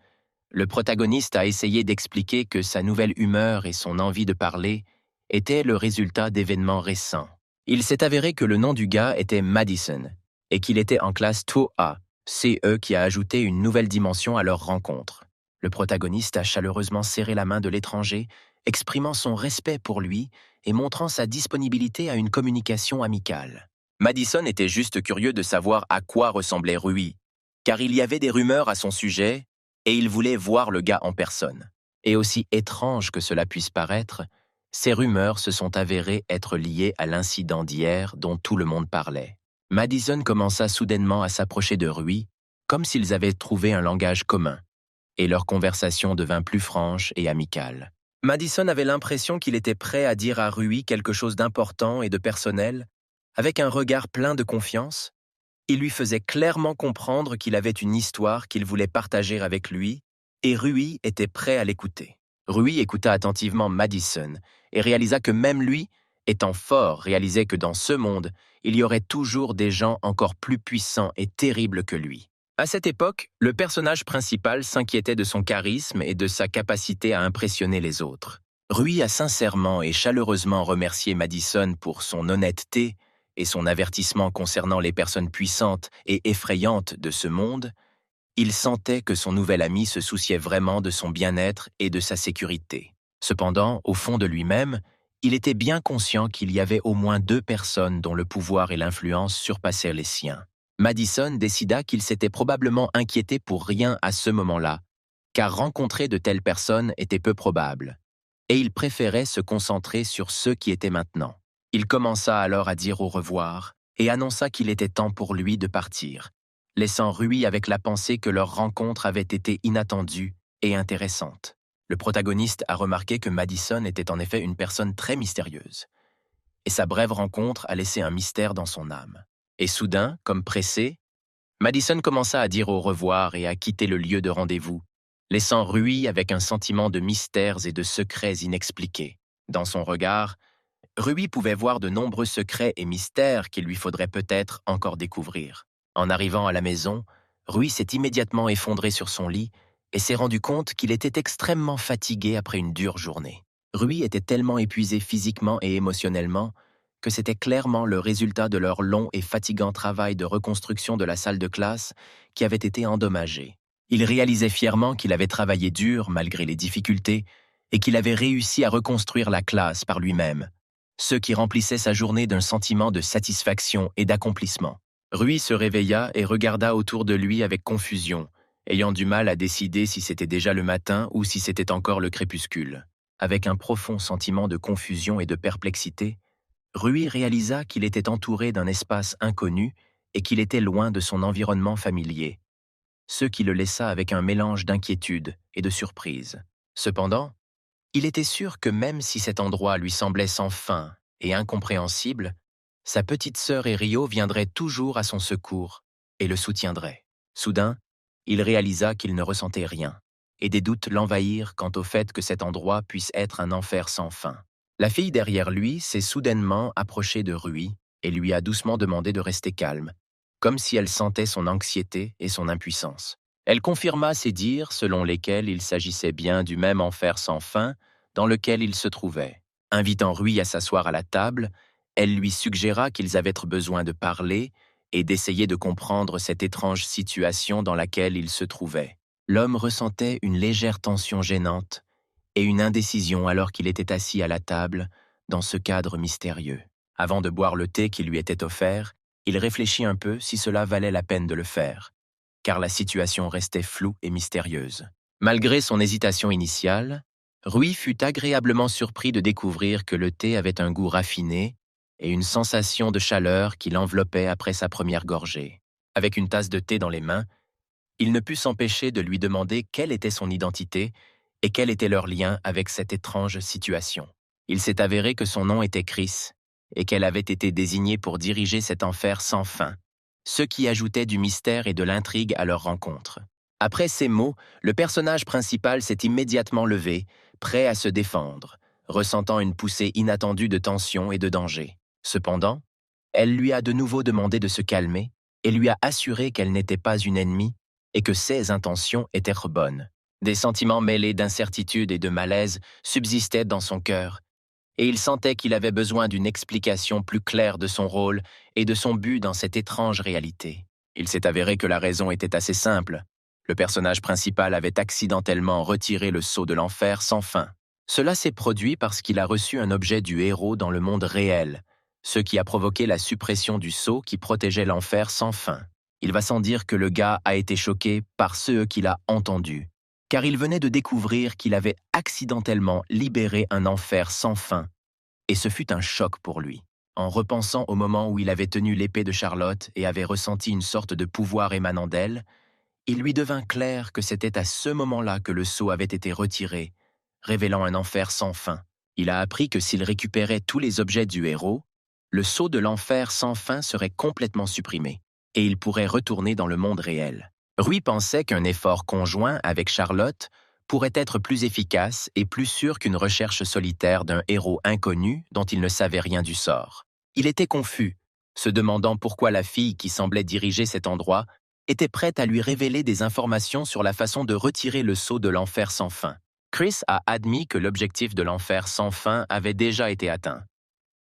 le protagoniste a essayé d'expliquer que sa nouvelle humeur et son envie de parler étaient le résultat d'événements récents. Il s'est avéré que le nom du gars était Madison et qu'il était en classe TOA, CE qui a ajouté une nouvelle dimension à leur rencontre. Le protagoniste a chaleureusement serré la main de l'étranger, exprimant son respect pour lui et montrant sa disponibilité à une communication amicale. Madison était juste curieux de savoir à quoi ressemblait Rui, car il y avait des rumeurs à son sujet et il voulait voir le gars en personne. Et aussi étrange que cela puisse paraître, ces rumeurs se sont avérées être liées à l'incident d'hier dont tout le monde parlait. Madison commença soudainement à s'approcher de Rui, comme s'ils avaient trouvé un langage commun, et leur conversation devint plus franche et amicale. Madison avait l'impression qu'il était prêt à dire à Rui quelque chose d'important et de personnel, avec un regard plein de confiance. Il lui faisait clairement comprendre qu'il avait une histoire qu'il voulait partager avec lui, et Rui était prêt à l'écouter. Rui écouta attentivement Madison et réalisa que même lui, étant fort, réalisait que dans ce monde, il y aurait toujours des gens encore plus puissants et terribles que lui. À cette époque, le personnage principal s'inquiétait de son charisme et de sa capacité à impressionner les autres. Rui a sincèrement et chaleureusement remercié Madison pour son honnêteté et son avertissement concernant les personnes puissantes et effrayantes de ce monde. Il sentait que son nouvel ami se souciait vraiment de son bien-être et de sa sécurité. Cependant, au fond de lui-même, il était bien conscient qu'il y avait au moins 2 personnes dont le pouvoir et l'influence surpassaient les siens. Madison décida qu'il s'était probablement inquiété pour rien à ce moment-là, car rencontrer de telles personnes était peu probable, et il préférait se concentrer sur ceux qui étaient maintenant. Il commença alors à dire au revoir et annonça qu'il était temps pour lui de partir, laissant Rui avec la pensée que leur rencontre avait été inattendue et intéressante. Le protagoniste a remarqué que Madison était en effet une personne très mystérieuse, et sa brève rencontre a laissé un mystère dans son âme. Et soudain, comme pressé, Madison commença à dire au revoir et à quitter le lieu de rendez-vous, laissant Rui avec un sentiment de mystères et de secrets inexpliqués. Dans son regard, Rui pouvait voir de nombreux secrets et mystères qu'il lui faudrait peut-être encore découvrir. En arrivant à la maison, Rui s'est immédiatement effondré sur son lit et s'est rendu compte qu'il était extrêmement fatigué après une dure journée. Rui était tellement épuisé physiquement et émotionnellement que c'était clairement le résultat de leur long et fatigant travail de reconstruction de la salle de classe qui avait été endommagé. Il réalisait fièrement qu'il avait travaillé dur malgré les difficultés et qu'il avait réussi à reconstruire la classe par lui-même, ce qui remplissait sa journée d'un sentiment de satisfaction et d'accomplissement. Rui se réveilla et regarda autour de lui avec confusion, ayant du mal à décider si c'était déjà le matin ou si c'était encore le crépuscule. Avec un profond sentiment de confusion et de perplexité, Rui réalisa qu'il était entouré d'un espace inconnu et qu'il était loin de son environnement familier, ce qui le laissa avec un mélange d'inquiétude et de surprise. Cependant, il était sûr que même si cet endroit lui semblait sans fin et incompréhensible, sa petite sœur et Rio viendraient toujours à son secours et le soutiendraient. Soudain, il réalisa qu'il ne ressentait rien, et des doutes l'envahirent quant au fait que cet endroit puisse être un enfer sans fin. La fille derrière lui s'est soudainement approchée de Rui et lui a doucement demandé de rester calme, comme si elle sentait son anxiété et son impuissance. Elle confirma ses dires selon lesquels il s'agissait bien du même enfer sans fin dans lequel il se trouvait. Invitant Rui à s'asseoir à la table, elle lui suggéra qu'ils avaient besoin de parler et d'essayer de comprendre cette étrange situation dans laquelle il se trouvait. L'homme ressentait une légère tension gênante et une indécision alors qu'il était assis à la table dans ce cadre mystérieux. Avant de boire le thé qui lui était offert, il réfléchit un peu si cela valait la peine de le faire, car la situation restait floue et mystérieuse. Malgré son hésitation initiale, Rui fut agréablement surpris de découvrir que le thé avait un goût raffiné et une sensation de chaleur qui l'enveloppait après sa première gorgée. Avec une tasse de thé dans les mains, il ne put s'empêcher de lui demander quelle était son identité et quel était leur lien avec cette étrange situation. Il s'est avéré que son nom était Chris et qu'elle avait été désignée pour diriger cet enfer sans fin, ce qui ajoutait du mystère et de l'intrigue à leur rencontre. Après ces mots, le personnage principal s'est immédiatement levé, prêt à se défendre, ressentant une poussée inattendue de tension et de danger. Cependant, elle lui a de nouveau demandé de se calmer et lui a assuré qu'elle n'était pas une ennemie et que ses intentions étaient bonnes. Des sentiments mêlés d'incertitude et de malaise subsistaient dans son cœur, et il sentait qu'il avait besoin d'une explication plus claire de son rôle et de son but dans cette étrange réalité. Il s'est avéré que la raison était assez simple. Le personnage principal avait accidentellement retiré le sceau de l'enfer sans fin. Cela s'est produit parce qu'il a reçu un objet du héros dans le monde réel, ce qui a provoqué la suppression du sceau qui protégeait l'enfer sans fin. Il va sans dire que le gars a été choqué par ceux qu'il a entendus, car il venait de découvrir qu'il avait accidentellement libéré un enfer sans fin, et ce fut un choc pour lui. En repensant au moment où il avait tenu l'épée de Charlotte et avait ressenti une sorte de pouvoir émanant d'elle, il lui devint clair que c'était à ce moment-là que le sceau avait été retiré, révélant un enfer sans fin. Il a appris que s'il récupérait tous les objets du héros, le sceau de l'enfer sans fin serait complètement supprimé, et il pourrait retourner dans le monde réel. Rui pensait qu'un effort conjoint avec Charlotte pourrait être plus efficace et plus sûr qu'une recherche solitaire d'un héros inconnu dont il ne savait rien du sort. Il était confus, se demandant pourquoi la fille qui semblait diriger cet endroit était prête à lui révéler des informations sur la façon de retirer le sceau de l'enfer sans fin. Chris a admis que l'objectif de l'enfer sans fin avait déjà été atteint.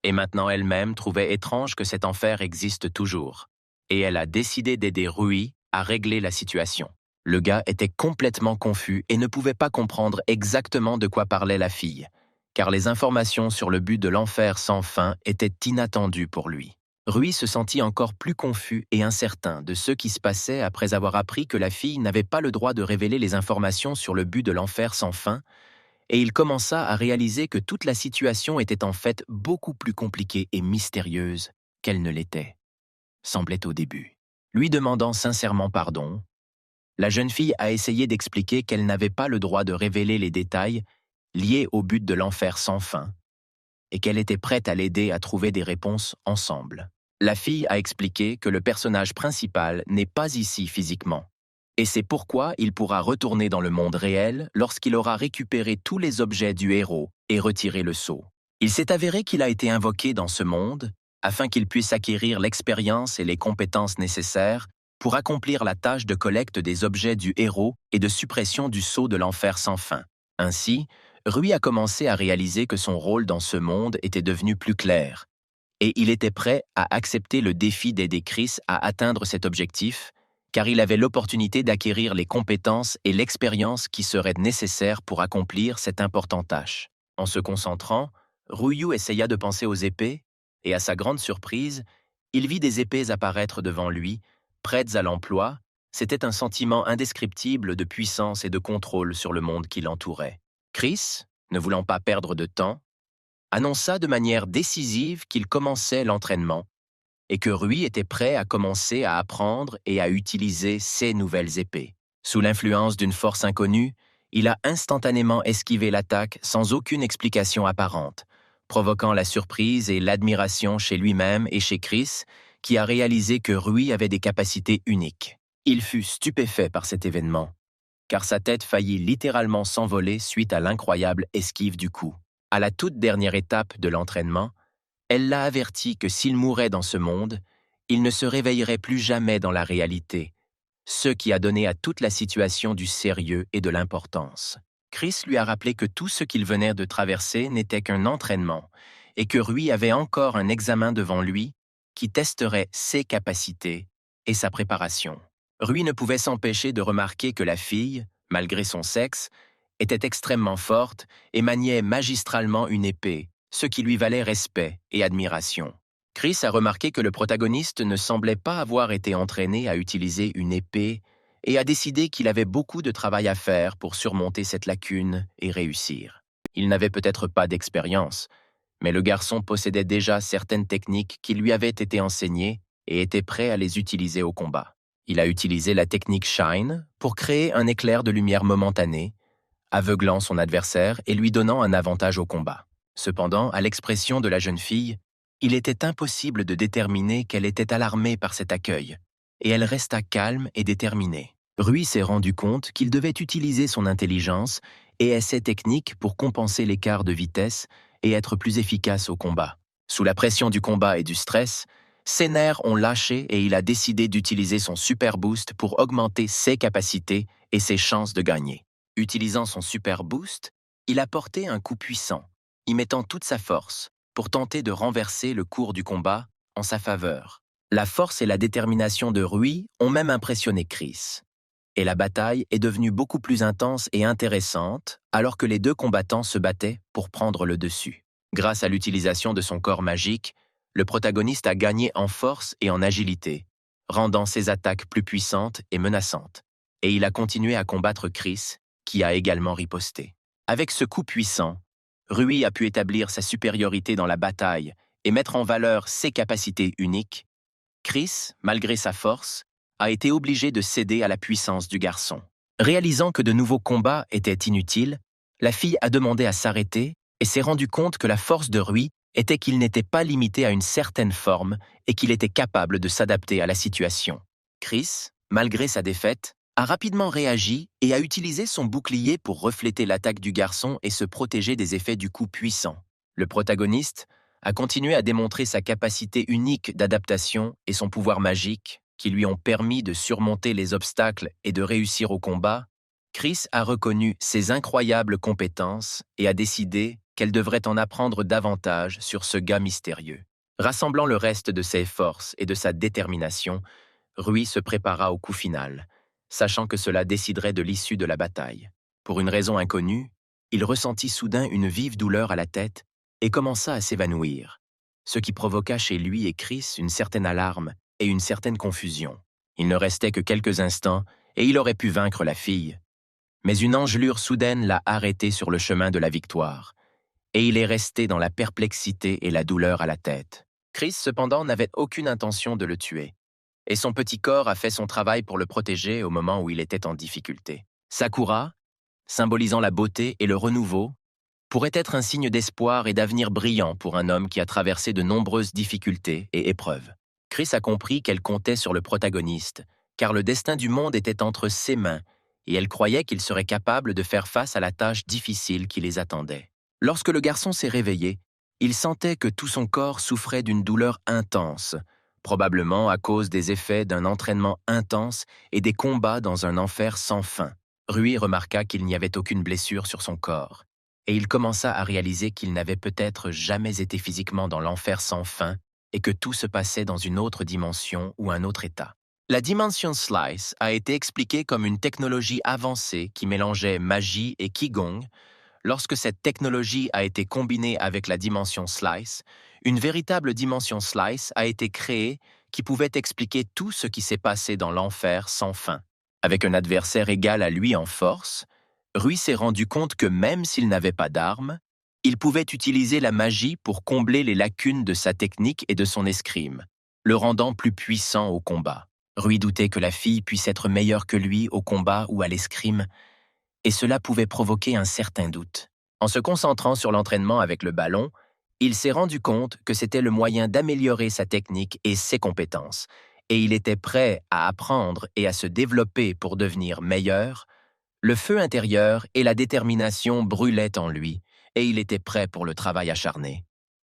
Et maintenant elle-même trouvait étrange que cet enfer existe toujours. Et elle a décidé d'aider Rui à régler la situation. Le gars était complètement confus et ne pouvait pas comprendre exactement de quoi parlait la fille, car les informations sur le but de l'enfer sans fin étaient inattendues pour lui. Rui se sentit encore plus confus et incertain de ce qui se passait après avoir appris que la fille n'avait pas le droit de révéler les informations sur le but de l'enfer sans fin, et il commença à réaliser que toute la situation était en fait beaucoup plus compliquée et mystérieuse qu'elle ne l'était, semblait au début. Lui demandant sincèrement pardon, la jeune fille a essayé d'expliquer qu'elle n'avait pas le droit de révéler les détails liés au but de l'enfer sans fin, et qu'elle était prête à l'aider à trouver des réponses ensemble. La fille a expliqué que le personnage principal n'est pas ici physiquement, et c'est pourquoi il pourra retourner dans le monde réel lorsqu'il aura récupéré tous les objets du héros et retiré le sceau. Il s'est avéré qu'il a été invoqué dans ce monde afin qu'il puisse acquérir l'expérience et les compétences nécessaires pour accomplir la tâche de collecte des objets du héros et de suppression du sceau de l'enfer sans fin. Ainsi, Rui a commencé à réaliser que son rôle dans ce monde était devenu plus clair, et il était prêt à accepter le défi d'aider Chris à atteindre cet objectif, car il avait l'opportunité d'acquérir les compétences et l'expérience qui seraient nécessaires pour accomplir cette importante tâche. En se concentrant, Ryu essaya de penser aux épées, et à sa grande surprise, Il vit des épées apparaître devant lui, prêtes à l'emploi. C'était un sentiment indescriptible de puissance et de contrôle sur le monde qui l'entourait. Chris, ne voulant pas perdre de temps, annonça de manière décisive qu'il commençait l'entraînement et que Rui était prêt à commencer à apprendre et à utiliser ses nouvelles épées. Sous l'influence d'une force inconnue, il a instantanément esquivé l'attaque sans aucune explication apparente, provoquant la surprise et l'admiration chez lui-même et chez Chris, qui a réalisé que Rui avait des capacités uniques. Il fut stupéfait par cet événement, car sa tête faillit littéralement s'envoler suite à l'incroyable esquive du coup. À la toute dernière étape de l'entraînement, elle l'a averti que s'il mourait dans ce monde, il ne se réveillerait plus jamais dans la réalité, ce qui a donné à toute la situation du sérieux et de l'importance. Chris lui a rappelé que tout ce qu'il venait de traverser n'était qu'un entraînement et que Rui avait encore un examen devant lui qui testerait ses capacités et sa préparation. Rui ne pouvait s'empêcher de remarquer que la fille, malgré son sexe, était extrêmement forte et maniait magistralement une épée, ce qui lui valait respect et admiration. Chris a remarqué que le protagoniste ne semblait pas avoir été entraîné à utiliser une épée et a décidé qu'il avait beaucoup de travail à faire pour surmonter cette lacune et réussir. Il n'avait peut-être pas d'expérience, mais le garçon possédait déjà certaines techniques qui lui avaient été enseignées et était prêt à les utiliser au combat. Il a utilisé la technique Shine pour créer un éclair de lumière momentané, aveuglant son adversaire et lui donnant un avantage au combat. Cependant, à l'expression de la jeune fille, il était impossible de déterminer qu'elle était alarmée par cet accueil, et elle resta calme et déterminée. Rui s'est rendu compte qu'il devait utiliser son intelligence et essais techniques pour compenser l'écart de vitesse et être plus efficace au combat. Sous la pression du combat et du stress, ses nerfs ont lâché et il a décidé d'utiliser son super boost pour augmenter ses capacités et ses chances de gagner. Utilisant son super boost, il a porté un coup puissant, y mettant toute sa force, pour tenter de renverser le cours du combat en sa faveur. La force et la détermination de Rui ont même impressionné Chris. Et la bataille est devenue beaucoup plus intense et intéressante alors que les deux combattants se battaient pour prendre le dessus. Grâce à l'utilisation de son corps magique, le protagoniste a gagné en force et en agilité, rendant ses attaques plus puissantes et menaçantes. Et il a continué à combattre Chris, qui a également riposté. Avec ce coup puissant, Rui a pu établir sa supériorité dans la bataille et mettre en valeur ses capacités uniques. Chris, malgré sa force, a été obligé de céder à la puissance du garçon. Réalisant que de nouveaux combats étaient inutiles, la fille a demandé à s'arrêter et s'est rendu compte que la force de Rui était qu'il n'était pas limité à une certaine forme et qu'il était capable de s'adapter à la situation. Chris, malgré sa défaite, a rapidement réagi et a utilisé son bouclier pour refléter l'attaque du garçon et se protéger des effets du coup puissant. Le protagoniste a continué à démontrer sa capacité unique d'adaptation et son pouvoir magique, qui lui ont permis de surmonter les obstacles et de réussir au combat. Chris a reconnu ses incroyables compétences et a décidé qu'elle devrait en apprendre davantage sur ce gars mystérieux. Rassemblant le reste de ses forces et de sa détermination, Rui se prépara au coup final, sachant que cela déciderait de l'issue de la bataille. Pour une raison inconnue, il ressentit soudain une vive douleur à la tête et commença à s'évanouir, ce qui provoqua chez lui et Chris une certaine alarme et une certaine confusion. Il ne restait que quelques instants et il aurait pu vaincre la fille. Mais une engelure soudaine l'a arrêté sur le chemin de la victoire, et il est resté dans la perplexité et la douleur à la tête. Chris, cependant, n'avait aucune intention de le tuer, et son petit corps a fait son travail pour le protéger au moment où il était en difficulté. Sakura, symbolisant la beauté et le renouveau, pourrait être un signe d'espoir et d'avenir brillant pour un homme qui a traversé de nombreuses difficultés et épreuves. Chris a compris qu'elle comptait sur le protagoniste, car le destin du monde était entre ses mains, et elle croyait qu'il serait capable de faire face à la tâche difficile qui les attendait. Lorsque le garçon s'est réveillé, il sentait que tout son corps souffrait d'une douleur intense, probablement à cause des effets d'un entraînement intense et des combats dans un enfer sans fin. Rui remarqua qu'il n'y avait aucune blessure sur son corps, et il commença à réaliser qu'il n'avait peut-être jamais été physiquement dans l'enfer sans fin et que tout se passait dans une autre dimension ou un autre état. La Dimension Slice a été expliquée comme une technologie avancée qui mélangeait magie et Qigong, Lorsque cette technologie a été combinée avec la dimension Slice, une véritable dimension Slice a été créée qui pouvait expliquer tout ce qui s'est passé dans l'enfer sans fin. Avec un adversaire égal à lui en force, Rui s'est rendu compte que même s'il n'avait pas d'armes, il pouvait utiliser la magie pour combler les lacunes de sa technique et de son escrime, le rendant plus puissant au combat. Rui doutait que la fille puisse être meilleure que lui au combat ou à l'escrime, et cela pouvait provoquer un certain doute. En se concentrant sur l'entraînement avec le ballon, il s'est rendu compte que c'était le moyen d'améliorer sa technique et ses compétences, et il était prêt à apprendre et à se développer pour devenir meilleur. Le feu intérieur et la détermination brûlaient en lui, et il était prêt pour le travail acharné.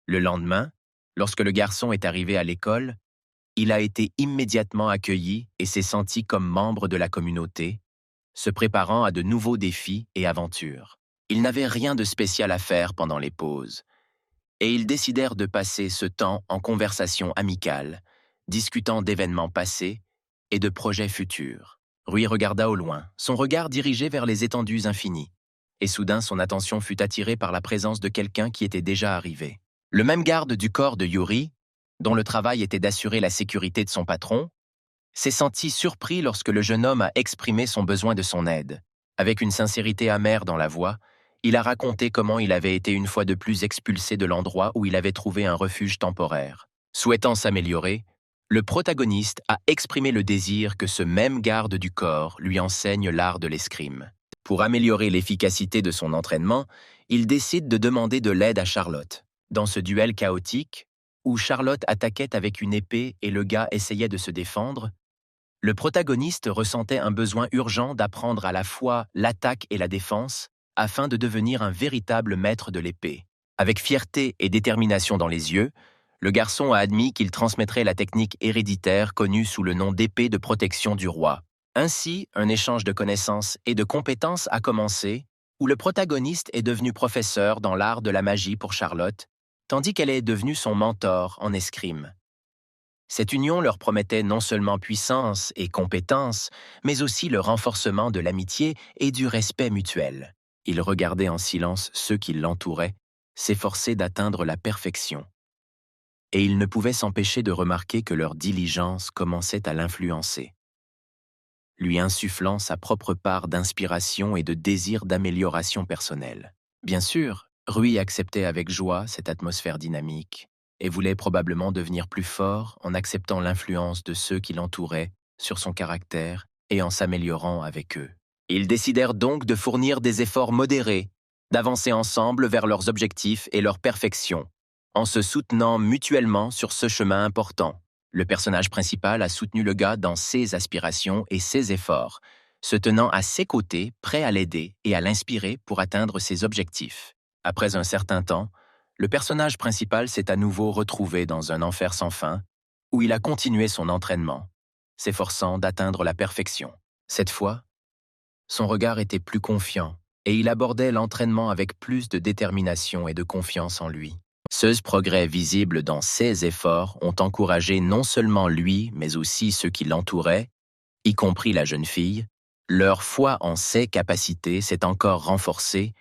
Le lendemain, lorsque le garçon est arrivé à l'école, il a été immédiatement accueilli et s'est senti comme membre de la communauté, se préparant à de nouveaux défis et aventures. Il n'avait rien de spécial à faire pendant les pauses, et ils décidèrent de passer ce temps en conversation amicale, discutant d'événements passés et de projets futurs. Rui regarda au loin, son regard dirigé vers les étendues infinies, et soudain son attention fut attirée par la présence de quelqu'un qui était déjà arrivé. Le même garde du corps de Yuri, dont le travail était d'assurer la sécurité de son patron, s'est senti surpris lorsque le jeune homme a exprimé son besoin de son aide. Avec une sincérité amère dans la voix, il a raconté comment il avait été une fois de plus expulsé de l'endroit où il avait trouvé un refuge temporaire. Souhaitant s'améliorer, le protagoniste a exprimé le désir que ce même garde du corps lui enseigne l'art de l'escrime. Pour améliorer l'efficacité de son entraînement, il décide de demander de l'aide à Charlotte. Dans ce duel chaotique, où Charlotte attaquait avec une épée et le gars essayait de se défendre, le protagoniste ressentait un besoin urgent d'apprendre à la fois l'attaque et la défense afin de devenir un véritable maître de l'épée. Avec fierté et détermination dans les yeux, le garçon a admis qu'il transmettrait la technique héréditaire connue sous le nom d'épée de protection du roi. Ainsi, un échange de connaissances et de compétences a commencé, où le protagoniste est devenu professeur dans l'art de la magie pour Charlotte, tandis qu'elle est devenue son mentor en escrime. Cette union leur promettait non seulement puissance et compétence, mais aussi le renforcement de l'amitié et du respect mutuel. Il regardait en silence ceux qui l'entouraient, s'efforçaient d'atteindre la perfection. Et il ne pouvait s'empêcher de remarquer que leur diligence commençait à l'influencer, lui insufflant sa propre part d'inspiration et de désir d'amélioration personnelle. Bien sûr, Rui acceptait avec joie cette atmosphère dynamique, et voulait probablement devenir plus fort en acceptant l'influence de ceux qui l'entouraient sur son caractère et en s'améliorant avec eux. Ils décidèrent donc de fournir des efforts modérés, d'avancer ensemble vers leurs objectifs et leur perfection, en se soutenant mutuellement sur ce chemin important. Le personnage principal a soutenu le gars dans ses aspirations et ses efforts, se tenant à ses côtés, prêt à l'aider et à l'inspirer pour atteindre ses objectifs. Après un certain temps, le personnage principal s'est à nouveau retrouvé dans un enfer sans fin, où il a continué son entraînement, s'efforçant d'atteindre la perfection. Cette fois, son regard était plus confiant, et il abordait l'entraînement avec plus de détermination et de confiance en lui. Ce progrès visible dans ses efforts ont encouragé non seulement lui, mais aussi ceux qui l'entouraient, y compris la jeune fille. Leur foi en ses capacités s'est encore renforcée,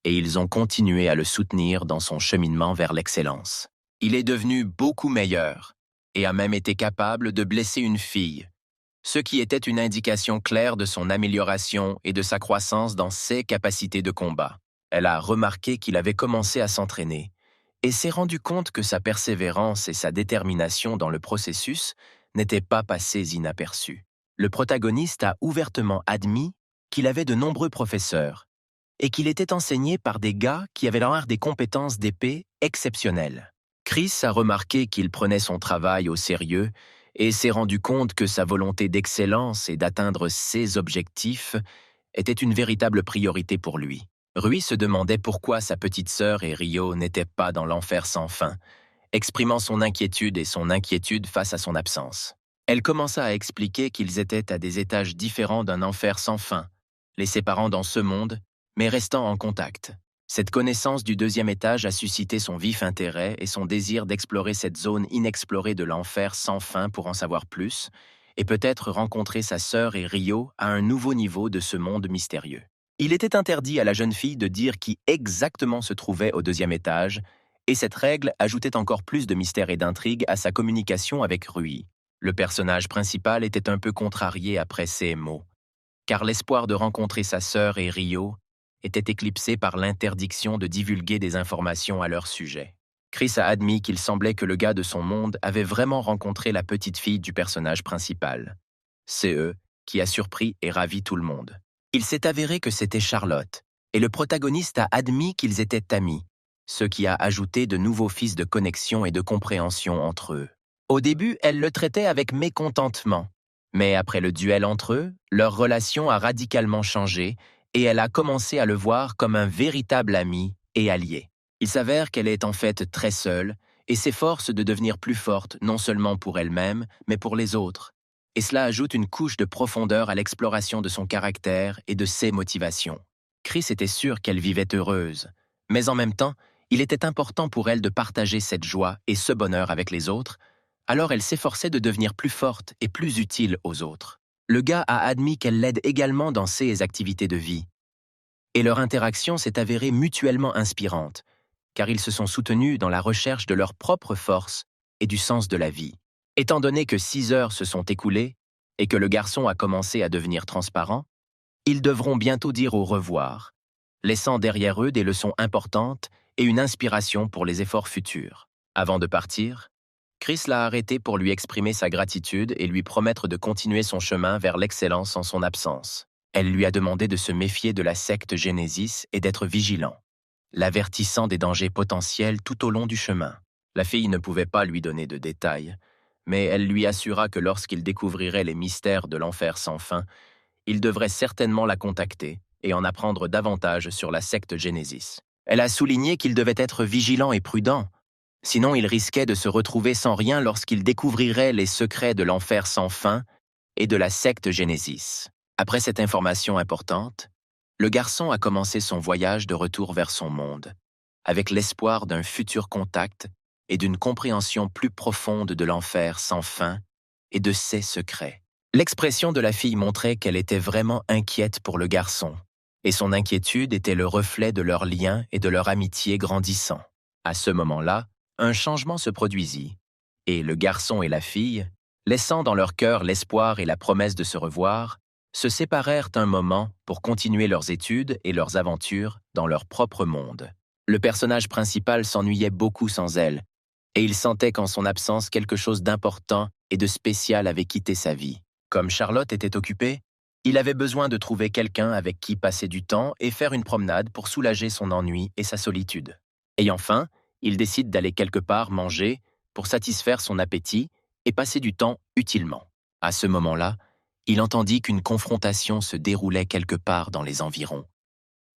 et ils ont continué à le soutenir dans son cheminement vers l'excellence. Il est devenu beaucoup meilleur et a même été capable de blesser une fille, ce qui était une indication claire de son amélioration et de sa croissance dans ses capacités de combat. Elle a remarqué qu'il avait commencé à s'entraîner et s'est rendu compte que sa persévérance et sa détermination dans le processus n'étaient pas passées inaperçues. Le protagoniste a ouvertement admis qu'il avait de nombreux professeurs et qu'il était enseigné par des gars qui avaient l'air des compétences d'épée exceptionnelles. Chris a remarqué qu'il prenait son travail au sérieux et s'est rendu compte que sa volonté d'excellence et d'atteindre ses objectifs était une véritable priorité pour lui. Rui se demandait pourquoi sa petite sœur et Rio n'étaient pas dans l'enfer sans fin, exprimant son inquiétude et son inquiétude face à son absence. Elle commença à expliquer qu'ils étaient à des étages différents d'un enfer sans fin, les séparant dans ce monde, mais restant en contact. Cette connaissance du deuxième étage a suscité son vif intérêt et son désir d'explorer cette zone inexplorée de l'enfer sans fin pour en savoir plus, et peut-être rencontrer sa sœur et Rio à un nouveau niveau de ce monde mystérieux. Il était interdit à la jeune fille de dire qui exactement se trouvait au deuxième étage, et cette règle ajoutait encore plus de mystère et d'intrigue à sa communication avec Rui. Le personnage principal était un peu contrarié après ces mots, car l'espoir de rencontrer sa sœur et Rio était éclipsé par l'interdiction de divulguer des informations à leur sujet. Chris a admis qu'il semblait que le gars de son monde avait vraiment rencontré la petite fille du personnage principal. C'est eux qui a surpris et ravi tout le monde. Il s'est avéré que c'était Charlotte, et le protagoniste a admis qu'ils étaient amis, ce qui a ajouté de nouveaux fils de connexion et de compréhension entre eux. Au début, elle le traitait avec mécontentement, mais après le duel entre eux, leur relation a radicalement changé et elle a commencé à le voir comme un véritable ami et allié. Il s'avère qu'elle est en fait très seule et s'efforce de devenir plus forte non seulement pour elle-même, mais pour les autres. Et cela ajoute une couche de profondeur à l'exploration de son caractère et de ses motivations. Chris était sûr qu'elle vivait heureuse, mais en même temps, il était important pour elle de partager cette joie et ce bonheur avec les autres, alors elle s'efforçait de devenir plus forte et plus utile aux autres. Le gars a admis qu'elle l'aide également dans ses activités de vie. Et leur interaction s'est avérée mutuellement inspirante, car ils se sont soutenus dans la recherche de leur propre force et du sens de la vie. Étant donné que 6 heures se sont écoulées et que le garçon a commencé à devenir transparent, ils devront bientôt dire au revoir, laissant derrière eux des leçons importantes et une inspiration pour les efforts futurs. Avant de partir, Chris l'a arrêté pour lui exprimer sa gratitude et lui promettre de continuer son chemin vers l'excellence en son absence. Elle lui a demandé de se méfier de la secte Genesis et d'être vigilant, l'avertissant des dangers potentiels tout au long du chemin. La fille ne pouvait pas lui donner de détails, mais elle lui assura que lorsqu'il découvrirait les mystères de l'enfer sans fin, il devrait certainement la contacter et en apprendre davantage sur la secte Genesis. Elle a souligné qu'il devait être vigilant et prudent, sinon il risquait de se retrouver sans rien lorsqu'il découvrirait les secrets de l'enfer sans fin et de la secte Genesis. Après cette information importante, le garçon a commencé son voyage de retour vers son monde, avec l'espoir d'un futur contact et d'une compréhension plus profonde de l'enfer sans fin et de ses secrets. L'expression de la fille montrait qu'elle était vraiment inquiète pour le garçon, et son inquiétude était le reflet de leur lien et de leur amitié grandissant. À ce moment-là, un changement se produisit, et le garçon et la fille, laissant dans leur cœur l'espoir et la promesse de se revoir, se séparèrent un moment pour continuer leurs études et leurs aventures dans leur propre monde. Le personnage principal s'ennuyait beaucoup sans elle, et il sentait qu'en son absence quelque chose d'important et de spécial avait quitté sa vie. Comme Charlotte était occupée, il avait besoin de trouver quelqu'un avec qui passer du temps et faire une promenade pour soulager son ennui et sa solitude. Ayant faim, il décide d'aller quelque part manger pour satisfaire son appétit et passer du temps utilement. À ce moment-là, il entendit qu'une confrontation se déroulait quelque part dans les environs,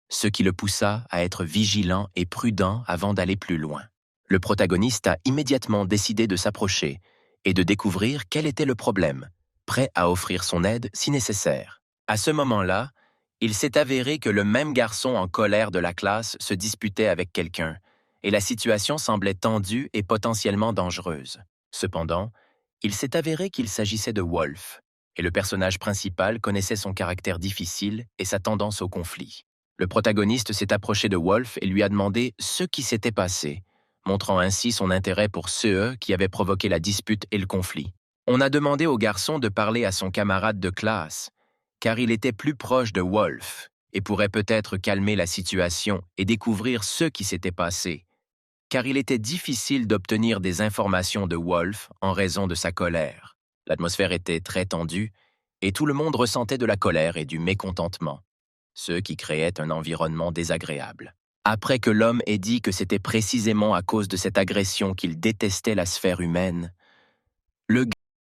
ce qui le poussa à être vigilant et prudent avant d'aller plus loin. Le protagoniste a immédiatement décidé de s'approcher et de découvrir quel était le problème, prêt à offrir son aide si nécessaire. À ce moment-là, il s'est avéré que le même garçon en colère de la classe se disputait avec quelqu'un, et la situation semblait tendue et potentiellement dangereuse. Cependant, il s'est avéré qu'il s'agissait de Wolf, et le personnage principal connaissait son caractère difficile et sa tendance au conflit. Le protagoniste s'est approché de Wolf et lui a demandé ce qui s'était passé, montrant ainsi son intérêt pour ceux qui avaient provoqué la dispute et le conflit. On a demandé au garçon de parler à son camarade de classe, car il était plus proche de Wolf et pourrait peut-être calmer la situation et découvrir ce qui s'était passé, car il était difficile d'obtenir des informations de Wolf en raison de sa colère. L'atmosphère était très tendue et tout le monde ressentait de la colère et du mécontentement, ce qui créait un environnement désagréable. Après que l'homme ait dit que c'était précisément à cause de cette agression qu'il détestait la sphère humaine, le